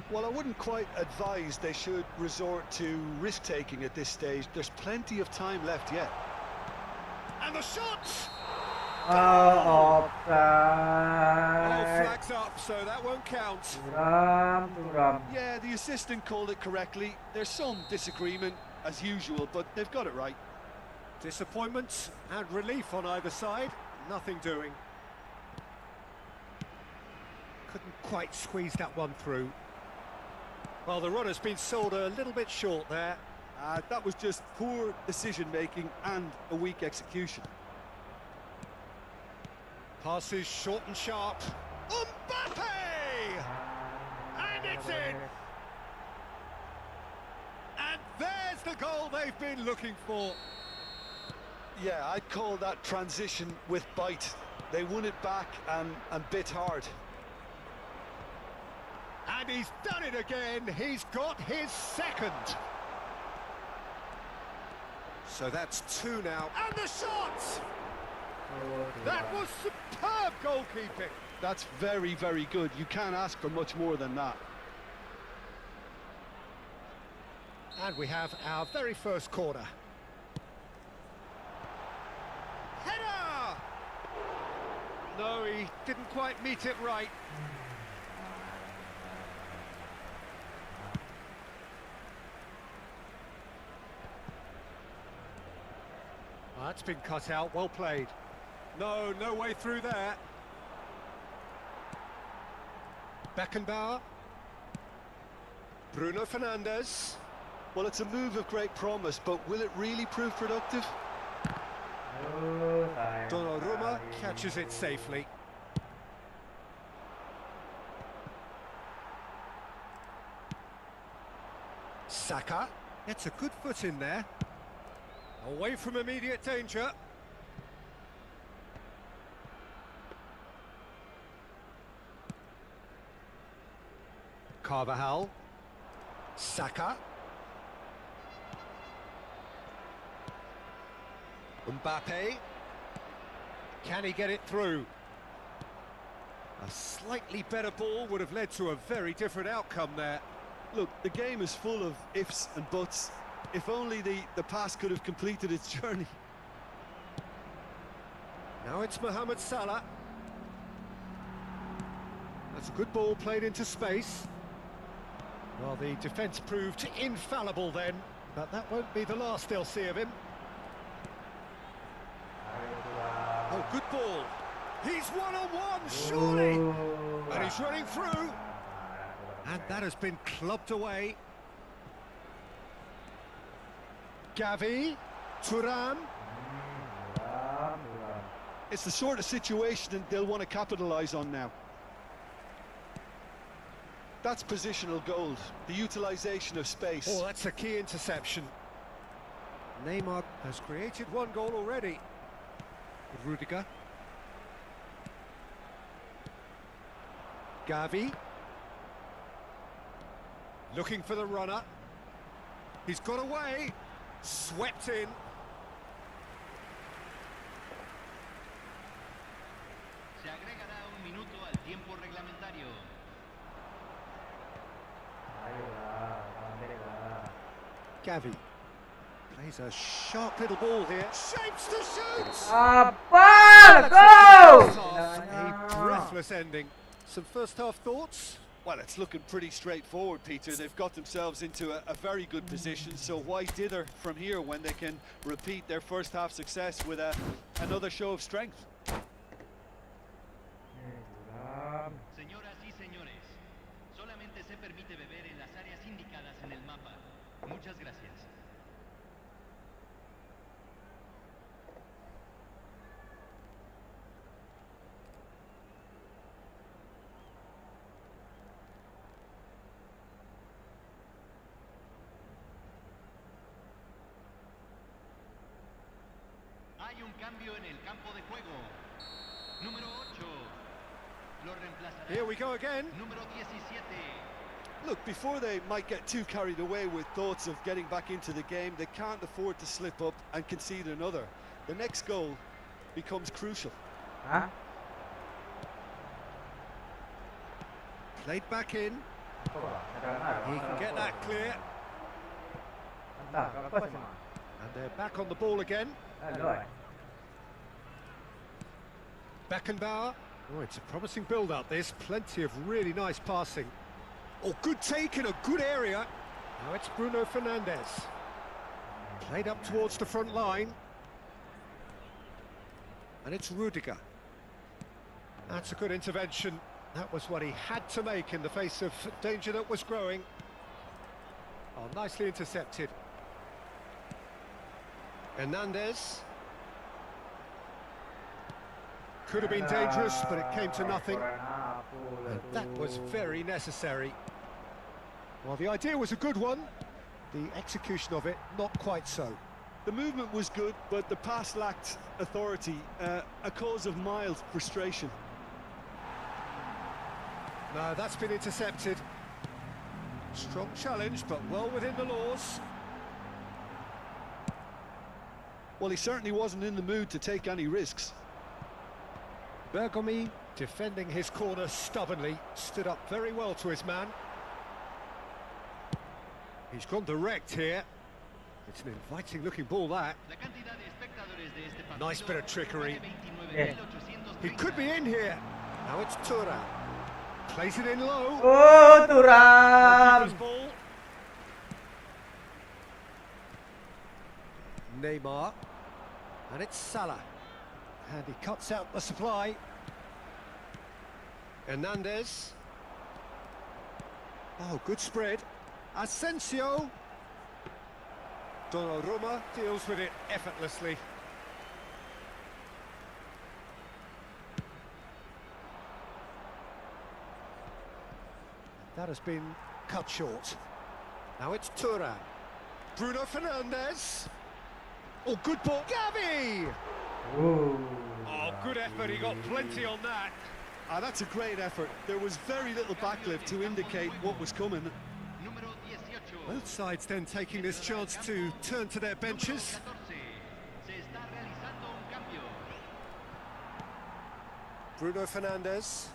Well, I wouldn't quite advise they should resort to risk-taking at this stage. There's plenty of time left yet. And the shot! Offside. Oh, flags up, so that won't count. Yeah, the assistant called it correctly. There's some disagreement, as usual, but they've got it right. Disappointment and relief on either side. Nothing doing. Couldn't quite squeeze that one through. Well, the runner's been sold a little bit short there. That was just poor decision-making and a weak execution. Passes short and sharp. Mbappe! And it's in! And there's the goal they've been looking for. Yeah, I'd call that transition with bite. They won it back and bit hard. And he's done it again. He's got his second. So that's two now. And the shot! That was superb goalkeeping. That's very, very good. You can't ask for much more than that. And we have our very first corner. Header! No, he didn't quite meet it right. That's been cut out, well played. No, no way through there. Beckenbauer. Bruno Fernandes. Well, it's a move of great promise, but will it really prove productive? Donnarumma catches it safely. Saka gets a good foot in there. Away from immediate danger. Carvajal. Saka. Mbappe. Can he get it through? A slightly better ball would have led to a very different outcome there. Look, the game is full of ifs and buts. If only the pass could have completed its journey. Now it's Mohamed Salah. That's a good ball played into space. Well, the defence proved infallible then, but that won't be the last they'll see of him. Oh, good ball. He's one-on-one, surely! And he's running through. And that has been clubbed away. Gavi, Thuram. It's the sort of situation that they'll want to capitalise on now. That's positional gold, the utilisation of space. Oh, that's a key interception. Neymar has created one goal already. Rudiger. Gavi. Looking for the runner. He's got away. Swept in. Se agregará un minuto al tiempo reglamentario. Gavi plays a sharp little ball here. Shapes to shoot! Apa? Go! A breathless ending. Some first half thoughts? Well, it's looking pretty straightforward, Peter. They've got themselves into a very good position, so why dither from here when they can repeat their first half success with another show of strength? Señoras y señores, solamente se permite beber en las áreas indicadas en el mapa. Muchas gracias. Hay un cambio en el campo de juego. Número 8. Lo reemplazará. Here we go again. Número 17. Look, before they might get too carried away with thoughts of getting back into the game, they can't afford to slip up and concede another. The next goal becomes crucial. Hah? Played back in. He can get that clear. Mantap, apa semua? And they're back on the ball again. Halo. Beckenbauer. Oh, it's a promising build-up, this. Plenty of really nice passing. Oh, good take in a good area. Now it's Bruno Fernandes. Played up towards the front line. And it's Rudiger. That's a good intervention. That was what he had to make in the face of danger that was growing. Oh, nicely intercepted. Hernandez. Could have been dangerous, but it came to nothing. And that was very necessary. Well, the idea was a good one. The execution of it, not quite so. The movement was good, but the pass lacked authority, a cause of mild frustration. No, that's been intercepted. Strong challenge, but well within the laws. Well, he certainly wasn't in the mood to take any risks. Bergomi defending his corner stubbornly, stood up very well to his man. He's gone direct here. It's an inviting looking ball, that. Nice bit of trickery. Yeah. He could be in here. Now it's Thuram. Plays it in low. Oh, Thuram. Keeper's ball. Neymar. And it's Salah. And he cuts out the supply. Hernandez. Oh, good spread. Asensio. Donnarumma deals with it effortlessly. That has been cut short. Now it's Thuram. Bruno Fernandes. Oh, good ball. Gavi! Ooh. Oh, good effort. He got plenty on that. That's a great effort. There was very little backlift to indicate what was coming. Número 18. Both sides then taking this chance to turn to their benches. Se está realizando un cambio. Bruno Fernandes.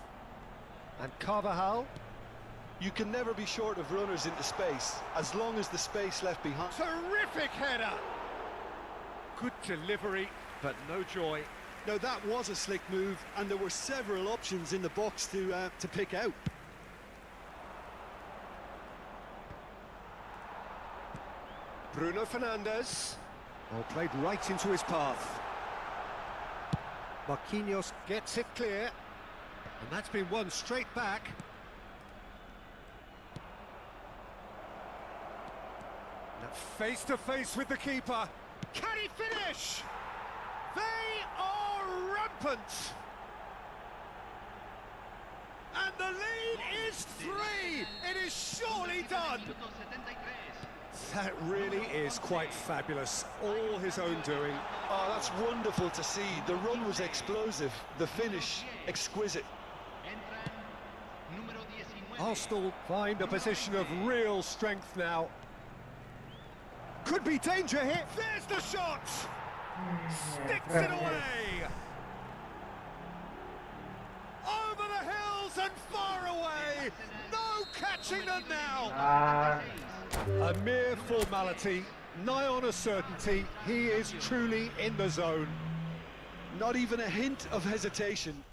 And Carvajal. You can never be short of runners into space, as long as the space left behind. Terrific header! Good delivery, but no joy. No, that was a slick move, and there were several options in the box to pick out. Bruno Fernandes. Oh, played right into his path. Marquinhos gets it clear. And that's been won straight back. Face to face with the keeper. Can he finish? They are rampant. And the lead is 3. It is surely done. That really is quite fabulous. All his own doing. Oh, that's wonderful to see. The run was explosive, the finish exquisite. Arsenal find a position of real strength now. Could be danger here. There's the shot! Sticks it away! Over the hills and far away! No catching them now! A mere formality, nigh on a certainty. He is truly in the zone. Not even a hint of hesitation.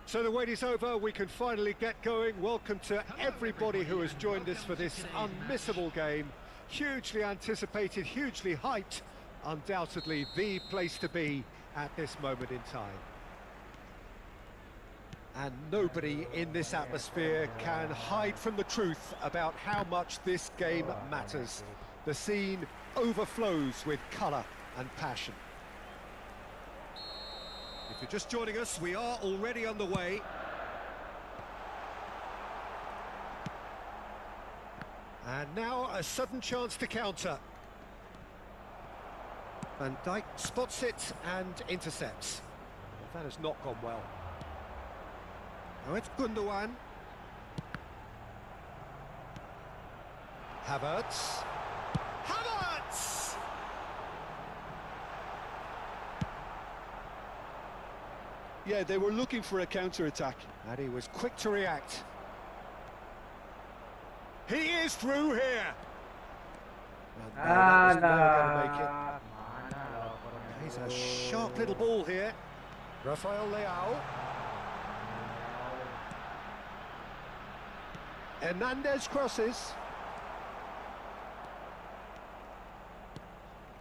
So the wait is over, we can finally get going. Welcome to everybody who has joined us for this unmissable game. Hugely anticipated, hugely hyped, undoubtedly the place to be at this moment in time. And nobody in this atmosphere can hide from the truth about how much this game matters. The scene overflows with colour and passion. If you're just joining us, we are already on the way. And now a sudden chance to counter. Van Dijk spots it and intercepts. That has not gone well. Now it's Gundogan. Havertz. Havertz! Yeah, they were looking for a counter-attack. And he was quick to react. He is through here. And that was never going to make it. He's a sharp little ball here. Rafael Leao. Hernandez crosses.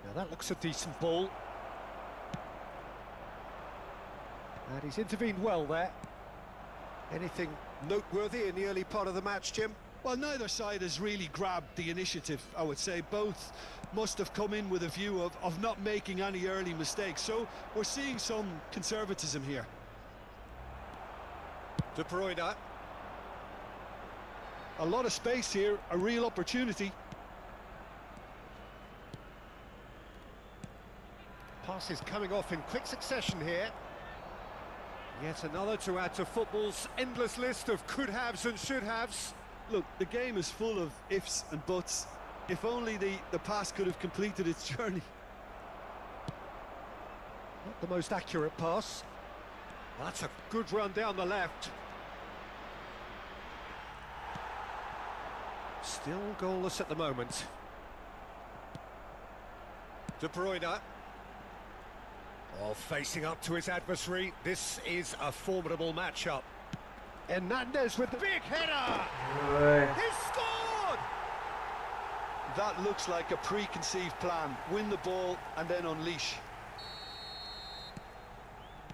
Now that looks a decent ball. And he's intervened well there. Anything noteworthy in the early part of the match, Jim? Well, neither side has really grabbed the initiative, I would say. Both must have come in with a view of not making any early mistakes. So we're seeing some conservatism here. De Bruyne. A lot of space here, a real opportunity. Passes coming off in quick succession here. Yet another to add to football's endless list of could-haves and should-haves. Look, the game is full of ifs and buts. If only the pass could have completed its journey. Not the most accurate pass. That's a good run down the left. Still goalless at the moment. De Bruyne. Oh, facing up to his adversary. This is a formidable matchup. Hernandez with the big header! He scored! That looks like a preconceived plan. Win the ball and then unleash.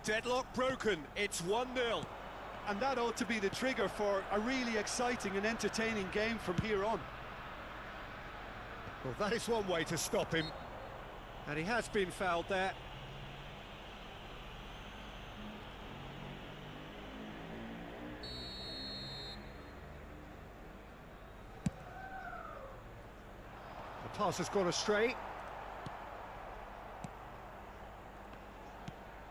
Deadlock broken, it's 1-0. And that ought to be the trigger for a really exciting and entertaining game from here on. Well, that is one way to stop him. And he has been fouled there. The pass has gone astray.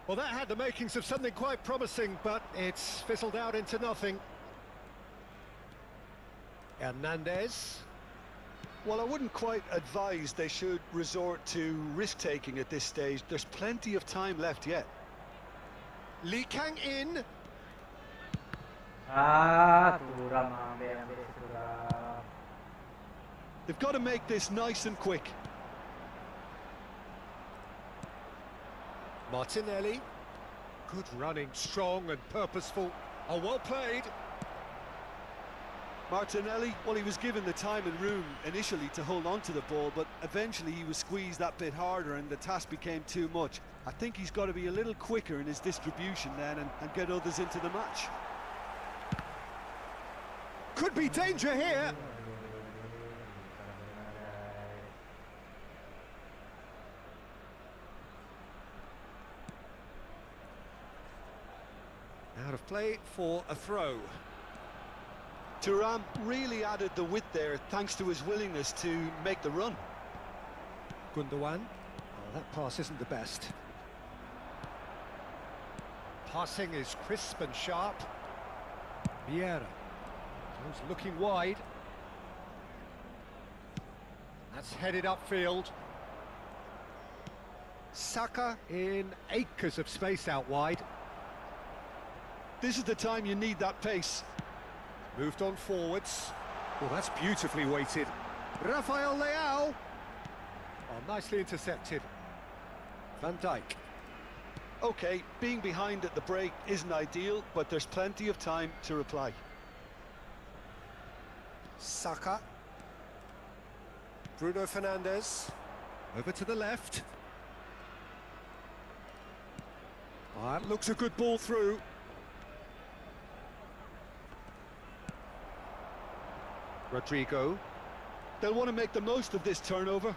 Well, that had the makings of something quite promising, but it's fizzled out into nothing. Hernandez. Well, I wouldn't quite advise they should resort to risk-taking at this stage. There's plenty of time left yet. Lee Kang in. They've got to make this nice and quick. Martinelli. Good running, strong and purposeful. Oh, well played. Martinelli, well, he was given the time and room initially to hold on to the ball, but eventually he was squeezed that bit harder and the task became too much. I think he's got to be a little quicker in his distribution then and get others into the match. Could be danger here. Out of play for a throw. Thuram really added the width there thanks to his willingness to make the run. Gundogan. Oh, that pass isn't the best. Passing is crisp and sharp. Vieira. Goes looking wide. That's headed upfield. Saka in acres of space out wide. This is the time you need that pace. Moved on forwards. Well, that's beautifully weighted. Rafael Leao. Oh, nicely intercepted. Van Dijk. Okay, being behind at the break isn't ideal, but there's plenty of time to reply. Saka. Bruno Fernandes. Over to the left. Oh, that looks a good ball through. Rodrigo. They'll want to make the most of this turnover.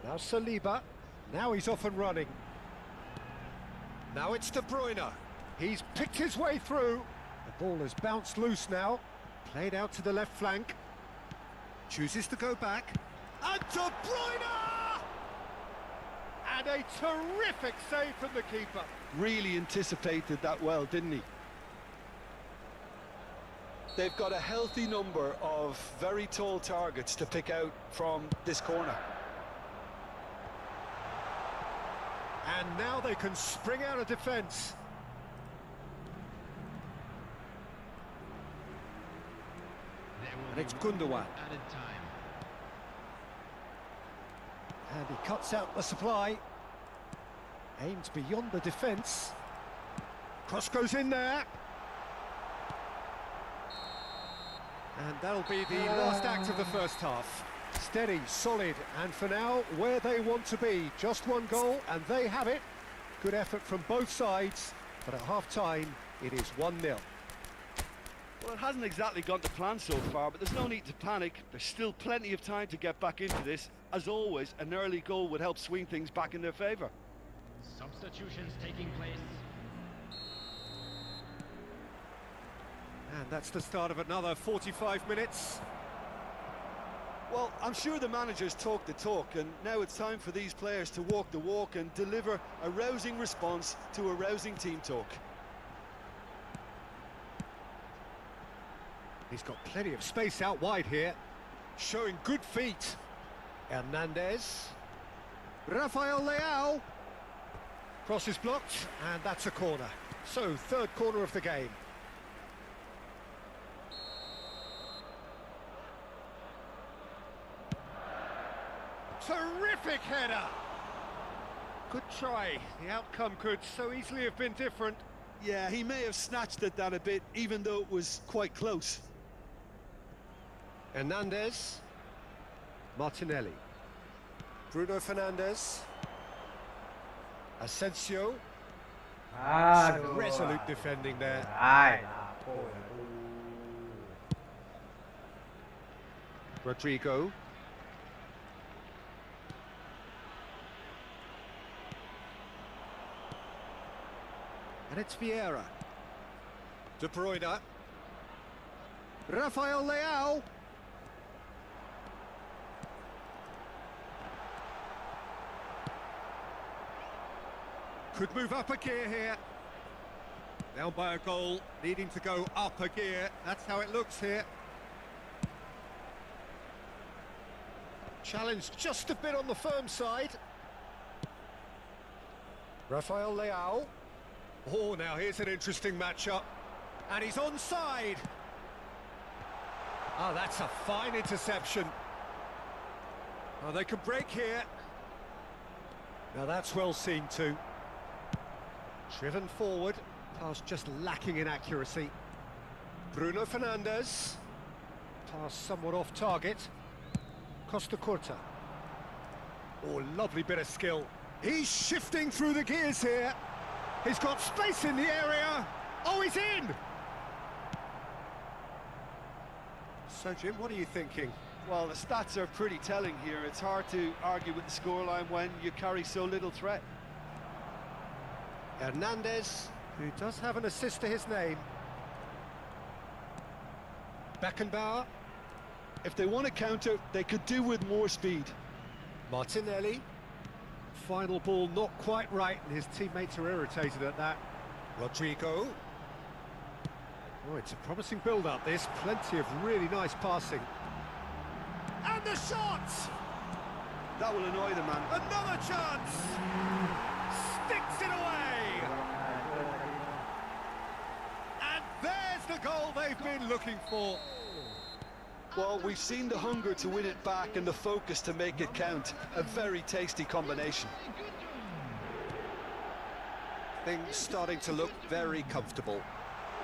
Now Saliba. Now he's off and running. Now it's De Bruyne. He's picked his way through. The ball has bounced loose now. Played out to the left flank. Chooses to go back. And De Bruyne! And a terrific save from the keeper. Really anticipated that well, didn't he? They've got a healthy number of very tall targets to pick out from this corner. And now they can spring out of defence. And it's Gundogan. Added time. And he cuts out the supply. Aims beyond the defence. Cross goes in there. And that'll be the last act of the first half. Steady, solid, and for now, where they want to be. Just one goal, and they have it. Good effort from both sides, but at half-time, it is 1-0. Well, it hasn't exactly gone to plan so far, but there's no need to panic. There's still plenty of time to get back into this. As always, an early goal would help swing things back in their favour. Substitutions taking place. And that's the start of another 45 minutes. Well, I'm sure the managers talk the talk, and now it's time for these players to walk the walk and deliver a rousing response to a rousing team talk. He's got plenty of space out wide here, showing good feet. Hernandez. Rafael Leao. Cross is blocked, and that's a corner. So, third corner of the game. Terrific header! Good try. The outcome could so easily have been different. Yeah, he may have snatched at that a bit, even though it was quite close. Hernandez. Martinelli. Bruno Fernandes. Asensio. Some resolute defending there. Rodrigo. And it's Vieira. De Bruyne. Rafael Leao. Could move up a gear here. Down by a goal, needing to go up a gear. That's how it looks here. Challenge just a bit on the firm side. Rafael Leao. Oh, now here's an interesting matchup. And he's onside. Oh, that's a fine interception. Oh, they can break here. Now that's well seen too. Driven forward, pass just lacking in accuracy. Bruno Fernandes. Pass somewhat off target. Costa Curta. Oh, lovely bit of skill. He's shifting through the gears here. He's got space in the area. Oh, he's in! So, Jim, what are you thinking? Well, the stats are pretty telling here. It's hard to argue with the scoreline when you carry so little threat. Hernandez, who does have an assist to his name. Beckenbauer. If they want to counter, they could do with more speed. Martinelli. Final ball not quite right, and his teammates are irritated at that. Rodrigo. Oh, it's a promising build-up, this. Plenty of really nice passing. And the shot! That will annoy the man. Another chance! Sticks it away! And there's the goal they've been looking for. Well, we've seen the hunger to win it back and the focus to make it count. A very tasty combination. Things starting to look very comfortable.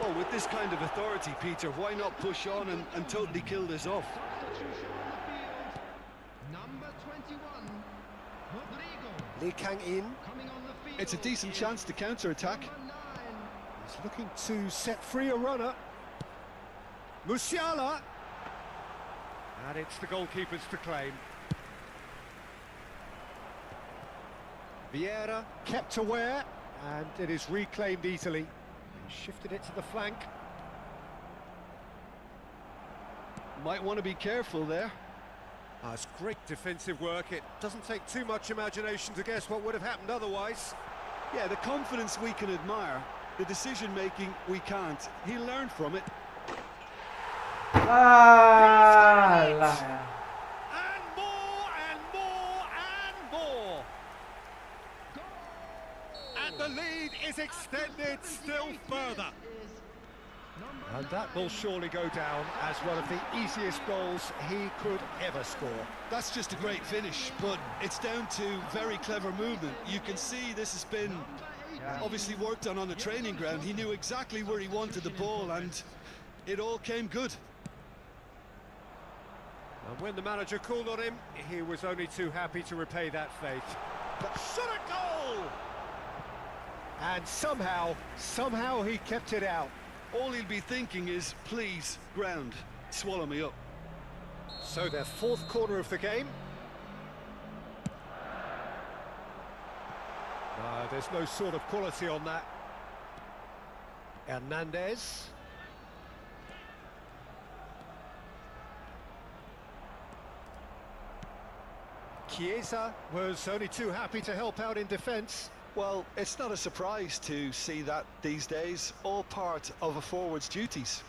Well, with this kind of authority, Peter, why not push on and totally kill this off? Substitution on the field. Number 21, Rodrigo. Lee Kang-in. Coming on the field. It's a decent is chance to counter-attack. number 9. He's looking to set free a runner. Musiala. And it's the goalkeepers to claim. Vieira kept aware, and it is reclaimed easily. He shifted it to the flank. Might want to be careful there. It's great defensive work. It doesn't take too much imagination to guess what would have happened otherwise. Yeah, the confidence we can admire, the decision-making we can't. He'll learn from it. And more and more and more. And the lead is extended still further. And that will surely go down as one of the easiest goals he could ever score. That's just a great finish, but it's down to very clever movement. You can see this has been obviously worked on the training ground. He knew exactly where he wanted the ball, and it all came good. And when the manager called on him, he was only too happy to repay that faith. But shot a goal! And somehow he kept it out. All he'll be thinking is, please, ground, swallow me up. So their fourth corner of the game. No, there's no sort of quality on that. Hernandez. Chiesa was only too happy to help out in defence. Well, it's not a surprise to see that these days, all part of a forward's duties.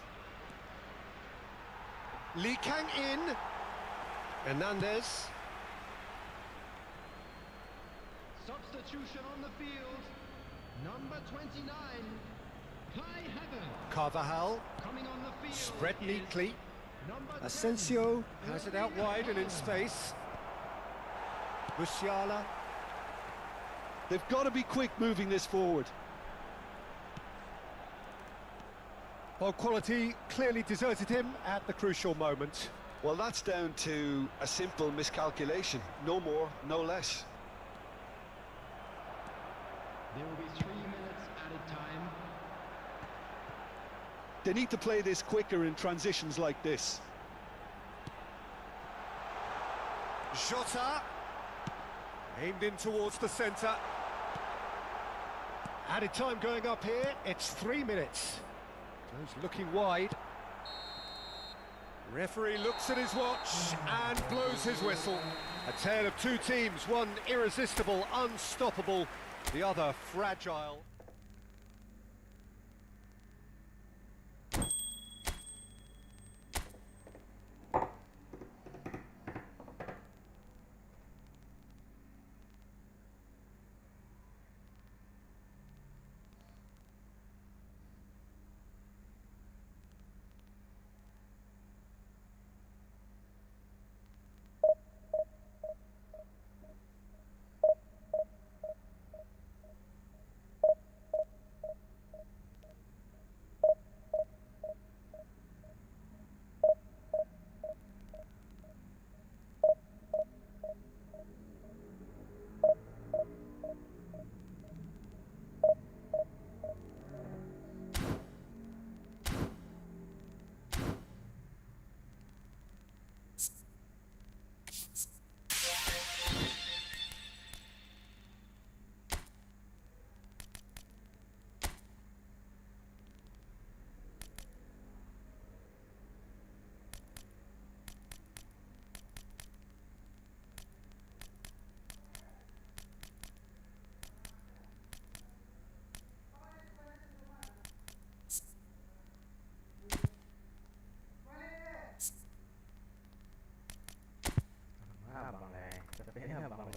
Lee Kang in. Hernandez. Substitution on the field. Number 29, Kai Havertz. Carvajal. Coming on the field. Spread is neatly. number 10, Asensio has it out wide and in space. Musiala. They've got to be quick moving this forward. Well, quality clearly deserted him at the crucial moment. Well, that's down to a simple miscalculation. No more, no less. There will be 3 minutes added time. They need to play this quicker in transitions like this. Jota. Aimed in towards the centre. Added time going up here. It's 3 minutes. Goes looking wide. Referee looks at his watch and blows his whistle. A tale of two teams, one irresistible, unstoppable, the other fragile.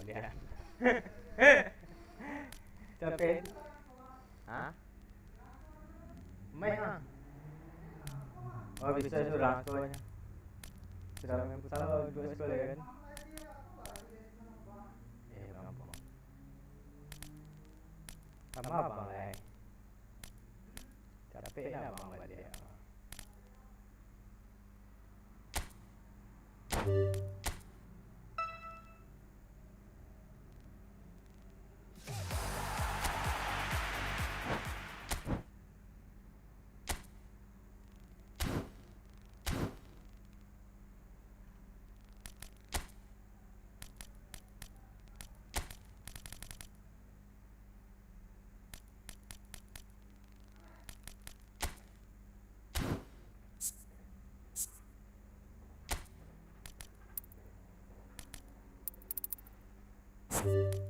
dia. Capek. Hah? Main ah. Oh bisa sudah sekolahnya. Sudah main futsal 2 sekolah ya kan? Gampang. Sama abang lah. Capek ya abang buat dia. You